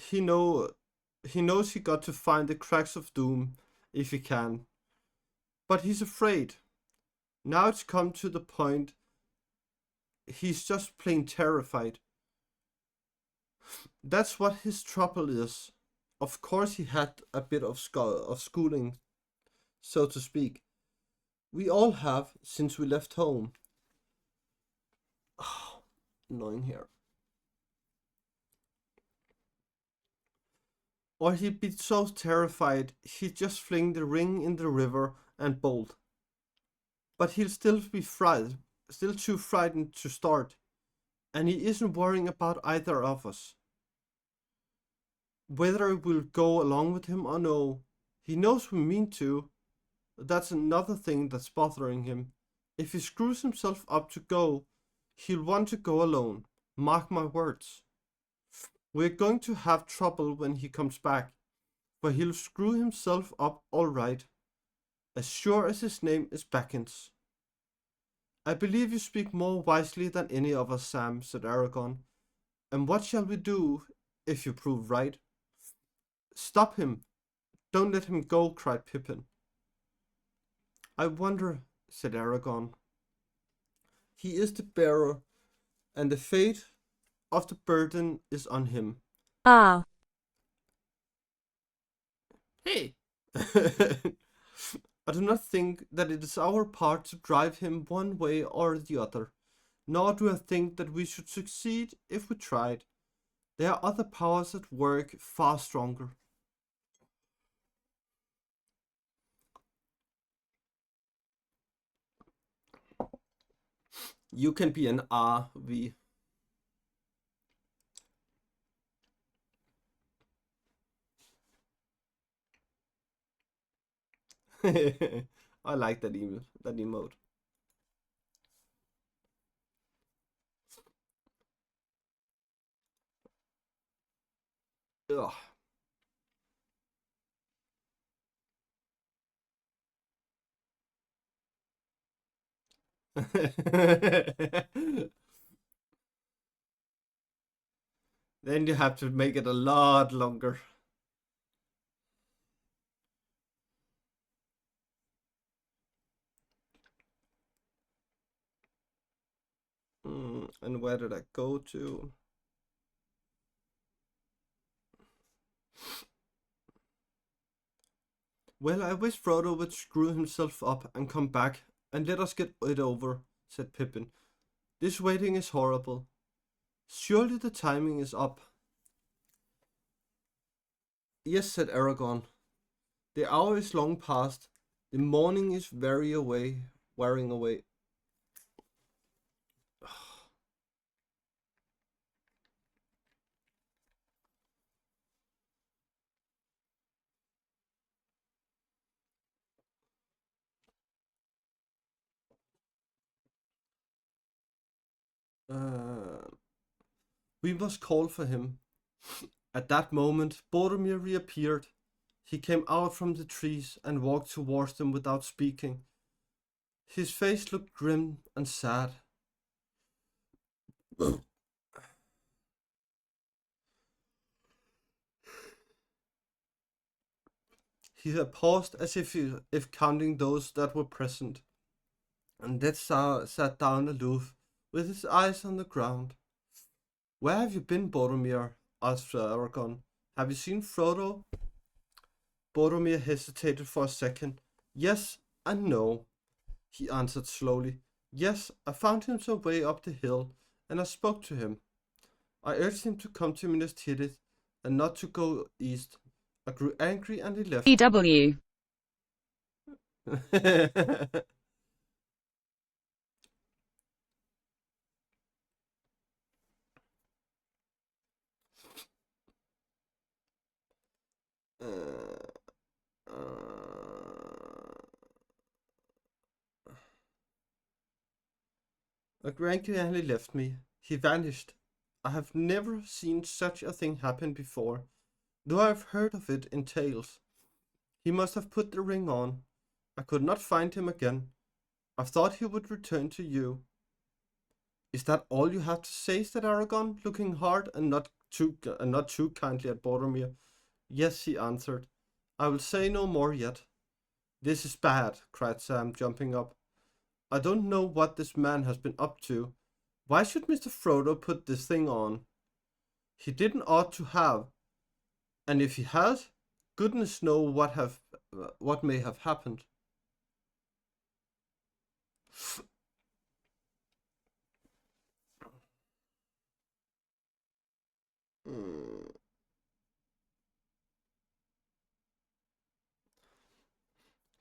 he knows he got to find the cracks of doom if he can. But he's afraid. Now it's come to the point. He's just plain terrified. That's what his trouble is. Of course he had a bit of schooling, so to speak. We all have since we left home. Oh, annoying here. Or he'd be so terrified he'd just fling the ring in the river and bolt. But he'll still be still too frightened to start, and he isn't worrying about either of us. Whether we'll go along with him or no, he knows we mean to. That's another thing that's bothering him. If he screws himself up to go, he'll want to go alone. Mark my words. We're going to have trouble when he comes back, for he'll screw himself up all right, as sure as his name is Backins. I believe you speak more wisely than any of us, Sam, said Aragorn. And what shall we do if you prove right? Stop him. Don't let him go, cried Pippin. I wonder, said Aragorn. He is the bearer, and the fate of the burden is on him. Ah. Hey! I do not think that it is our part to drive him one way or the other, nor do I think that we should succeed if we tried. There are other powers at work far stronger. You can be an RV. I like that emote. Ugh. Then you have to make it a lot longer. And where did I go to? Well, I wish Frodo would screw himself up and come back and let us get it over, said Pippin. This waiting is horrible. Surely the timing is up. Yes, said Aragorn. The hour is long past. The morning is wearing away. We must call for him. At that moment, Boromir reappeared. He came out from the trees and walked towards them without speaking. His face looked grim and sad. He had paused as if counting those that were present, and then sat down aloof, with his eyes on the ground. Where have you been, Boromir? Asked Aragorn. Have you seen Frodo? Boromir hesitated for a second. Yes and no, he answered slowly. Yes, I found him some way up the hill, and I spoke to him. I urged him to come to Minas Tirith, and not to go east. I grew angry and he left. EW. A grandly left me. He vanished. I have never seen such a thing happen before, though I have heard of it in tales. He must have put the ring on. I could not find him again. I thought he would return to you. Is that all you have to say? Said Aragorn, looking hard and not too kindly at Boromir. Yes, he answered. I will say no more yet. This is bad, cried Sam, jumping up. I don't know what this man has been up to. Why should Mr. Frodo put this thing on? He didn't ought to have. And if he has, goodness know what may have happened.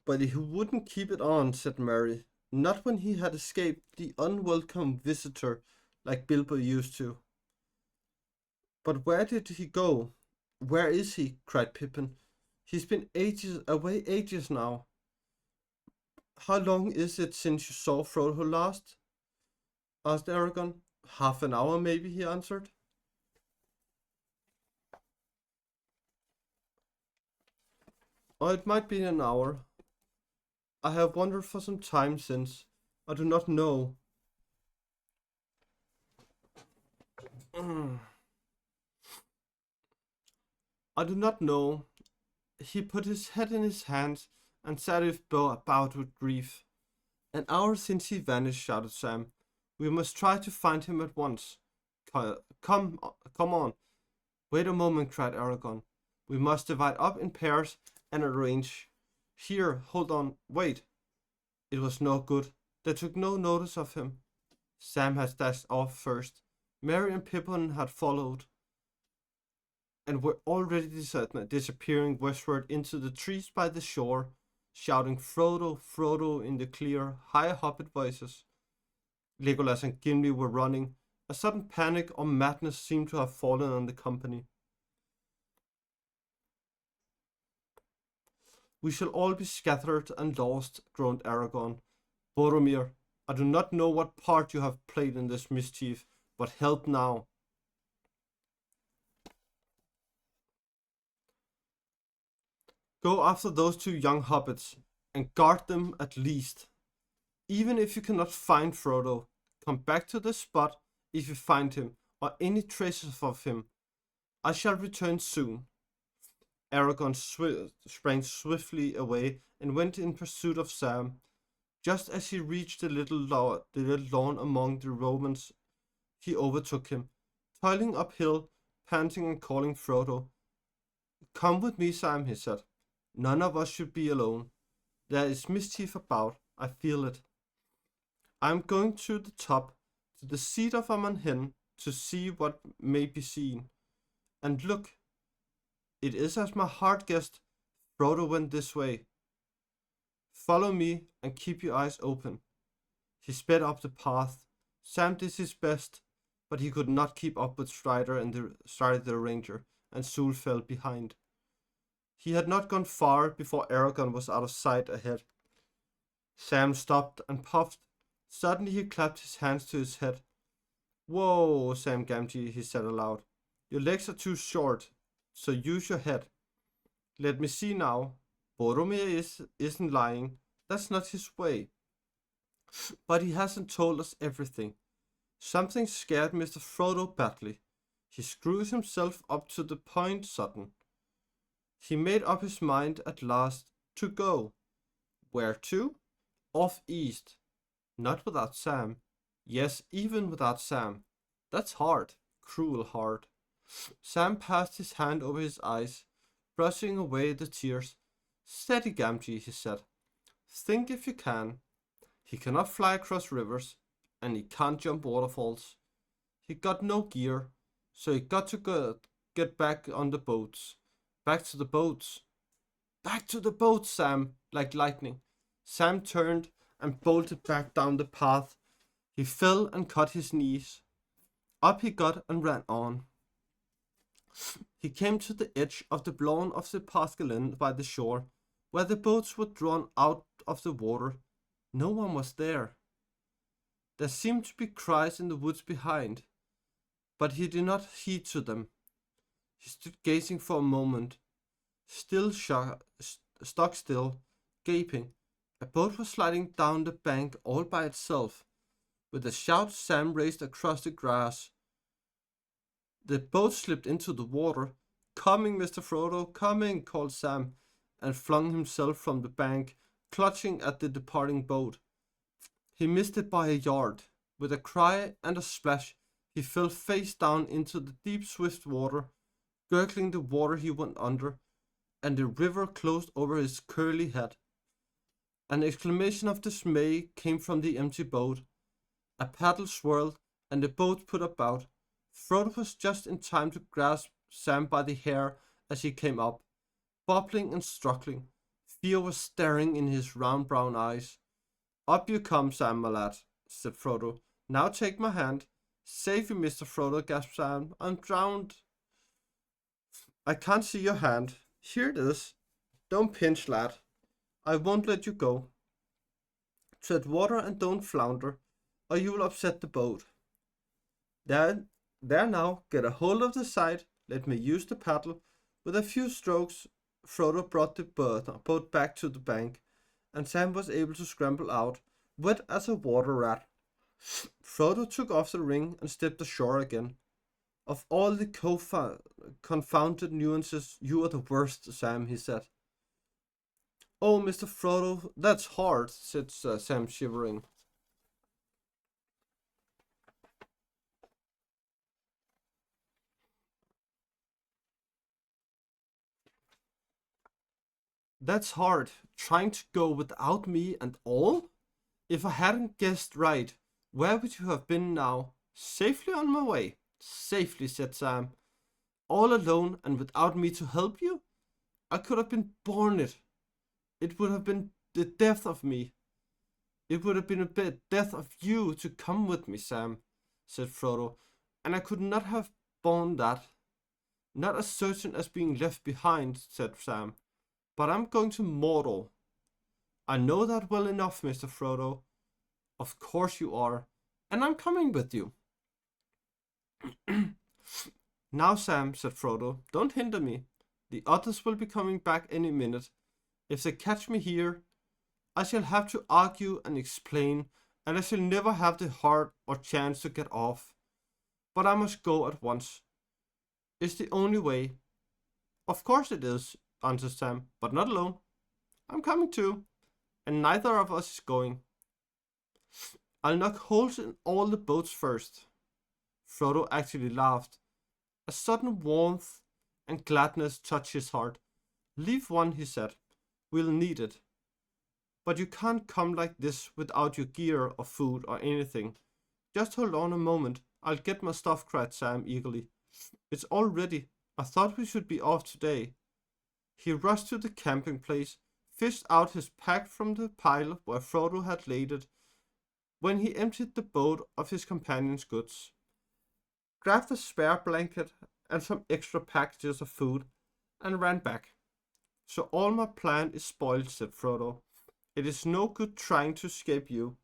But he wouldn't keep it on, said Mary. Not when he had escaped the unwelcome visitor like Bilbo used to. But where did he go? Where is he? Cried Pippin. He's been away ages now. How long is it since you saw Frodo last? Asked Aragorn. Half an hour, maybe, he answered. Or it might be an hour. I have wandered for some time since. I do not know. I do not know. He put his head in his hands and sat bowed with grief. An hour since he vanished, shouted Sam. We must try to find him at once. Come on. Wait a moment, cried Aragorn. We must divide up in pairs and arrange. Here, hold on, wait. It was no good. They took no notice of him. Sam had dashed off first. Merry and Pippin had followed, and were already disappearing westward into the trees by the shore, shouting Frodo, Frodo in the clear, high hobbit voices. Legolas and Gimli were running. A sudden panic or madness seemed to have fallen on the company. We shall all be scattered and lost, groaned Aragorn. Boromir, I do not know what part you have played in this mischief, but help now. Go after those two young hobbits, and guard them at least. Even if you cannot find Frodo, come back to the spot if you find him, or any traces of him. I shall return soon. Aragorn sprang swiftly away and went in pursuit of Sam. Just as he reached the little lawn among the Romans, he overtook him, toiling uphill, panting and calling Frodo. Come with me, Sam, he said. None of us should be alone. There is mischief about, I feel it. I am going to the top, to the seat of Amon Hen, to see what may be seen. And look, it is as my heart guessed, Frodo went this way. Follow me and keep your eyes open. He sped up the path. Sam did his best, but he could not keep up with Strider the ranger, and soon fell behind. He had not gone far before Aragorn was out of sight ahead. Sam stopped and puffed. Suddenly he clapped his hands to his head. Whoa, Sam Gamgee, he said aloud. Your legs are too short, so use your head. Let me see now. Boromir isn't lying. That's not his way. But he hasn't told us everything. Something scared Mr. Frodo badly. He screwed himself up to the point sudden. He made up his mind at last to go. Where to? Off east. Not without Sam. Yes, even without Sam. That's hard. Cruel hard. Sam passed his hand over his eyes, brushing away the tears. Steady, Gamgee, he said. Think if you can. He cannot fly across rivers, and he can't jump waterfalls. He got no gear, so he got to get back on the boats. Back to the boats. Back to the boats, Sam, like lightning. Sam turned and bolted back down the path. He fell and cut his knees. Up he got and ran on. He came to the edge of the lawn of the Pascaline by the shore, where the boats were drawn out of the water. No one was there. There seemed to be cries in the woods behind, but he did not heed to them. He stood gazing for a moment, stock still, gaping. A boat was sliding down the bank all by itself. With a shout, Sam raced across the grass. The boat slipped into the water. Coming, Mr. Frodo, coming, called Sam, and flung himself from the bank, clutching at the departing boat. He missed it by a yard. With a cry and a splash, he fell face down into the deep, swift water, gurgling the water he went under, and the river closed over his curly head. An exclamation of dismay came from the empty boat. A paddle swirled, and the boat put about. Frodo was just in time to grasp Sam by the hair as he came up, bubbling and struggling. Fear was staring in his round brown eyes. Up you come, Sam, my lad, said Frodo. Now take my hand. Save you, Mr. Frodo, gasped Sam. I'm drowned. I can't see your hand. Here it is. Don't pinch, lad. I won't let you go. Tread water and don't flounder, or you will upset the boat. There, there now, get a hold of the side. Let me use the paddle. With a few strokes, Frodo brought the boat back to the bank, and Sam was able to scramble out, wet as a water rat. Frodo took off the ring and stepped ashore again. Of all the confounded nuances, you are the worst, Sam, he said. Oh, Mr. Frodo, that's hard, said Sam, shivering. That's hard, trying to go without me and all? If I hadn't guessed right, where would you have been now? Safely on my way. Safely, said Sam. All alone and without me to help you? I could have been born it. It would have been the death of me. It would have been a death of you to come with me, Sam, said Frodo, and I could not have borne that. Not as certain as being left behind, said Sam, but I'm going to Mordor. I know that well enough, Mr. Frodo. Of course you are, and I'm coming with you. Now, Sam, said Frodo, don't hinder me. The others will be coming back any minute. If they catch me here, I shall have to argue and explain, and I shall never have the heart or chance to get off. But I must go at once. It's the only way. Of course it is, answered Sam, but not alone. I'm coming too, and neither of us is going. I'll knock holes in all the boats first. Frodo actually laughed. A sudden warmth and gladness touched his heart. Leave one, he said. We'll need it. But you can't come like this without your gear or food or anything. Just hold on a moment. I'll get my stuff, cried Sam eagerly. It's all ready. I thought we should be off today. He rushed to the camping place, fished out his pack from the pile where Frodo had laid it, when he emptied the boat of his companion's goods, grabbed a spare blanket and some extra packages of food, and ran back. So all my plan is spoiled, said Frodo. It is no good trying to escape you.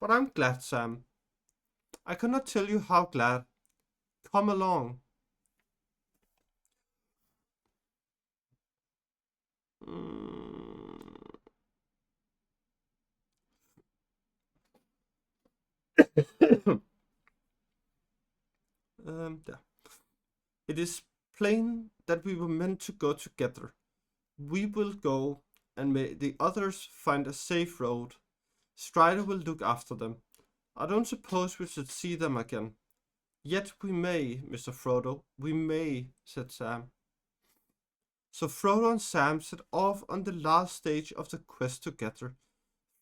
But I'm glad, Sam. I cannot tell you how glad. Come along. There. It is plain that we were meant to go together. We will go, and may the others find a safe road. Strider will look after them. I don't suppose we should see them again. Yet we may, Mr. Frodo, we may, said Sam. So Frodo and Sam set off on the last stage of the quest together.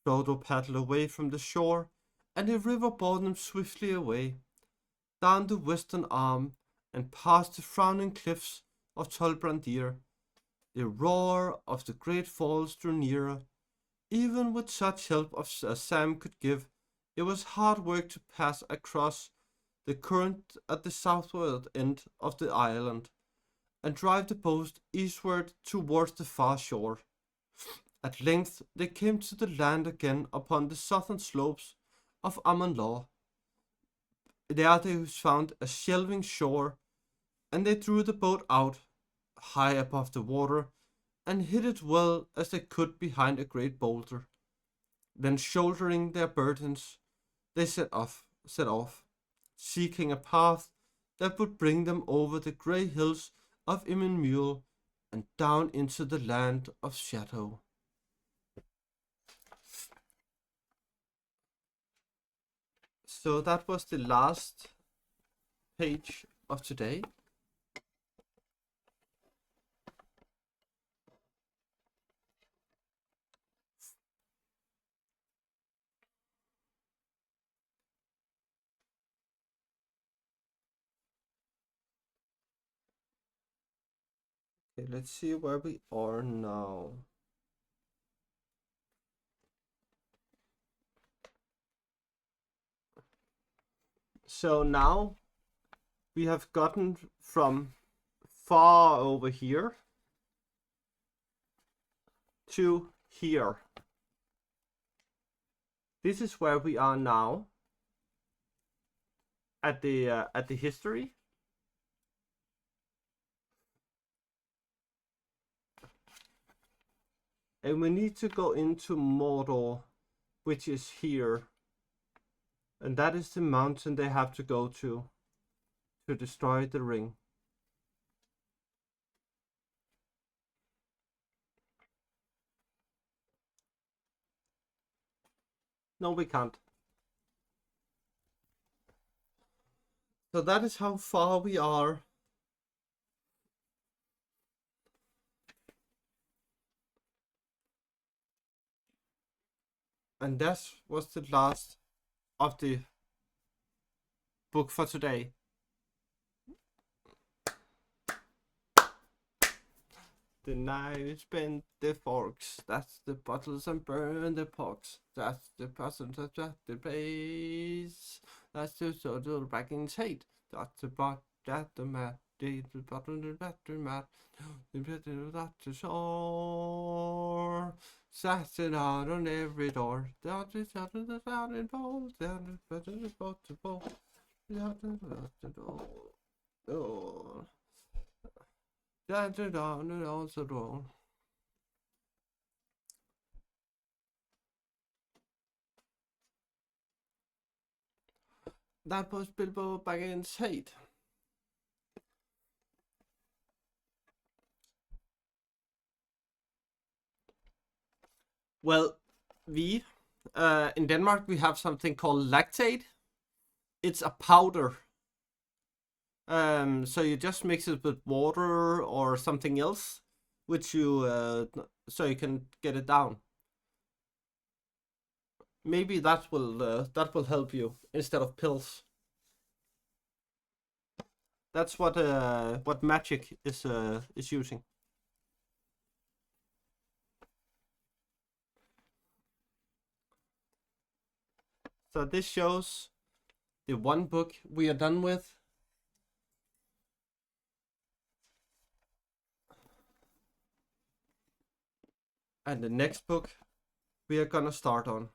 Frodo paddled away from the shore, and the river bore them swiftly away, down the western arm, and past the frowning cliffs of Tol Brandir. The roar of the great falls drew nearer. Even with such help as Sam could give, it was hard work to pass across the current at the southward end of the island, and drive the boat eastward towards the far shore. At length they came to the land again upon the southern slopes of Amon Law. There they found a shelving shore, and they drew the boat out, high above the water, and hid it well as they could behind a great boulder. Then, shouldering their burdens, they set off, seeking a path that would bring them over the grey hills of Imminmule and down into the land of shadow. So that was the last page of today. Okay, let's see where we are now. So now we have gotten from far over here to here. This is where we are now at the history. And we need to go into Mordor, which is here. And that is the mountain they have to go to destroy the ring. No, we can't. So that is how far we are. And that was the last of the book for today. The knives bend the forks, that's the bottles and burn the pots, that's the person that the place, that's the total back in hate, that's the bot, that the mat, the bottle, the battery mat, the shore, that's it out on every door, that's the shot of the fountain pole, that's the boat to boat, that's the door. Oh. That was Bilbo Baggins' hate. Well, in Denmark we have something called lactate. It's a powder. So you just mix it with water or something else, which you so you can get it down. Maybe that will help you instead of pills. That's what magic is using. So this shows the one book we are done with. And the next book we are gonna start on.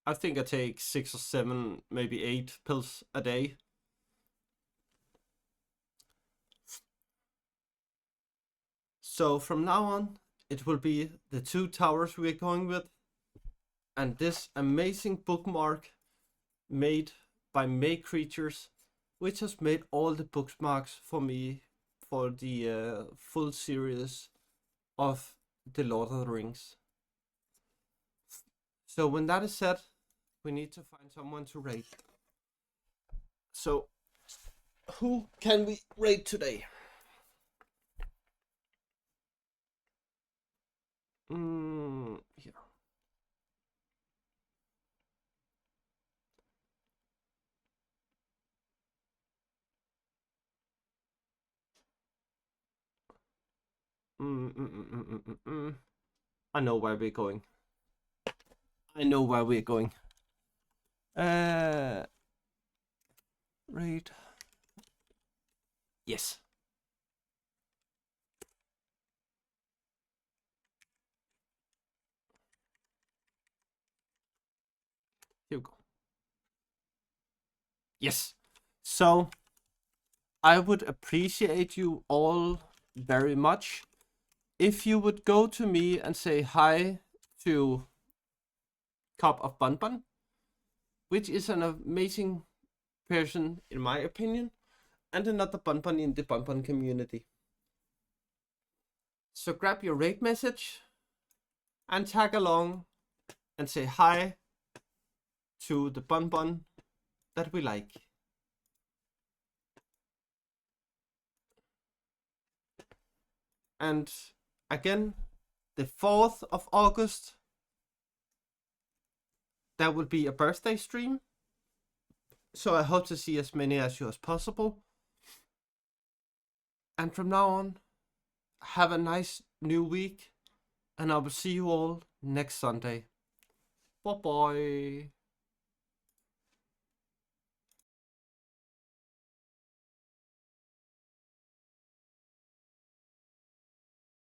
I think I take 6 or 7, maybe 8 pills a day. So from now on, it will be the 2 towers we're going with, and this amazing bookmark made by May Creatures, which has made all the bookmarks for me for the full series of The Lord of the Rings. So when that is said, we need to find someone to rate. So who can we rate today? Here. I know where we're going. Rate. Yes. Here we go. Yes. So I would appreciate you all very much if you would go to me and say hi to Cup of Bun Bun, which is an amazing person in my opinion, and another Bun Bun in the Bun Bun community. So grab your rate message and tag along and say hi to the Bun Bun that we like. And again, the 4th of August, that will be a birthday stream. So I hope to see as many as you as possible. And from now on, have a nice new week, and I will see you all next Sunday. Bye bye.